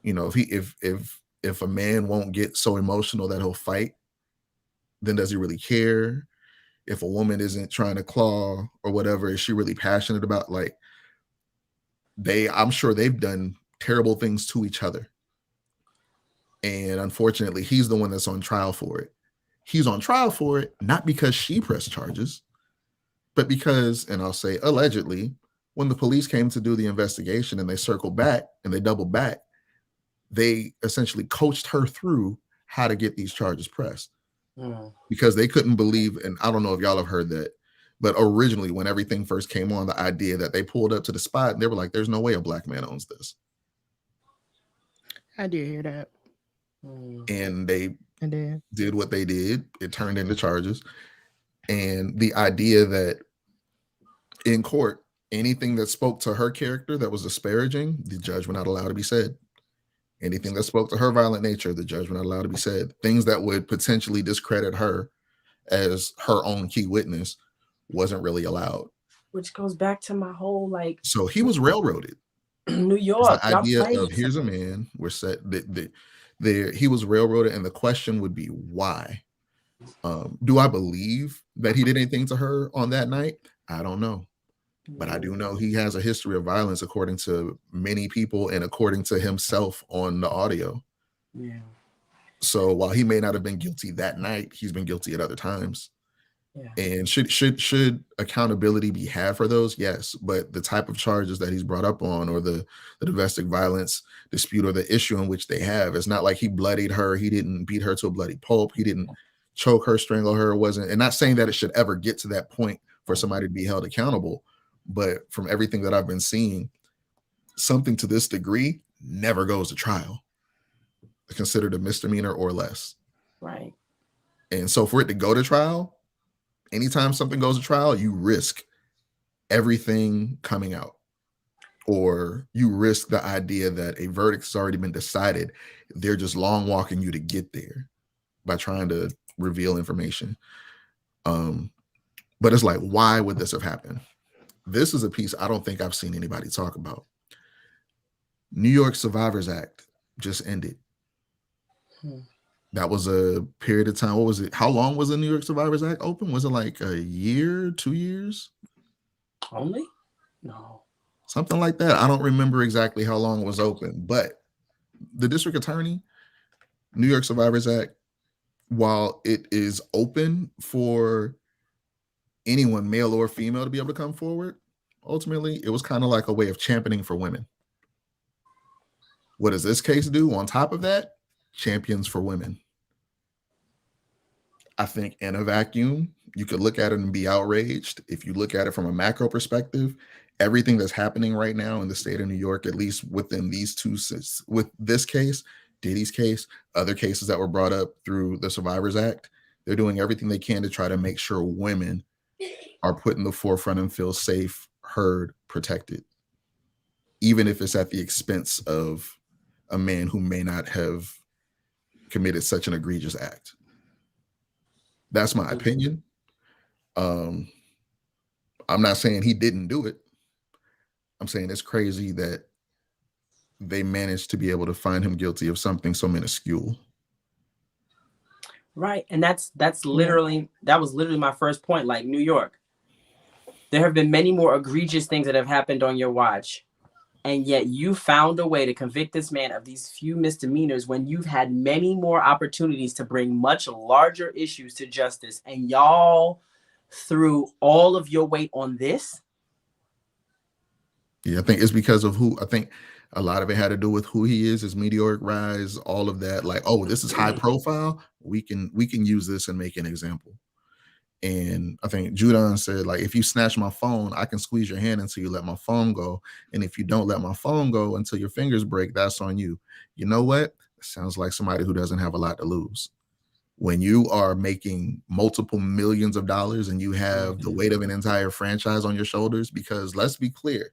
[SPEAKER 6] if a man won't get so emotional that he'll fight, then does he really care? If a woman isn't trying to claw or whatever, is she really passionate about? I'm sure they've done terrible things to each other. And unfortunately, he's the one that's on trial for it. He's on trial for it, not because she pressed charges, but because, and I'll say allegedly, when the police came to do the investigation and they circled back and they doubled back, they essentially coached her through how to get these charges pressed. Because they couldn't believe, and I don't know if y'all have heard that, but originally when everything first came on, the idea that they pulled up to the spot and they were like, there's no way a black man owns this.
[SPEAKER 5] I did hear that.
[SPEAKER 6] And they did what they did. It turned into charges. And the idea that in court, anything that spoke to her character that was disparaging, the judge would not allow to be said. Anything that spoke to her violent nature, the judge would not allow to be said. Things that would potentially discredit her as her own key witness wasn't really allowed.
[SPEAKER 4] Which goes back to my whole like.
[SPEAKER 6] So he was railroaded.
[SPEAKER 4] New York.
[SPEAKER 6] The idea of here's a man. We're set. There, he was railroaded, and the question would be why. Do I believe that he did anything to her on that night? I don't know. But I do know he has a history of violence according to many people and according to himself on the audio.
[SPEAKER 4] Yeah.
[SPEAKER 6] So while he may not have been guilty that night, he's been guilty at other times. Yeah. And should accountability be had for those? Yes. But the type of charges that he's brought up on, or the domestic violence dispute, or the issue in which they have, it's not like he bloodied her. He didn't beat her to a bloody pulp. He didn't choke her, strangle her. It wasn't, and not saying that it should ever get to that point for somebody to be held accountable. But from everything that I've been seeing, something to this degree never goes to trial. It's considered a misdemeanor or less.
[SPEAKER 4] Right.
[SPEAKER 6] And so for it to go to trial, anytime something goes to trial, you risk everything coming out. Or you risk the idea that a verdict has already been decided. They're just long walking you to get there by trying to reveal information. But it's like, why would this have happened? This is a piece I don't think I've seen anybody talk about. New York Survivors Act just ended. That was a period of time. What was it? How long was the New York Survivors Act open? Was it like a year, 2 years?
[SPEAKER 4] Only? No.
[SPEAKER 6] Something like that. I don't remember exactly how long it was open, but the district attorney, New York Survivors Act, while it is open for anyone, male or female, to be able to come forward, ultimately, it was kind of like a way of championing for women. What does this case do on top of that? Champions for women. I think in a vacuum, you could look at it and be outraged. If you look at it from a macro perspective, everything that's happening right now in the state of New York, at least within these two, with this case, Diddy's case, other cases that were brought up through the Survivors Act, they're doing everything they can to try to make sure women are put in the forefront and feel safe, heard, protected, even if it's at the expense of a man who may not have committed such an egregious act. That's my opinion. I'm not saying he didn't do it. I'm saying it's crazy that they managed to be able to find him guilty of something so minuscule.
[SPEAKER 4] Right. And that was literally my first point. Like, New York, there have been many more egregious things that have happened on your watch. And yet you found a way to convict this man of these few misdemeanors when you've had many more opportunities to bring much larger issues to justice. And y'all threw all of your weight on this.
[SPEAKER 6] Yeah, I think it's because of I think a lot of it had to do with who he is, his meteoric rise, all of that. Like, oh, this is high profile. We can use this and make an example. And I think Judon said, like, if you snatch my phone, I can squeeze your hand until you let my phone go. And if you don't let my phone go until your fingers break, that's on you. You know what? It sounds like somebody who doesn't have a lot to lose. When you are making multiple millions of dollars and you have the weight of an entire franchise on your shoulders, because let's be clear,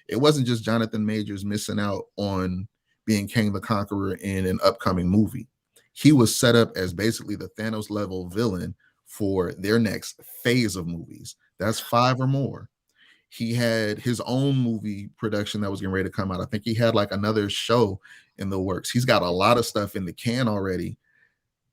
[SPEAKER 6] it wasn't just Jonathan Majors missing out on being Kang the Conqueror in an upcoming movie. He was set up as basically the Thanos level villain for their next phase of movies. That's 5 or more. He had his own movie production that was getting ready to come out. I think he had like another show in the works. He's got a lot of stuff in the can already.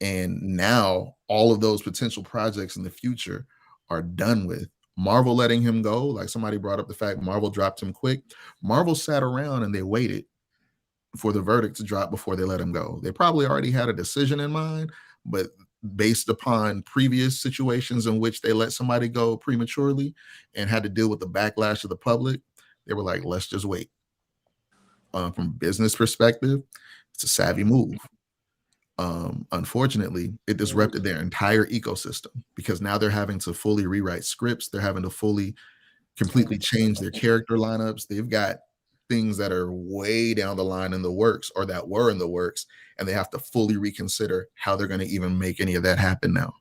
[SPEAKER 6] And now all of those potential projects in the future are done with. Marvel letting him go, like somebody brought up the fact Marvel dropped him quick. Marvel sat around and they waited for the verdict to drop before they let him go. They probably already had a decision in mind, but based upon previous situations in which they let somebody go prematurely and had to deal with the backlash of the public. They were like, let's just wait. From a business perspective, it's a savvy move. Unfortunately, it disrupted their entire ecosystem because now they're having to fully rewrite scripts. They're having to completely change their character lineups. They've got things that are way down the line in the works, or that were in the works, and they have to fully reconsider how they're going to even make any of that happen now.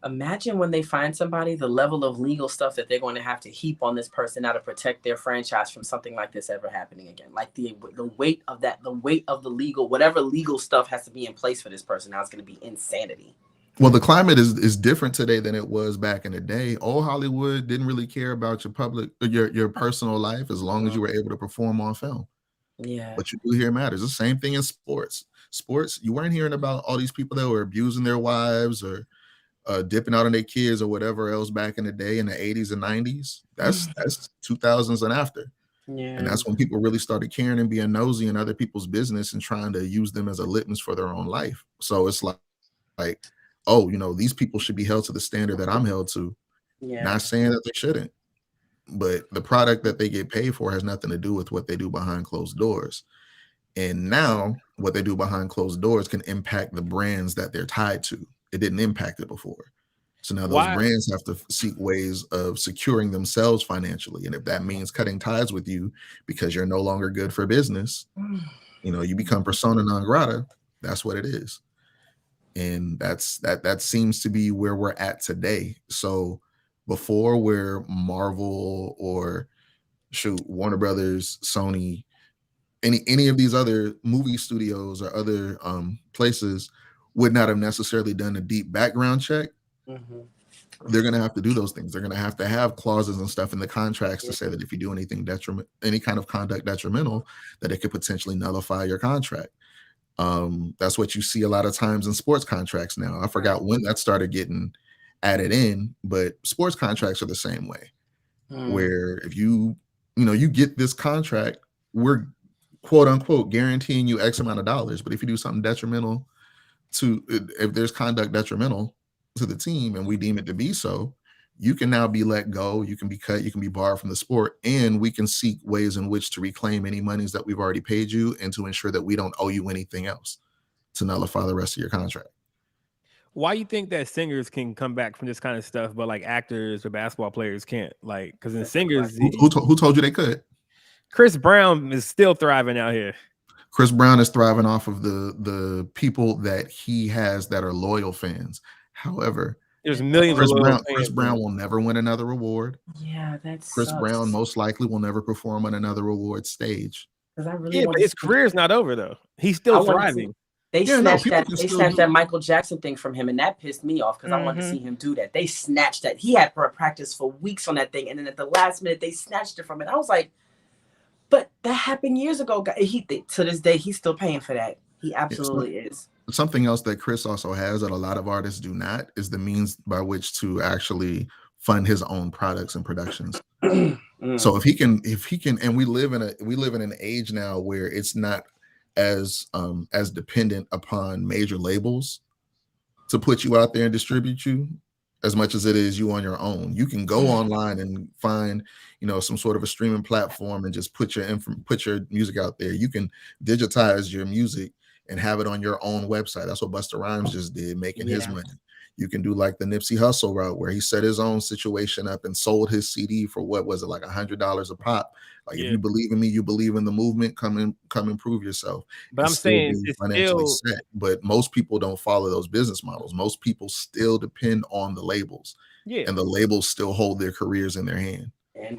[SPEAKER 4] Imagine when they find somebody, the level of legal stuff that they're going to have to heap on this person now to protect their franchise from something like this ever happening again. Like the weight of that, the weight of the legal, whatever legal stuff has to be in place for this person. Now it's going to be insanity.
[SPEAKER 6] Well, the climate is different today than it was back in the day. Old Hollywood didn't really care about your personal life as long as you were able to perform on film.
[SPEAKER 4] Yeah.
[SPEAKER 6] What you do here matters. The same thing in sports. Sports, you weren't hearing about all these people that were abusing their wives or dipping out on their kids or whatever else back in the day in the 80s and 90s. That's 2000s and after.
[SPEAKER 4] Yeah.
[SPEAKER 6] And that's when people really started caring and being nosy in other people's business and trying to use them as a litmus for their own life. So it's like, oh, these people should be held to the standard that I'm held to.
[SPEAKER 4] Yeah.
[SPEAKER 6] Not saying that they shouldn't, but the product that they get paid for has nothing to do with what they do behind closed doors. And now what they do behind closed doors can impact the brands that they're tied to. It didn't impact it before. So now those brands have to seek ways of securing themselves financially. And if that means cutting ties with you because you're no longer good for business, you become persona non grata, that's what it is. And that seems to be where we're at today. So before, where Marvel or Warner Brothers, Sony, any of these other movie studios or other places would not have necessarily done a deep background check, they're going to have to do those things. They're going to have clauses and stuff in the contracts to say that if you do anything any kind of conduct detrimental, that it could potentially nullify your contract. That's what you see a lot of times in sports contracts now. I forgot when that started getting added in, but sports contracts are the same way. Where if you get this contract, we're quote unquote guaranteeing you X amount of dollars. But if you do something detrimental if there's conduct detrimental to the team and we deem it to be so, you can now be let go, you can be cut, you can be barred from the sport, and we can seek ways in which to reclaim any monies that we've already paid you and to ensure that we don't owe you anything else to nullify the rest of your contract.
[SPEAKER 11] Why you think that singers can come back from this kind of stuff, but like actors or basketball players can't? Like, because in singers,
[SPEAKER 6] who told you they could?
[SPEAKER 11] Chris Brown is still thriving out here.
[SPEAKER 6] Chris Brown is thriving off of the people that he has that are loyal fans. However,
[SPEAKER 11] there's millions of loyal fans.
[SPEAKER 6] Chris Brown will never win another award.
[SPEAKER 4] Yeah, that's
[SPEAKER 6] Chris Brown most likely will never perform on another award stage.
[SPEAKER 4] Because I really
[SPEAKER 11] but his career's not over though. He's still thriving.
[SPEAKER 4] They snatched that Michael Jackson thing from him, and that pissed me off because I wanted to see him do that. They snatched that. He had practice for weeks on that thing, and then at the last minute, they snatched it from it. I was like, but that happened years ago. To this day, he's still paying for that. He absolutely is. Something
[SPEAKER 6] else that Chris also has that a lot of artists do not is the means by which to actually fund his own products and productions. So if he can, and we live in an age now where it's not as dependent upon major labels to put you out there and distribute you as much as it is you on your own. You can go online and find, some sort of a streaming platform and just put your music out there. You can digitize your music and have it on your own website. That's what Busta Rhymes just did, making his money. You can do like the Nipsey Hussle route where he set his own situation up and sold his CD for what was it, like $100 a pop. Like, if you believe in me, you believe in the movement, come improve yourself.
[SPEAKER 11] But I'm saying it's financially
[SPEAKER 6] set. But most people don't follow those business models. Most people still depend on the labels. Yeah. And the labels still hold their careers in their hand.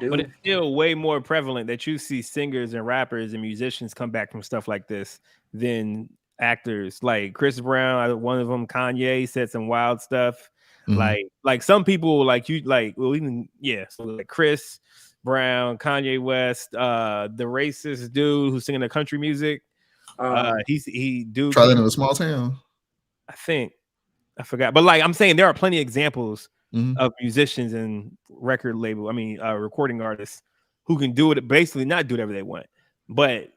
[SPEAKER 11] But it's still way more prevalent that you see singers and rappers and musicians come back from stuff like this than actors. Like Chris Brown, one of them, Kanye, said some wild stuff. Like some people, like you, like, well, even so like Chris Brown, Kanye West, the racist dude who's singing the country music. He
[SPEAKER 6] try that in a small town.
[SPEAKER 11] I think I forgot, but like I'm saying, there are plenty of examples of musicians and recording artists who can do it, basically not do whatever they want, but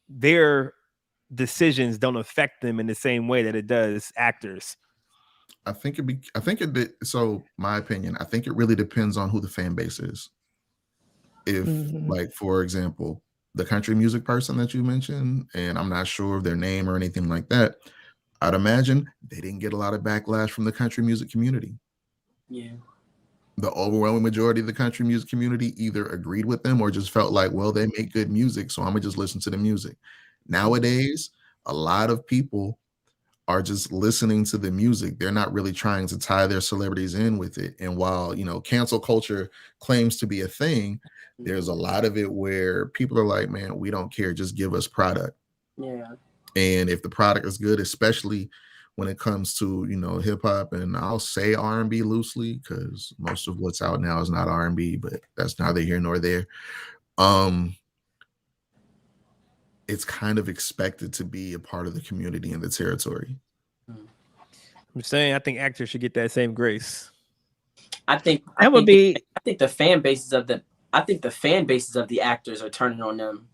[SPEAKER 11] they're decisions don't affect them in the same way that it does actors.
[SPEAKER 6] So my opinion, I think it really depends on who the fan base is. If like, for example, the country music person that you mentioned, and I'm not sure of their name or anything like that, I'd imagine they didn't get a lot of backlash from the country music community.
[SPEAKER 4] Yeah.
[SPEAKER 6] The overwhelming majority of the country music community either agreed with them or just felt like, well, they make good music, so I'm gonna just listen to the music. Nowadays, a lot of people are just listening to the music. They're not really trying to tie their celebrities in with it. And while, cancel culture claims to be a thing, there's a lot of it where people are like, man, we don't care, just give us product.
[SPEAKER 4] Yeah.
[SPEAKER 6] And if the product is good, especially when it comes to, hip hop, and I'll say R&B loosely because most of what's out now is not R&B, but that's neither here nor there. It's kind of expected to be a part of the community and the territory.
[SPEAKER 11] I'm saying I think actors should get that same grace.
[SPEAKER 4] I think the fan bases of the actors are turning on them.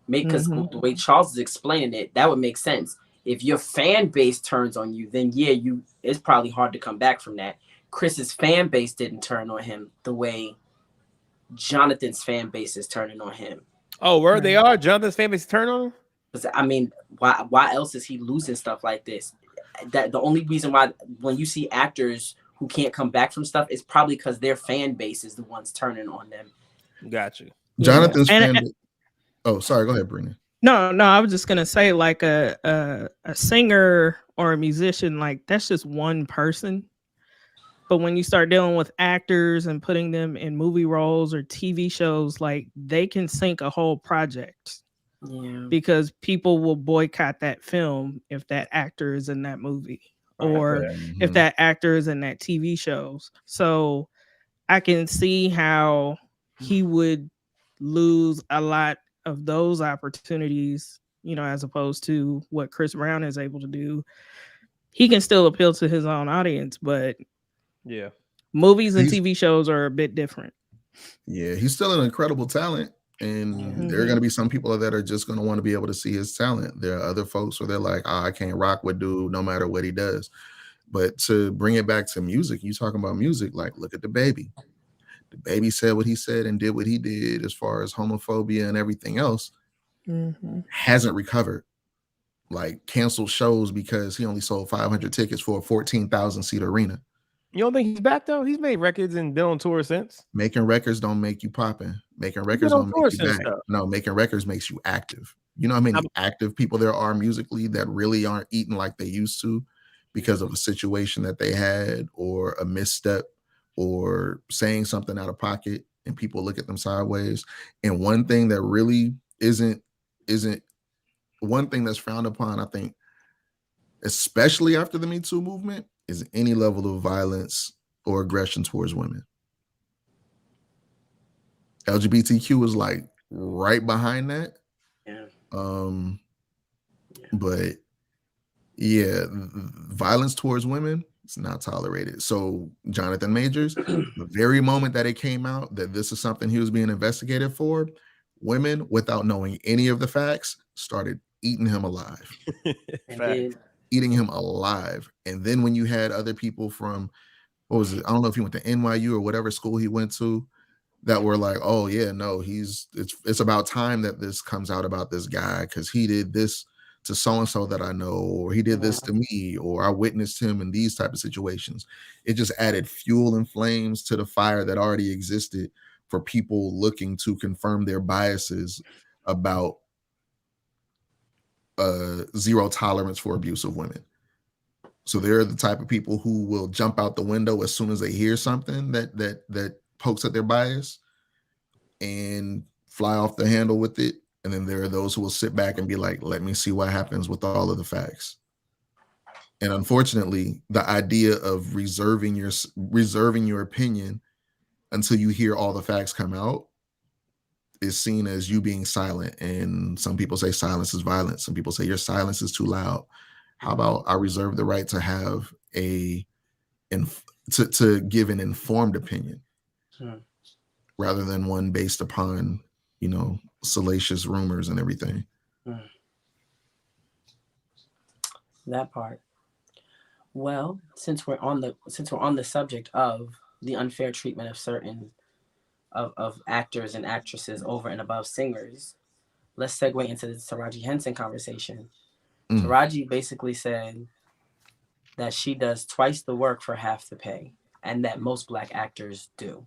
[SPEAKER 4] Because the way Charles is explaining it, that would make sense. If your fan base turns on you, then it's probably hard to come back from that. Chris's fan base didn't turn on him the way Jonathan's fan base is turning on him.
[SPEAKER 11] Oh, where they are? Jonathan's fan base turn on him?
[SPEAKER 4] I mean, why else is he losing stuff like this? That the only reason why when you see actors who can't come back from stuff, it's probably because their fan base is the ones turning on them.
[SPEAKER 11] Got you.
[SPEAKER 6] Jonathan's fan base. Oh, sorry. Go ahead, Brina.
[SPEAKER 5] No, I was just gonna say, like a singer or a musician, like that's just one person. But when you start dealing with actors and putting them in movie roles or TV shows, like they can sink a whole project.
[SPEAKER 4] Yeah.
[SPEAKER 5] Because people will boycott that film if that actor is in that movie or if that actor is in that TV shows. So I can see how he would lose a lot of those opportunities, as opposed to what Chris Brown is able to do. He can still appeal to his own audience, but
[SPEAKER 11] yeah,
[SPEAKER 5] movies and TV shows are a bit different.
[SPEAKER 6] Yeah, he's still an incredible talent. And there are going to be some people that are just going to want to be able to see his talent. There are other folks where they're like, I can't rock with dude no matter what he does. But to bring it back to music, you talking about music, like look at the baby. The baby said what he said and did what he did as far as homophobia and everything else. Hasn't recovered. Like canceled shows because he only sold 500 tickets for a 14,000 seat arena.
[SPEAKER 11] You don't think he's back though? He's made records and been on tour since.
[SPEAKER 6] Making records don't make you popping. Making records don't make you back. No, making records makes you active. You know how many active people there are musically that really aren't eating like they used to because of a situation that they had or a misstep or saying something out of pocket and people look at them sideways. And one thing that really isn't one thing that's frowned upon, I think, especially after the Me Too movement, is any level of violence or aggression towards women. LGBTQ is like right behind that.
[SPEAKER 4] Yeah.
[SPEAKER 6] But yeah, violence towards women is not tolerated. So Jonathan Majors, the very moment that it came out that this is something he was being investigated for, women, without knowing any of the facts, started eating him alive. Eating him alive. And then when you had other people from, what was it? I don't know if he went to NYU or whatever school he went to, that were like, oh yeah, no, it's about time that this comes out about this guy because he did this to so-and-so that I know, or he did this to me, or I witnessed him in these type of situations. It just added fuel and flames to the fire that already existed for people looking to confirm their biases about zero tolerance for abuse of women. So they're the type of people who will jump out the window as soon as they hear something that pokes at their bias and fly off the handle with it. And then there are those who will sit back and be like, let me see what happens with all of the facts. And unfortunately, the idea of reserving your opinion until you hear all the facts come out is seen as you being silent. And some people say silence is violence. Some people say your silence is too loud. How about I reserve the right to have to give an informed opinion rather than one based upon, salacious rumors and everything.
[SPEAKER 4] That part. Well, since we're on the subject of the unfair treatment of certain of actors and actresses over and above singers, let's segue into the Taraji Henson conversation. Taraji basically said that she does twice the work for half the pay, and that most Black actors do.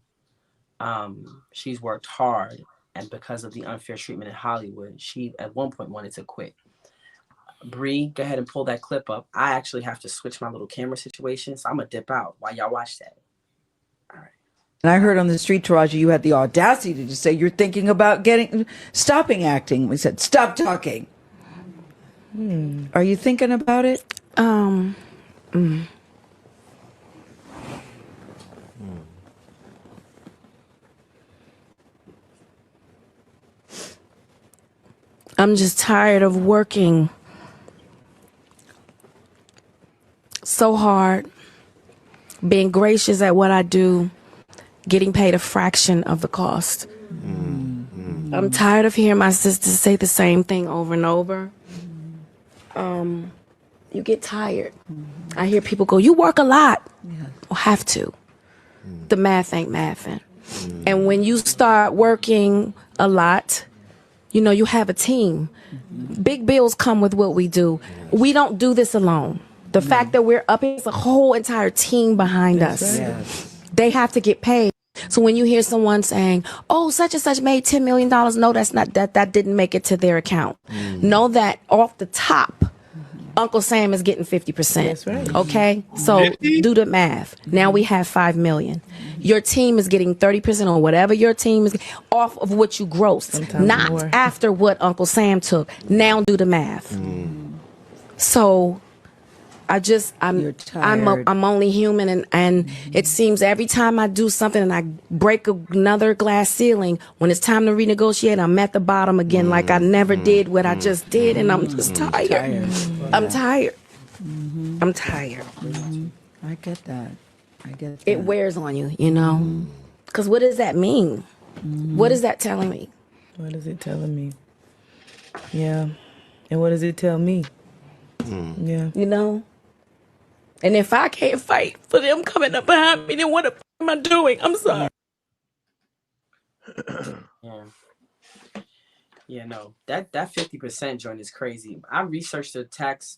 [SPEAKER 4] She's worked hard, and because of the unfair treatment in Hollywood, she at one point wanted to quit. Bree, go ahead and pull that clip up. I actually have to switch my little camera situation, so I'm gonna dip out while y'all watch that.
[SPEAKER 13] And I heard on the street, Taraji, you had the audacity to just say you're thinking about stopping acting. We said, stop talking. Are you thinking about it?
[SPEAKER 2] I'm just tired of working so hard, being gracious at what I do, getting paid a fraction of the cost. I'm tired of hearing my sisters say the same thing over and over. You get tired. I hear people go, you work a lot. Well, have to. The math ain't mathing. And when you start working a lot, you know, you have a team. Big bills come with what we do. We don't do this alone. The fact that we're up, it's a whole entire team behind us. They have to get paid. So when you hear someone saying, oh, such and such made $10 million, no, that's not, that didn't make it to their account. Know that off the top, Uncle Sam is getting 50%. That's right. Okay? So 50? Do the math. Now we have 5 million. Your team is getting 30% or whatever your team is off of what you grossed. Sometimes not more. After what Uncle Sam took. Now do the math. So I'm only human, and it seems every time I do something and I break another glass ceiling, when it's time to renegotiate, I'm at the bottom again, like I never did what I just did, and I'm just tired. I'm tired. I'm tired.
[SPEAKER 13] I get that.
[SPEAKER 2] It wears on you, you know? Because what does that mean? What is that telling me?
[SPEAKER 15] What is it telling me? Yeah. And what does it tell me? Yeah.
[SPEAKER 2] You know? And if I can't fight for them coming up behind me, then what the f am I doing? I'm sorry.
[SPEAKER 4] Yeah, no, that 50% joint is crazy. I researched the tax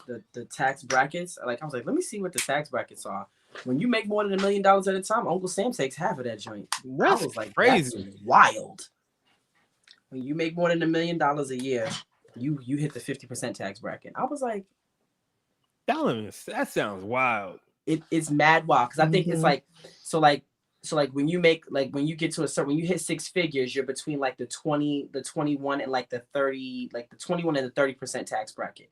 [SPEAKER 4] brackets. Like I was like, let me see what the tax brackets are. When you make more than $1 million at a time, Uncle Sam takes half of that joint.
[SPEAKER 11] That's
[SPEAKER 4] I was like,
[SPEAKER 11] crazy.
[SPEAKER 4] That's wild. When you make more than $1 million a year, you hit the 50% tax bracket. I was like,
[SPEAKER 11] that sounds wild.
[SPEAKER 4] It's mad wild because I think it's like so when you make when you get to a certain, when you hit 6 figures, you're between like the 21 and like the 30, like the 21 and the 30% tax bracket.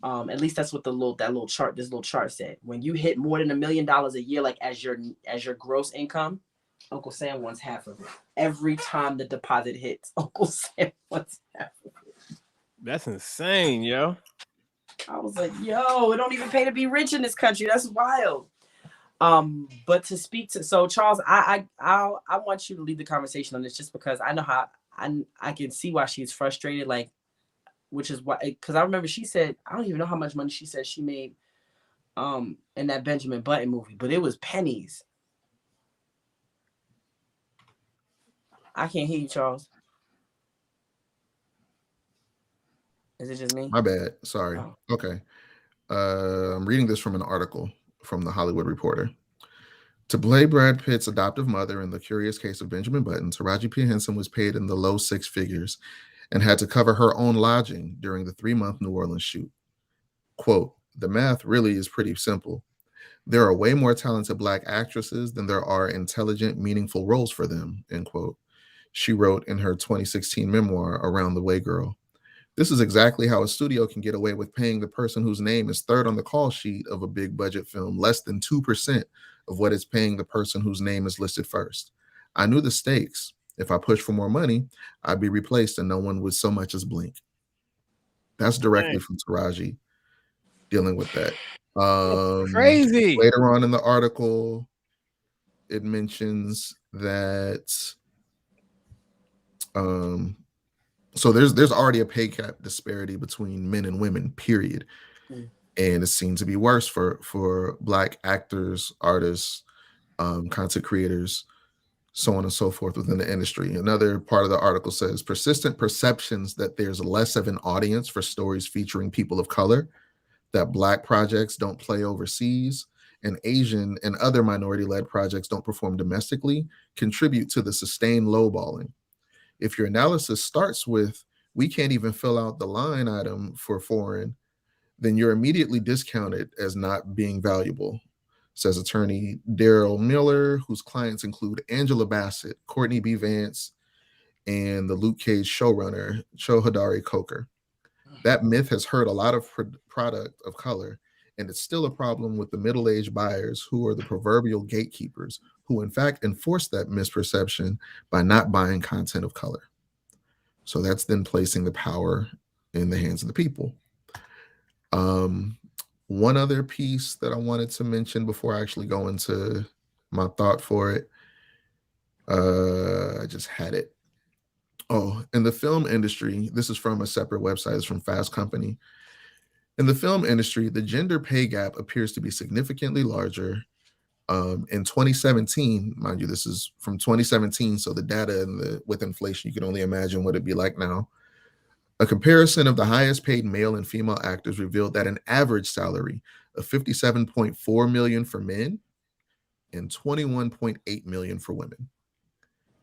[SPEAKER 4] At least that's what this little chart said. When you hit more than $1 million a year, like as your gross income, Uncle Sam wants half of it. Every time the deposit hits, Uncle Sam wants half of it.
[SPEAKER 11] That's insane, yo.
[SPEAKER 4] I was like, yo, it don't even pay to be rich in this country. That's wild. But to speak to, so Charles, I want you to lead the conversation on this, just because I know how I can see why she's frustrated, like, which is why, because I remember she said, I don't even know how much money she said she made in that Benjamin Button movie, but it was pennies. I can't hear you, Charles. Is it just me?
[SPEAKER 6] My bad. Sorry.
[SPEAKER 4] Oh.
[SPEAKER 6] Okay. I'm reading this from an article from the Hollywood Reporter. To play Brad Pitt's adoptive mother in The Curious Case of Benjamin Button, Taraji P. Henson was paid in the low 6 figures and had to cover her own lodging during the 3-month New Orleans shoot. Quote, the math really is pretty simple. There are way more talented Black actresses than there are intelligent, meaningful roles for them, end quote. She wrote in her 2016 memoir, Around the Way Girl. This is exactly how a studio can get away with paying the person whose name is third on the call sheet of a big budget film less than 2% of what it's paying the person whose name is listed first. I knew the stakes. If I pushed for more money, I'd be replaced and no one would so much as blink. That's directly from Taraji dealing with that.
[SPEAKER 11] Crazy.
[SPEAKER 6] Later on in the article, it mentions that so there's already a pay gap disparity between men and women, period. and it seemed to be worse for Black actors, artists, content creators, so on and so forth within the industry. Another part of the article says persistent perceptions that there's less of an audience for stories featuring people of color, that Black projects don't play overseas, and Asian and other minority-led projects don't perform domestically contribute to the sustained lowballing. If your analysis starts with, we can't even fill out the line item for foreign, then you're immediately discounted as not being valuable, says attorney Daryl Miller, whose clients include Angela Bassett, Courtney B. Vance, and the Luke Cage showrunner, Choudhury Coker. That myth has hurt a lot of product of color, and it's still a problem with the middle-aged buyers who are the proverbial gatekeepers, who in fact enforce that misperception by not buying content of color. So that's then placing the power in the hands of the people. One other piece that I wanted to mention before I actually go into my thought for it, I just had it. Oh, in the film industry, this is from a separate website, it's from Fast Company. In the film industry, the gender pay gap appears to be significantly larger. In 2017, mind you, this is from 2017, so the data with inflation, you can only imagine what it'd be like now. A comparison of the highest paid male and female actors revealed that an average salary of $57.4 million for men and $21.8 million for women.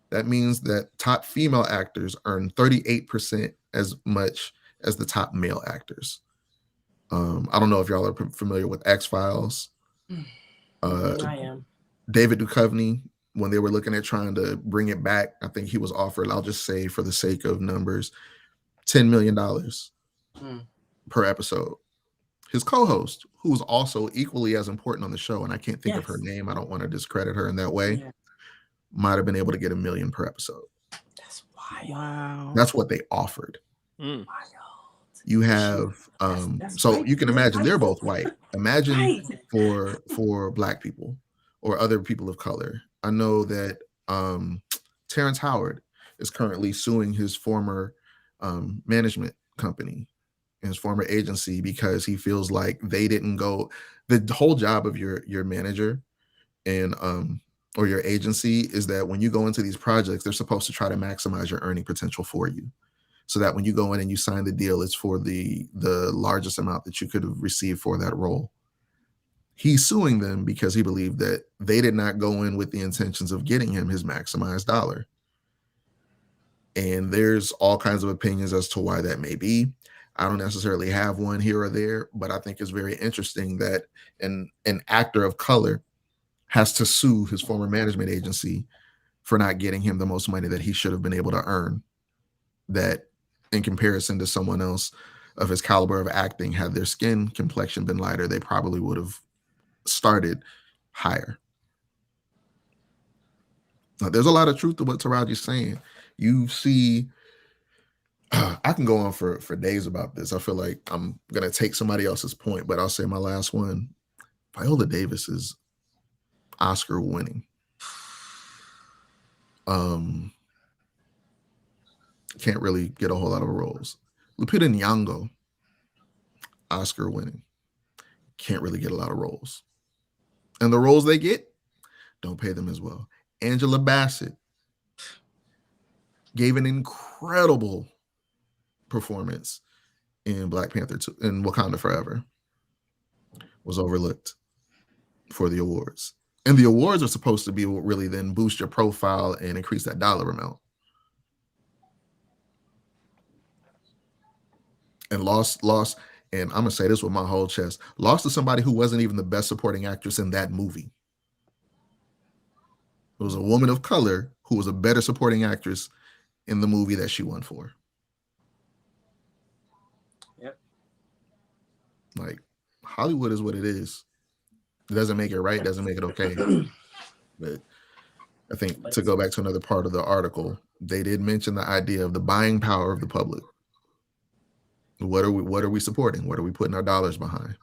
[SPEAKER 6] That means that top female actors earn 38% as much as the top male actors. I don't know if y'all are familiar with X-Files.
[SPEAKER 4] I am.
[SPEAKER 6] David Duchovny, when they were looking at trying to bring it back, I think he was offered, I'll just say for the sake of numbers, $10 million per episode. His co-host, who was also equally as important on the show, and I can't think of her name, I don't want to discredit her in that way, might have been able to get $1 million per episode.
[SPEAKER 4] That's wild.
[SPEAKER 5] Wow.
[SPEAKER 6] That's what they offered.
[SPEAKER 4] Wild.
[SPEAKER 6] You have so you can imagine they're both white. Imagine for Black people or other people of color. I know that Terrence Howard is currently suing his former management company, his former agency, because he feels like they didn't go. The whole job of your manager and or your agency is that when you go into these projects, they're supposed to try to maximize your earning potential for you, so that when you go in and you sign the deal, it's for the largest amount that you could have received for that role. He's suing them because he believed that they did not go in with the intentions of getting him his maximized dollar. And there's all kinds of opinions as to why that may be. I don't necessarily have one here or there, but I think it's very interesting that an actor of color has to sue his former management agency for not getting him the most money that he should have been able to earn. That in comparison to someone else of his caliber of acting, had their skin complexion been lighter, they probably would have started higher. Now, there's a lot of truth to what Taraji's saying. You see, I can go on for days about this. I feel like I'm going to take somebody else's point, but I'll say my last one. Viola Davis is Oscar winning. Can't really get a whole lot of roles. Lupita Nyong'o, Oscar winning. Can't really get a lot of roles. And the roles they get, don't pay them as well. Angela Bassett gave an incredible performance in Black Panther 2, in Wakanda Forever. Was overlooked for the awards. And the awards are supposed to be what really then boost your profile and increase that dollar amount. And lost, and I'm gonna say this with my whole chest, lost to somebody who wasn't even the best supporting actress in that movie. It was a woman of color who was a better supporting actress in the movie that she won for.
[SPEAKER 4] Yep.
[SPEAKER 6] Like, Hollywood is what it is. It doesn't make it right, doesn't make it okay. But I think to go back to another part of the article, they did mention the idea of the buying power of the public. What are we supporting? What are we putting our dollars behind?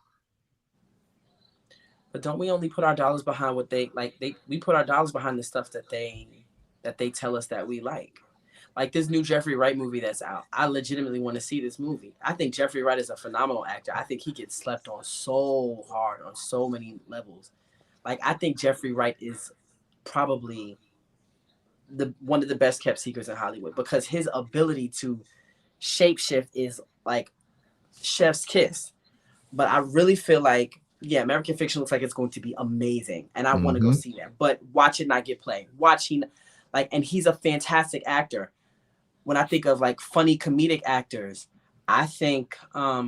[SPEAKER 4] But don't we only put our dollars behind what we put our dollars behind the stuff that they tell us that we like. Like this new Jeffrey Wright movie that's out. I legitimately want to see this movie. I think Jeffrey Wright is a phenomenal actor. I think he gets slept on so hard on so many levels. Like I think Jeffrey Wright is probably one of the best kept secrets in Hollywood because his ability to shapeshift is like chef's kiss. But I really feel like, yeah, American Fiction looks like it's going to be amazing, and I want to go see that. But watch it not get played. And he's a fantastic actor. When I think of like funny comedic actors, I think I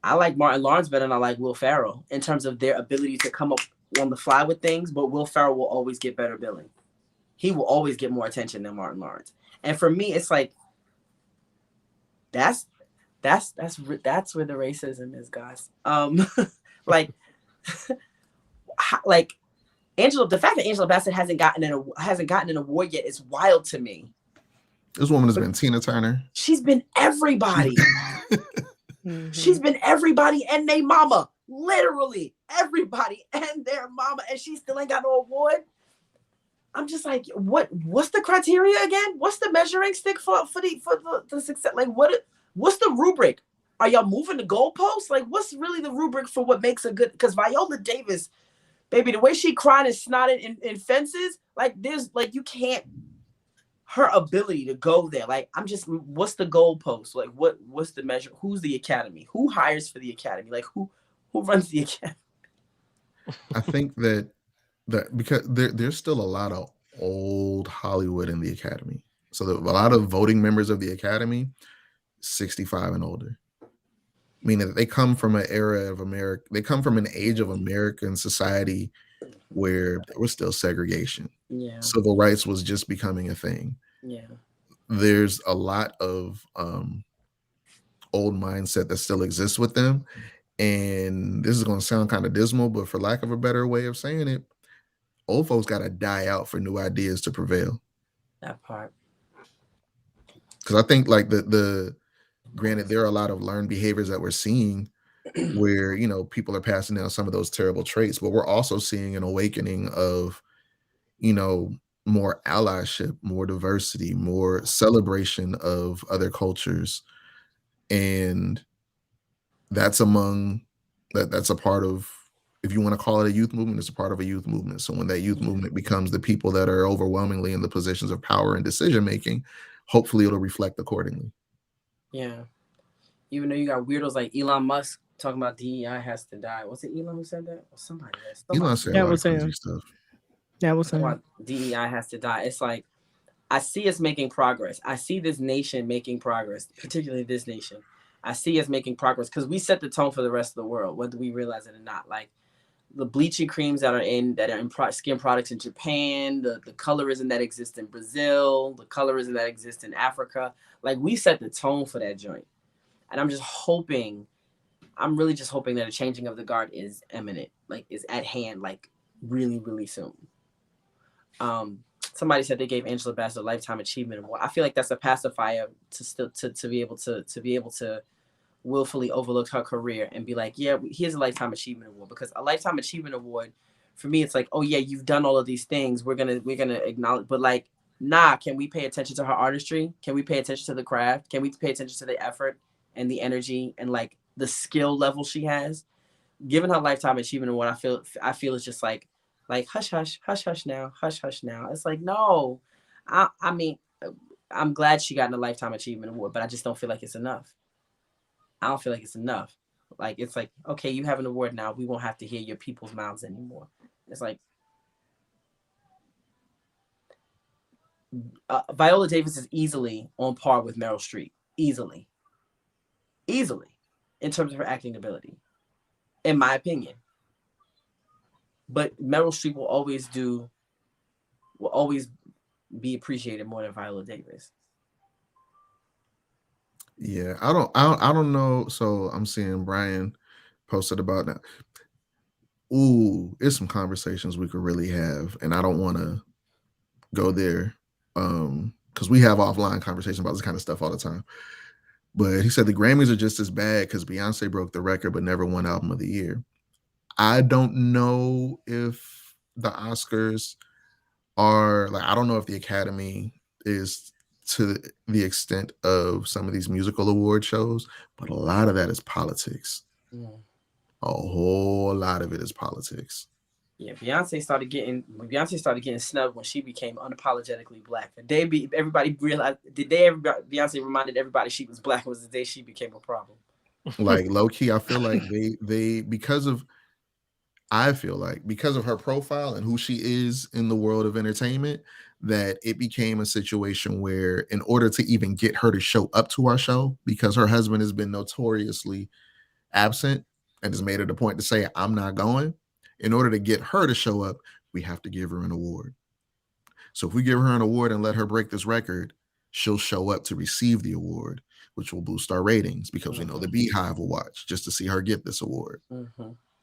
[SPEAKER 4] like Martin Lawrence better than I like Will Ferrell in terms of their ability to come up on the fly with things. But Will Ferrell will always get better billing. He will always get more attention than Martin Lawrence. And for me, it's like that's where the racism is, guys. Like the fact that Angela Bassett hasn't gotten an award yet is wild to me.
[SPEAKER 6] This woman has been Tina Turner.
[SPEAKER 4] She's been everybody. She's been everybody and their mama. Literally everybody and their mama, and she still ain't got no award. I'm just like, what's the criteria again? What's the measuring stick for the success? Like what's the rubric? Are y'all moving the goalposts? Like what's really the rubric for what makes a good? Because Viola Davis, baby, the way she cried and snotted in Fences, like there's like you can't. Her ability to go there, like what's the goalpost? Like what's the measure? Who's the Academy? Who hires for the Academy? Like who runs the Academy?
[SPEAKER 6] I think that because there's still a lot of old Hollywood in the Academy, so a lot of voting members of the Academy, 65 and older, meaning that they come from an era of America. They come from an age of American society where there was still segregation.
[SPEAKER 4] Yeah.
[SPEAKER 6] Civil rights was just becoming a thing.
[SPEAKER 4] Yeah.
[SPEAKER 6] There's a lot of old mindset that still exists with them. And this is going to sound kind of dismal, but for lack of a better way of saying it, old folks got to die out for new ideas to prevail.
[SPEAKER 4] That part.
[SPEAKER 6] Because I think like the granted, there are a lot of learned behaviors that we're seeing where, people are passing down some of those terrible traits, but we're also seeing an awakening of, more allyship, more diversity, more celebration of other cultures. And that's that's a part of, if you want to call it a youth movement, it's a part of a youth movement. So when that youth movement becomes the people that are overwhelmingly in the positions of power and decision making, hopefully it'll reflect accordingly.
[SPEAKER 4] Yeah. Even though you got weirdos like Elon Musk talking about DEI has to die. Was it Elon who said that? Or somebody else?
[SPEAKER 6] Elon said a lot of crazy stuff.
[SPEAKER 5] That was him.
[SPEAKER 4] DEI has to die. It's like, I see us making progress. I see this nation making progress, particularly this nation. I see us making progress because we set the tone for the rest of the world, whether we realize it or not. Like the bleaching creams that are in skin products in Japan, the colorism that exists in Brazil, the colorism that exists in Africa. Like we set the tone for that joint. And I'm really just hoping that a changing of the guard is imminent, like is at hand, like really, really soon. Somebody said they gave Angela Bassett a Lifetime Achievement Award. I feel like that's a pacifier to be able to willfully overlook her career and be like, yeah, here's a Lifetime Achievement Award. Because a Lifetime Achievement Award, for me, it's like, oh yeah, you've done all of these things. We're gonna acknowledge, but like, nah, can we pay attention to her artistry? Can we pay attention to the craft? Can we pay attention to the effort and the energy and like the skill level she has? Given her Lifetime Achievement Award, I feel it's just like hush hush now. It's like, no, I mean, I'm glad she got a Lifetime Achievement Award, but I just don't feel like it's enough. I don't feel like it's enough. Like, it's like, okay, you have an award now. We won't have to hear your people's mouths anymore. It's like, Viola Davis is easily on par with Meryl Streep. Easily. In terms of her acting ability, in my opinion. But Meryl Streep will always be appreciated more than Viola Davis.
[SPEAKER 6] Yeah, I don't know. So I'm seeing Brian posted about that. Ooh, it's some conversations we could really have, and I don't want to go there because we have offline conversations about this kind of stuff all the time. But he said the Grammys are just as bad because Beyonce broke the record but never won Album of the Year. I don't know if the Oscars are like, I don't know if the Academy is to the extent of some of these musical award shows, but a lot of that is politics. A whole lot of it is politics.
[SPEAKER 4] Yeah, Beyonce started getting snubbed when she became unapologetically black. The day everybody realized, Beyonce reminded everybody she was black was the day she became a problem.
[SPEAKER 6] Like low key, I feel like they because of her profile and who she is in the world of entertainment, that it became a situation where in order to even get her to show up to our show, because her husband has been notoriously absent and has made it a point to say, I'm not going. In order to get her to show up, we have to give her an award. So if we give her an award and let her break this record, she'll show up to receive the award, which will boost our ratings because we know the Beehive will watch just to see her get this award.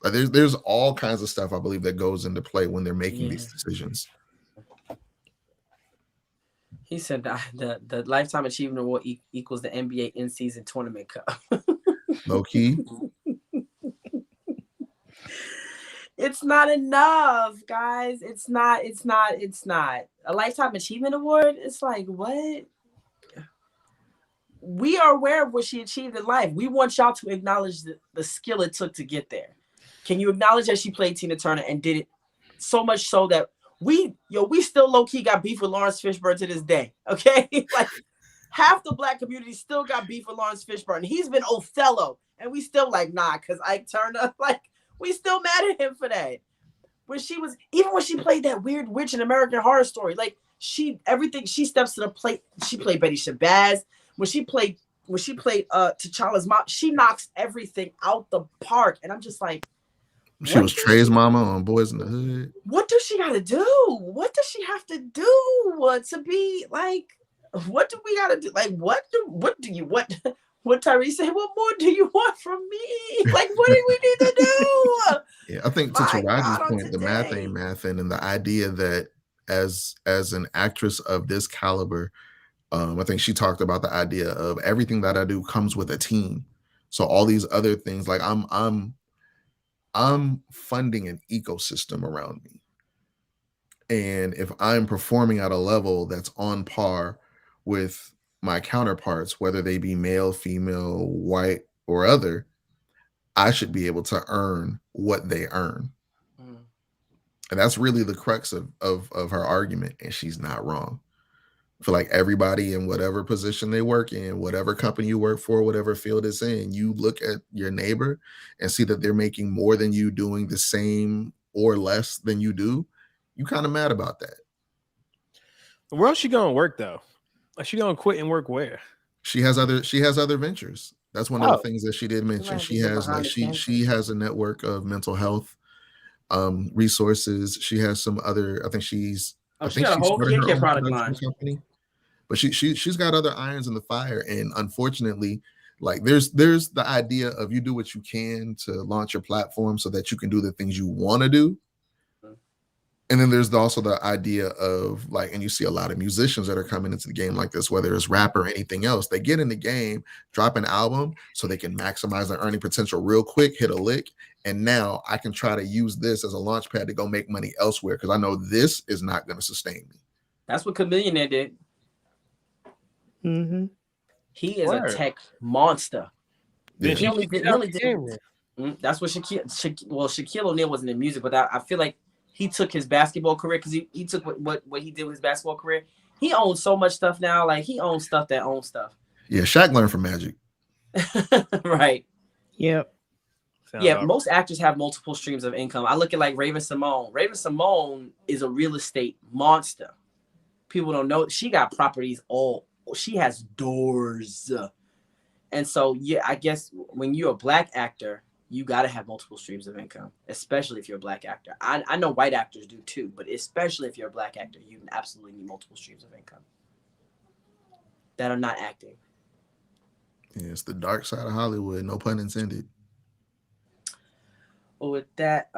[SPEAKER 6] Like there's all kinds of stuff I believe that goes into play when they're making these decisions.
[SPEAKER 4] He said the Lifetime Achievement Award equals the NBA in-season tournament cup.
[SPEAKER 6] Low key.
[SPEAKER 4] It's not enough, guys. It's not. A Lifetime Achievement Award, it's like, what? We are aware of what she achieved in life. We want y'all to acknowledge the skill it took to get there. Can you acknowledge that she played Tina Turner and did it so much so that we still low-key got beef with Lawrence Fishburne to this day, okay? Like, half the black community still got beef with Lawrence Fishburne. He's been Othello, and we still like, nah, because Ike Turner, like, we still mad at him for that. When she played that weird witch in American Horror Story, like she steps to the plate. She played Betty Shabazz. When she played T'Challa's mom, she knocks everything out the park. And I'm just like,
[SPEAKER 6] she was Trey's mama on Boys in the Hood.
[SPEAKER 4] What does she gotta do? What does she have to do to be like? What do we gotta do? Like, what Tyrese said, what more do you want from me? Like, what do we need to do?
[SPEAKER 6] Yeah, I think to Taraji's point, the math ain't mathing, and the idea that as an actress of this caliber, I think she talked about the idea of everything that I do comes with a team. So all these other things, like I'm funding an ecosystem around me. And if I'm performing at a level that's on par with my counterparts, whether they be male, female, white, or other, I should be able to earn what they earn. And that's really the crux of her argument. And she's not wrong. I feel like everybody in whatever position they work in, whatever company you work for, whatever field it's in, you look at your neighbor and see that they're making more than you doing the same or less than you do. You kind of mad about that.
[SPEAKER 11] Where else she gonna work though? Like, she gonna quit and work where?
[SPEAKER 6] She has other ventures. That's one of the things that she did mention. She has she has a network of mental health resources. She has some other. I think she's
[SPEAKER 4] got a whole skincare product line.
[SPEAKER 6] Company. But she's got other irons in the fire, and unfortunately, like there's the idea of you do what you can to launch your platform so that you can do the things you want to do. And then there's also the idea of like, and you see a lot of musicians that are coming into the game like this, whether it's rap or anything else, they get in the game, drop an album so they can maximize their earning potential real quick, hit a lick. And now I can try to use this as a launch pad to go make money elsewhere because I know this is not going to sustain me.
[SPEAKER 4] That's what Chameleon did.
[SPEAKER 5] Mm-hmm.
[SPEAKER 4] He is a tech monster.
[SPEAKER 6] Yeah.
[SPEAKER 4] He only did. That's what Shaquille O'Neal wasn't in music, but I feel like he took his basketball career because he took what he did with his basketball career. He owns so much stuff now. Like he owns stuff that owns stuff.
[SPEAKER 6] Yeah, Shaq learned from Magic.
[SPEAKER 4] Right.
[SPEAKER 5] Yep.
[SPEAKER 4] Most actors have multiple streams of income. I look at like Raven Simone. Raven Simone is a real estate monster. People don't know she got properties she has doors. And so I guess when you're a black actor, you got to have multiple streams of income, especially if you're a black actor. I know white actors do too, but especially if you're a black actor, you absolutely need multiple streams of income that are not acting.
[SPEAKER 6] Yeah, it's the dark side of Hollywood, no pun intended.
[SPEAKER 4] Well, with that,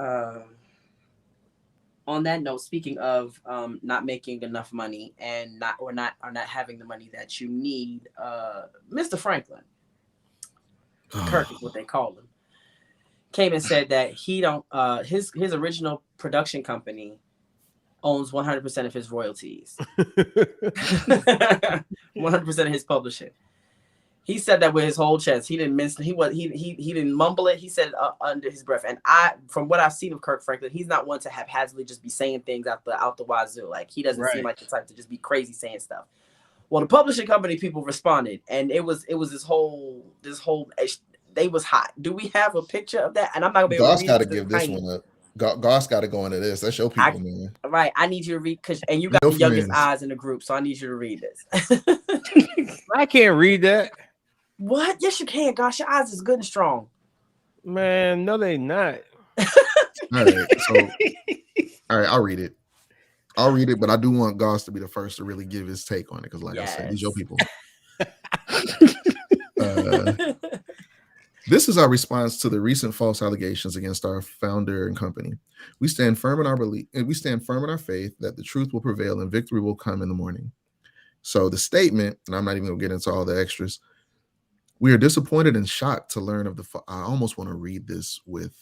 [SPEAKER 4] on that note, speaking of not making enough money and not having the money that you need, Mr. Franklin, Kirk is what they call him, came and said that he don't his original production company owns 100% of his royalties. 100% of his publishing. He said that with his whole chest. He didn't mince. He didn't mumble it. He said it under his breath. And from what I've seen of Kirk Franklin, he's not one to haphazardly just be saying things out the wazoo. Like he doesn't seem like the type to just be crazy saying stuff. Well, the publishing company people responded, and it was this whole. They was hot. Do we have a picture of that? And I'm not gonna be able to
[SPEAKER 6] Goss
[SPEAKER 4] read
[SPEAKER 6] got to
[SPEAKER 4] it
[SPEAKER 6] give this one up. Goss got to go into this. That's your people, man.
[SPEAKER 4] Right. I need you to read and you got
[SPEAKER 6] No
[SPEAKER 4] the youngest
[SPEAKER 6] friends.
[SPEAKER 4] eyes in the group, so I need you to read this.
[SPEAKER 11] I can't read that.
[SPEAKER 4] What? Yes, you can. Gosh, your eyes is good and strong.
[SPEAKER 11] Man, no, they not.
[SPEAKER 6] All right. So, all right, I'll read it. But I do want Goss to be the first to really give his take on it because, like I said, these your people. This is our response to the recent false allegations against our founder and company. We stand firm in our belief, and we stand firm in our faith that the truth will prevail and victory will come in the morning. So the statement, and I'm not even gonna get into all the extras. We are disappointed and shocked to learn of the. I almost want to read this with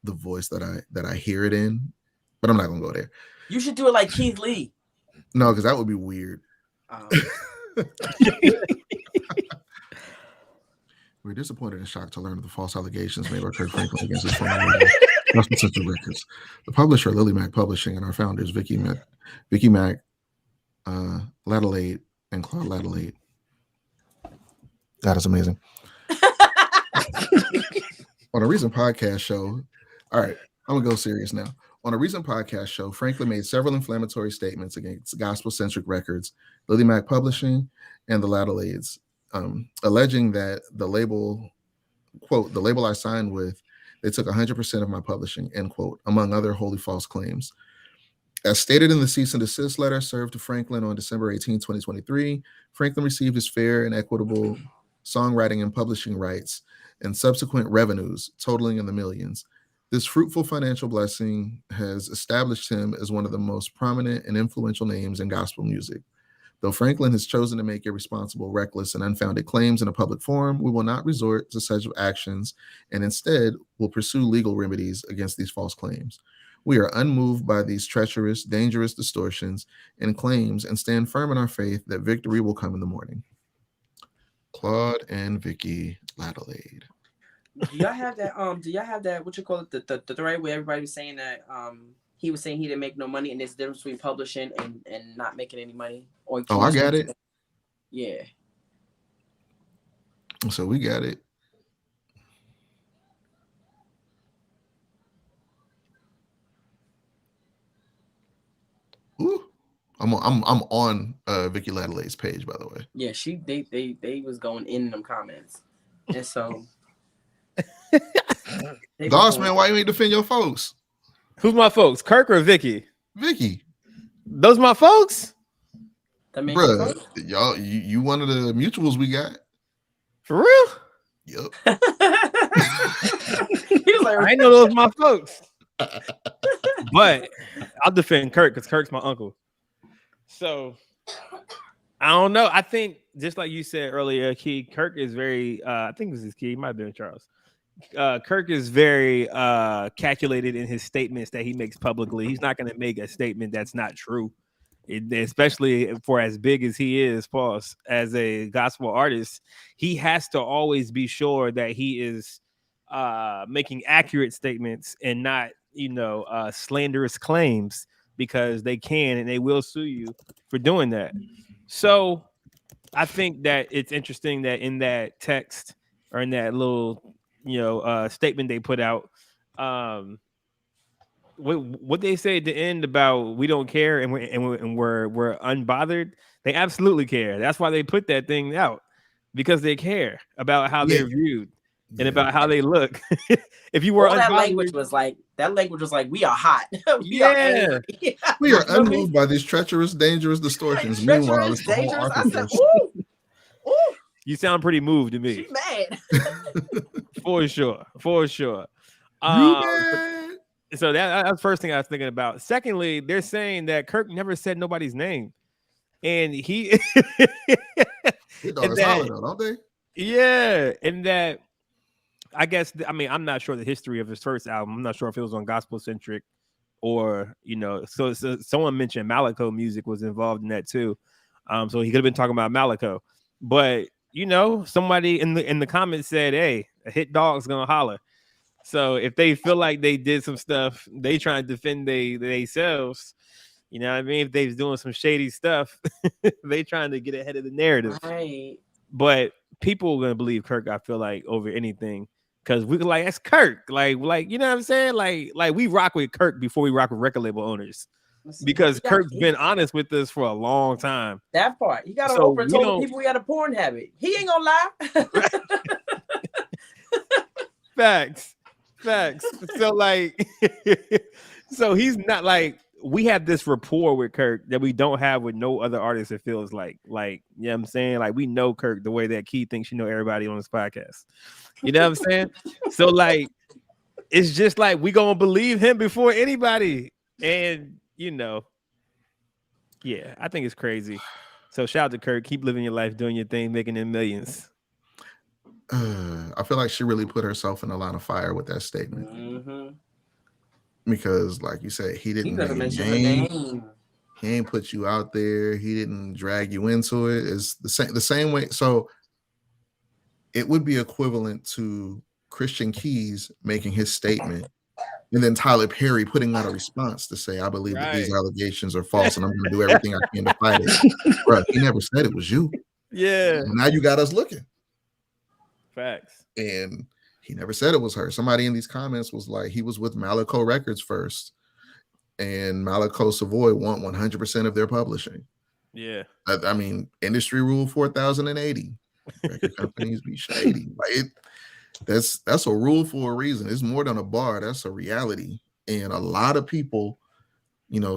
[SPEAKER 6] the voice that I hear it in, but I'm not gonna go there.
[SPEAKER 4] You should do it like Keith Lee.
[SPEAKER 6] No, because that would be weird. We're disappointed and shocked to learn of the false allegations made by Kirk Franklin against his former label, Gospel Central Records. The publisher, Lily Mac Publishing, and our founders, Vicky Mac, Ladelaide, and Claude Ladelaide. That is amazing. On a recent podcast show, all right, I'm gonna go serious now. On a recent podcast show, Franklin made several inflammatory statements against Gospel-Centric Records, Lily Mac Publishing, and the Ladelaides, alleging that the label, quote, the label I signed with, they took 100% of my publishing, end quote, among other wholly false claims. As stated in the cease and desist letter served to Franklin on December 18, 2023, Franklin received his fair and equitable songwriting and publishing rights and subsequent revenues totaling in the millions. This fruitful financial blessing has established him as one of the most prominent and influential names in gospel music. Though Franklin has chosen to make irresponsible, reckless, and unfounded claims in a public forum, we will not resort to such actions and instead will pursue legal remedies against these false claims. We are unmoved by these treacherous, dangerous distortions and claims and stand firm in our faith that victory will come in the morning. Claude and Vicky Ladelaide.
[SPEAKER 4] Do y'all have that? Do y'all have that? What you call it? The thread where everybody was saying that he was saying he didn't make no money, and there's a difference between publishing and not making any money. Or
[SPEAKER 6] I got it.
[SPEAKER 4] Yeah.
[SPEAKER 6] So we got it. Ooh. I'm on Vicky Ladelaide's page, by the way.
[SPEAKER 4] Yeah, they was going in them comments, and so.
[SPEAKER 6] Goss, man, why you ain't defend your folks?
[SPEAKER 11] Who's my folks? Kirk or Vicky?
[SPEAKER 6] Vicky.
[SPEAKER 11] Those my folks?
[SPEAKER 6] Bruh, y'all, you one of the mutuals we got.
[SPEAKER 11] For real?
[SPEAKER 6] Yep.
[SPEAKER 11] I know those my folks. But I'll defend Kirk because Kirk's my uncle. So I don't know. I think just like you said earlier, Key, Kirk is very I think it was his key, it might have been Charles. Kirk is very calculated in his statements that he makes publicly. He's not going to make a statement that's not true, especially for as big as he is, Paul's, as a gospel artist. He has to always be sure that he is making accurate statements and not, slanderous claims, because they can and they will sue you for doing that. So I think that it's interesting that in that text or in that little statement they put out, what they say at the end about we don't care and we're unbothered. They absolutely care. That's why they put that thing out, because they care about how they're viewed and about how they look. If you were
[SPEAKER 4] that language was like we are hot. we are angry.
[SPEAKER 6] We are unmoved by these treacherous, dangerous distortions. Meanwhile, it's the whole architecture.
[SPEAKER 11] You sound pretty moved to me.
[SPEAKER 4] She's mad.
[SPEAKER 11] For sure. So that's the first thing I was thinking about. Secondly, they're saying that Kirk never said nobody's name. And he
[SPEAKER 6] don't they?
[SPEAKER 11] Yeah. And that I guess I'm not sure the history of his first album. I'm not sure if it was on Gospel Centric or so someone mentioned Malaco music was involved in that too. So he could have been talking about Malaco, but somebody in the comments said, "Hey, a hit dog's gonna holler." So if they feel like they did some stuff, they trying to defend themselves. You know what I mean? If they're doing some shady stuff, they trying to get ahead of the narrative.
[SPEAKER 4] Right.
[SPEAKER 11] But people are gonna believe Kirk, I feel like, over anything. Because we like, that's Kirk. Like, you know what I'm saying? Like we rock with Kirk before we rock with record label owners. Because Kirk's been honest with us for a long time.
[SPEAKER 4] That part. He got on
[SPEAKER 11] So
[SPEAKER 4] Oprah and told the people he had a porn habit. He ain't gonna lie.
[SPEAKER 11] Facts. So like, so he's not like, we have this rapport with Kirk that we don't have with no other artist. It feels like, you know what I'm saying? Like, we know Kirk the way that Key thinks everybody on this podcast. You know what I'm saying? So like, it's just like, we gonna believe him before anybody. And yeah, I think it's crazy. So shout out to Kirk. Keep living your life, doing your thing, making them millions.
[SPEAKER 6] I feel like she really put herself in a lot of fire with that statement.
[SPEAKER 4] Mm-hmm.
[SPEAKER 6] Because, like you said, he didn't
[SPEAKER 4] never
[SPEAKER 6] mention
[SPEAKER 4] mentioned the name.
[SPEAKER 6] He ain't put you out there. He didn't drag you into it. It's the same way. So it would be equivalent to Christian Keys making his statement, and then Tyler Perry putting out a response to say, "I believe that these allegations are false, and I'm going to do everything I can to fight it." Bro, he never said it was you.
[SPEAKER 11] Yeah.
[SPEAKER 6] And now you got us looking.
[SPEAKER 11] Facts.
[SPEAKER 6] And he never said it was her. Somebody in these comments was like, he was with Malaco Records first, and Malaco Savoy want 100% of their publishing.
[SPEAKER 11] Yeah.
[SPEAKER 6] I mean, industry rule 4080. Record companies be shady. Like that's a rule for a reason. It's more than a bar. That's a reality. And a lot of people,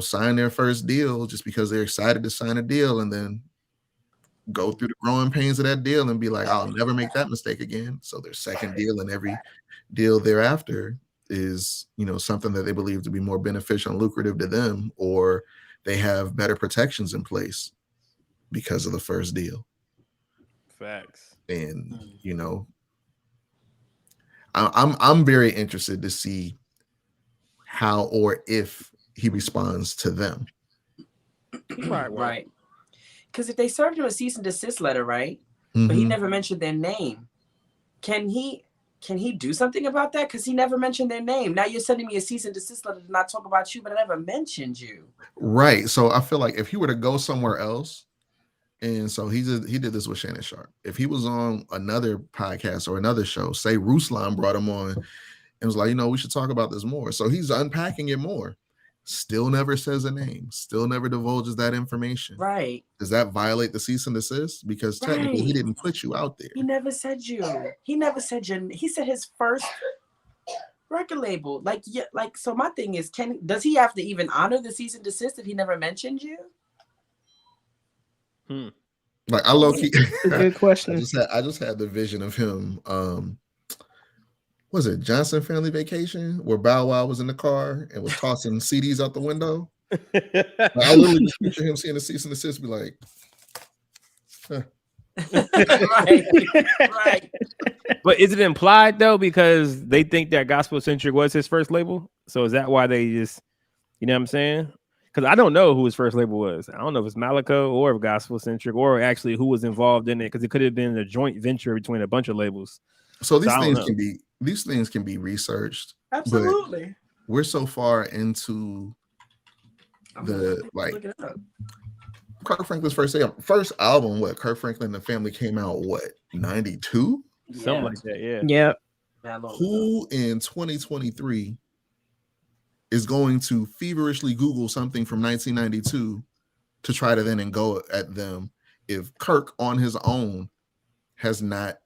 [SPEAKER 6] sign their first deal just because they're excited to sign a deal, and then go through the growing pains of that deal and be like, I'll never make that mistake again. So their second deal and every deal thereafter is, something that they believe to be more beneficial and lucrative to them, or they have better protections in place because of the first deal.
[SPEAKER 11] Facts.
[SPEAKER 6] And, I'm very interested to see how or if he responds to them.
[SPEAKER 4] Right. Because if they served him a cease and desist letter, right?
[SPEAKER 6] Mm-hmm.
[SPEAKER 4] But he never mentioned their name. Can he do something about that? Because he never mentioned their name. Now you're sending me a cease and desist letter to not talk about you, but I never mentioned you.
[SPEAKER 6] Right. So I feel like if he were to go somewhere else, and so he did this with Shannon Sharp. If he was on another podcast or another show, say Ruslan brought him on and was like, we should talk about this more. So he's unpacking it more. Still never says a name, still never divulges that information.
[SPEAKER 4] Right.
[SPEAKER 6] Does that violate the cease and desist? Because technically he didn't put you out there.
[SPEAKER 4] He never said you. He never said your. He said his first record label. So my thing is, does he have to even honor the cease and desist if he never mentioned you?
[SPEAKER 6] Like, I low key.
[SPEAKER 5] Good question.
[SPEAKER 6] I just had the vision of him. Was it Johnson Family Vacation, where Bow Wow was in the car and was tossing CDs out the window? I literally just picture him seeing the cease and desist, be like, huh.
[SPEAKER 4] Right.
[SPEAKER 11] But is it implied though, because they think that Gospel Centric was his first label? So is that why they just, you know what I'm saying? Because I don't know who his first label was. I don't know if it's Malaco or if Gospel Centric, or actually who was involved in it, because it could have been a joint venture between a bunch of labels.
[SPEAKER 6] So these things can be researched.
[SPEAKER 4] Absolutely.
[SPEAKER 6] We're so far into Kirk Franklin's first album. What, Kirk Franklin and the Family came out, 92?
[SPEAKER 11] Something like that, yeah.
[SPEAKER 5] Yep.
[SPEAKER 6] Who in 2023 is going to feverishly Google something from 1992 to try to then go at them if Kirk on his own has not,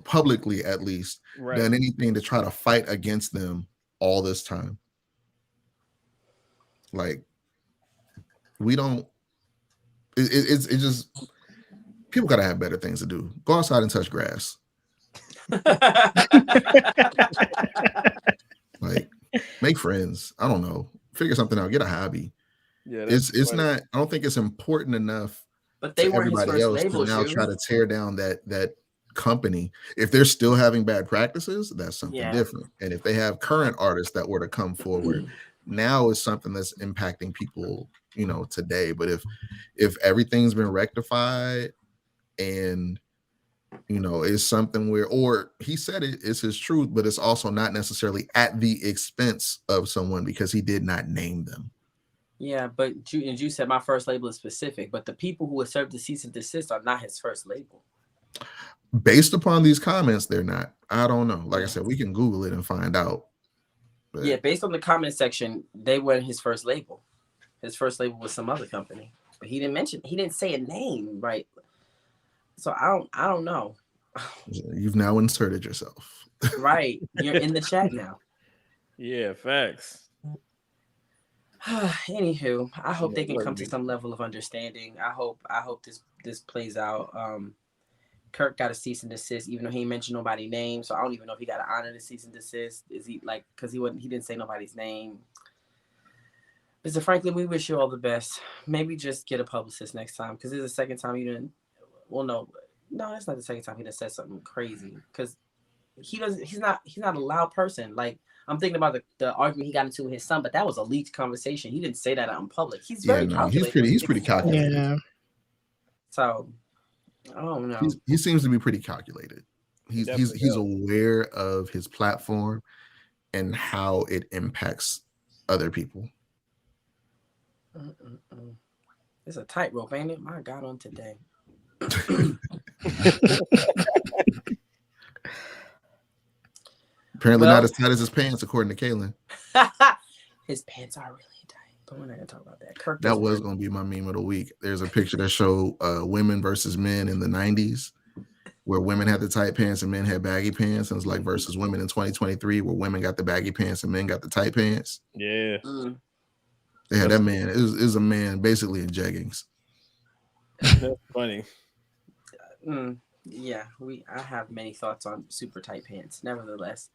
[SPEAKER 6] publicly at least, done anything to try to fight against them all this time? Like, we don't. It's just, people gotta have better things to do. Go outside and touch grass. Like, make friends. I don't know. Figure something out. Get a hobby. Yeah, it's not. I don't think it's important enough.
[SPEAKER 4] But they weren't his
[SPEAKER 6] everybody
[SPEAKER 4] first
[SPEAKER 6] else
[SPEAKER 4] label,
[SPEAKER 6] to now try to tear down that company. If they're still having bad practices, that's something different. And if they have current artists that were to come forward, now is something that's impacting people, today. But if everything's been rectified and it's something where, or he said it's his truth, but it's also not necessarily at the expense of someone because he did not name them.
[SPEAKER 4] Yeah, but you said my first label is specific, but the people who would serve the cease and desist are not his first label.
[SPEAKER 6] Based upon these comments, they're not. I don't know. Like I said, we can Google it and find out. But
[SPEAKER 4] Yeah, based on the comment section, they weren't his first label. His first label was some other company, but he didn't say a name, right? So I don't know.
[SPEAKER 6] you've now inserted yourself.
[SPEAKER 4] Right, you're in the chat now.
[SPEAKER 11] Yeah, facts.
[SPEAKER 4] Anywho, I hope they can come to some level of understanding. I hope this plays out. Kirk got a cease and desist, even though he mentioned nobody's name. So I don't even know if he got to honor the cease and desist. Is he because he didn't say nobody's name. Mr. Franklin, we wish you all the best. Maybe just get a publicist next time, because this is the second time you didn't. Well, no, that's not the second time he done said something crazy, because he's not a loud person. Like, I'm thinking about the argument he got into with his son, but that was a leaked conversation. He didn't say that out in public. He's very calculated.
[SPEAKER 6] He's pretty calculated.
[SPEAKER 5] Yeah.
[SPEAKER 4] So I don't know.
[SPEAKER 6] He seems to be pretty calculated. He's aware of his platform and how it impacts other people.
[SPEAKER 4] It's a tightrope, ain't it? My God, on today.
[SPEAKER 6] Apparently not as tight as his pants, according to Kaylin.
[SPEAKER 4] His pants are really tight, but we're not gonna talk about that. Kirk,
[SPEAKER 6] that was gonna be my meme of the week. There's a picture that showed women versus men in the 90s, where women had the tight pants and men had baggy pants, and it's like versus women in 2023, where women got the baggy pants and men got the tight pants.
[SPEAKER 11] Yeah.
[SPEAKER 6] Yeah, that man is a man basically in jeggings.
[SPEAKER 11] That's funny.
[SPEAKER 4] Yeah, I have many thoughts on super tight pants. Nevertheless,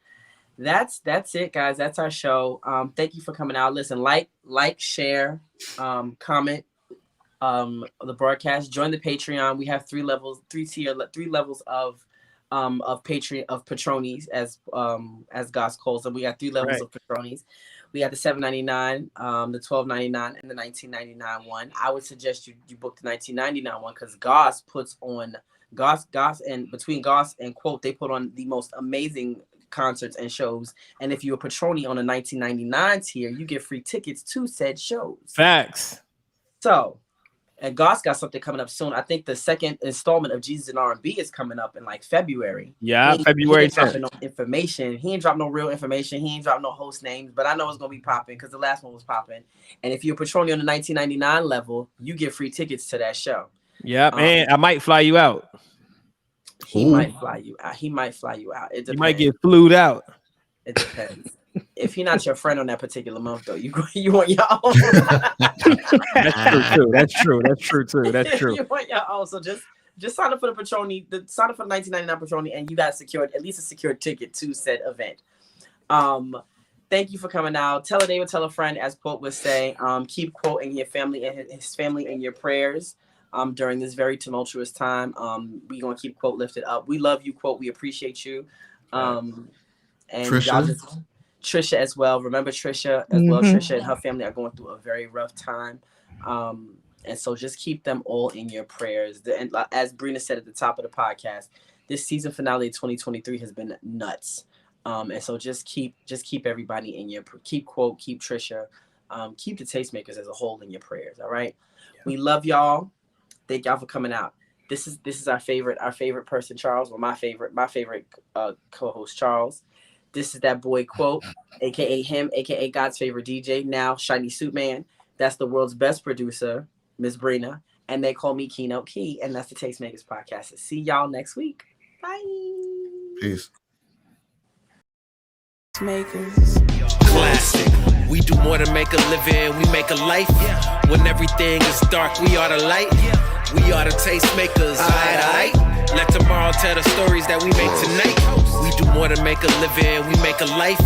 [SPEAKER 4] that's it, guys. That's our show. Thank you for coming out. Listen, like, share, comment the broadcast. Join the Patreon. We have three levels of Patreon of patronies, as Goss calls them. We got 3 levels of patronies. We got the $7.99, the $12.99, and the $19.99 one. I would suggest you book the $19.99 one, because Goss puts on Goss and between Goss and Quote, they put on the most amazing concerts and shows. And if you're a patroni on a $19.99 tier, you get free tickets to said shows.
[SPEAKER 11] Facts.
[SPEAKER 4] So, and Goss got something coming up soon. I think the second installment of Jesus and R&B is coming up in like February.
[SPEAKER 11] Yeah, February 10th.
[SPEAKER 4] He ain't dropping no information. He ain't dropping no real information. He ain't dropping no host names, but I know it's gonna be popping because the last one was popping. And if you're a patroni on the $19.99 level, you get free tickets to that show.
[SPEAKER 11] Yeah, man, I might fly you out.
[SPEAKER 4] He might fly you out. He might fly you out. It depends.
[SPEAKER 11] You might get flued out.
[SPEAKER 4] It depends. If he's not your friend on that particular month, though, you want your own.
[SPEAKER 11] That's true too. That's true.
[SPEAKER 4] You want your own. So just sign up for the patroni. Sign up for the $19.99 patroni, and you got at least a secured ticket to said event. Thank you for coming out. Tell a neighbor, tell a friend, as Quote would say. Keep Quote and your family and his family in your prayers. During this very tumultuous time. We're gonna keep Quote lifted up. We love you, Quote. We appreciate you. And Trisha as well. Remember Trisha as well. Trisha and her family are going through a very rough time. And so just keep them all in your prayers. And as Brina said at the top of the podcast, this season finale of 2023 has been nuts. And so just keep everybody in your keep Quote, keep Trisha, keep the Tastemakers as a whole in your prayers. All right. Yeah. We love y'all. Thank y'all for coming out. This is our favorite person, Charles. Well, my favorite co-host, Charles. This is that boy Quote, aka him, aka God's favorite DJ, now Shiny Suit Man. That's the world's best producer, Miss Brina, and they call me Keynote Key, and that's the Tastemakers podcast. See y'all next week. Bye.
[SPEAKER 6] Peace.
[SPEAKER 3] Makers. Classic. We do more than make a living, we make a life. When everything is dark, we are the light. We are the Tastemakers. Aight. Let tomorrow tell the stories that we make tonight. We do more than make a living, we make a life.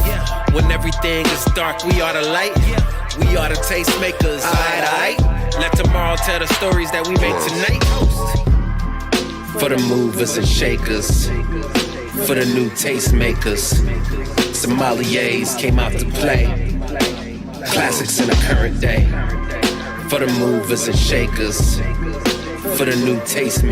[SPEAKER 3] When everything is dark, we are the light. We are the Tastemakers. Aight. Let tomorrow tell the stories that we make tonight. For the movers and shakers, for the new Tastemakers, sommeliers came out to play. Classics in the current day. For the movers and shakers. For the new taste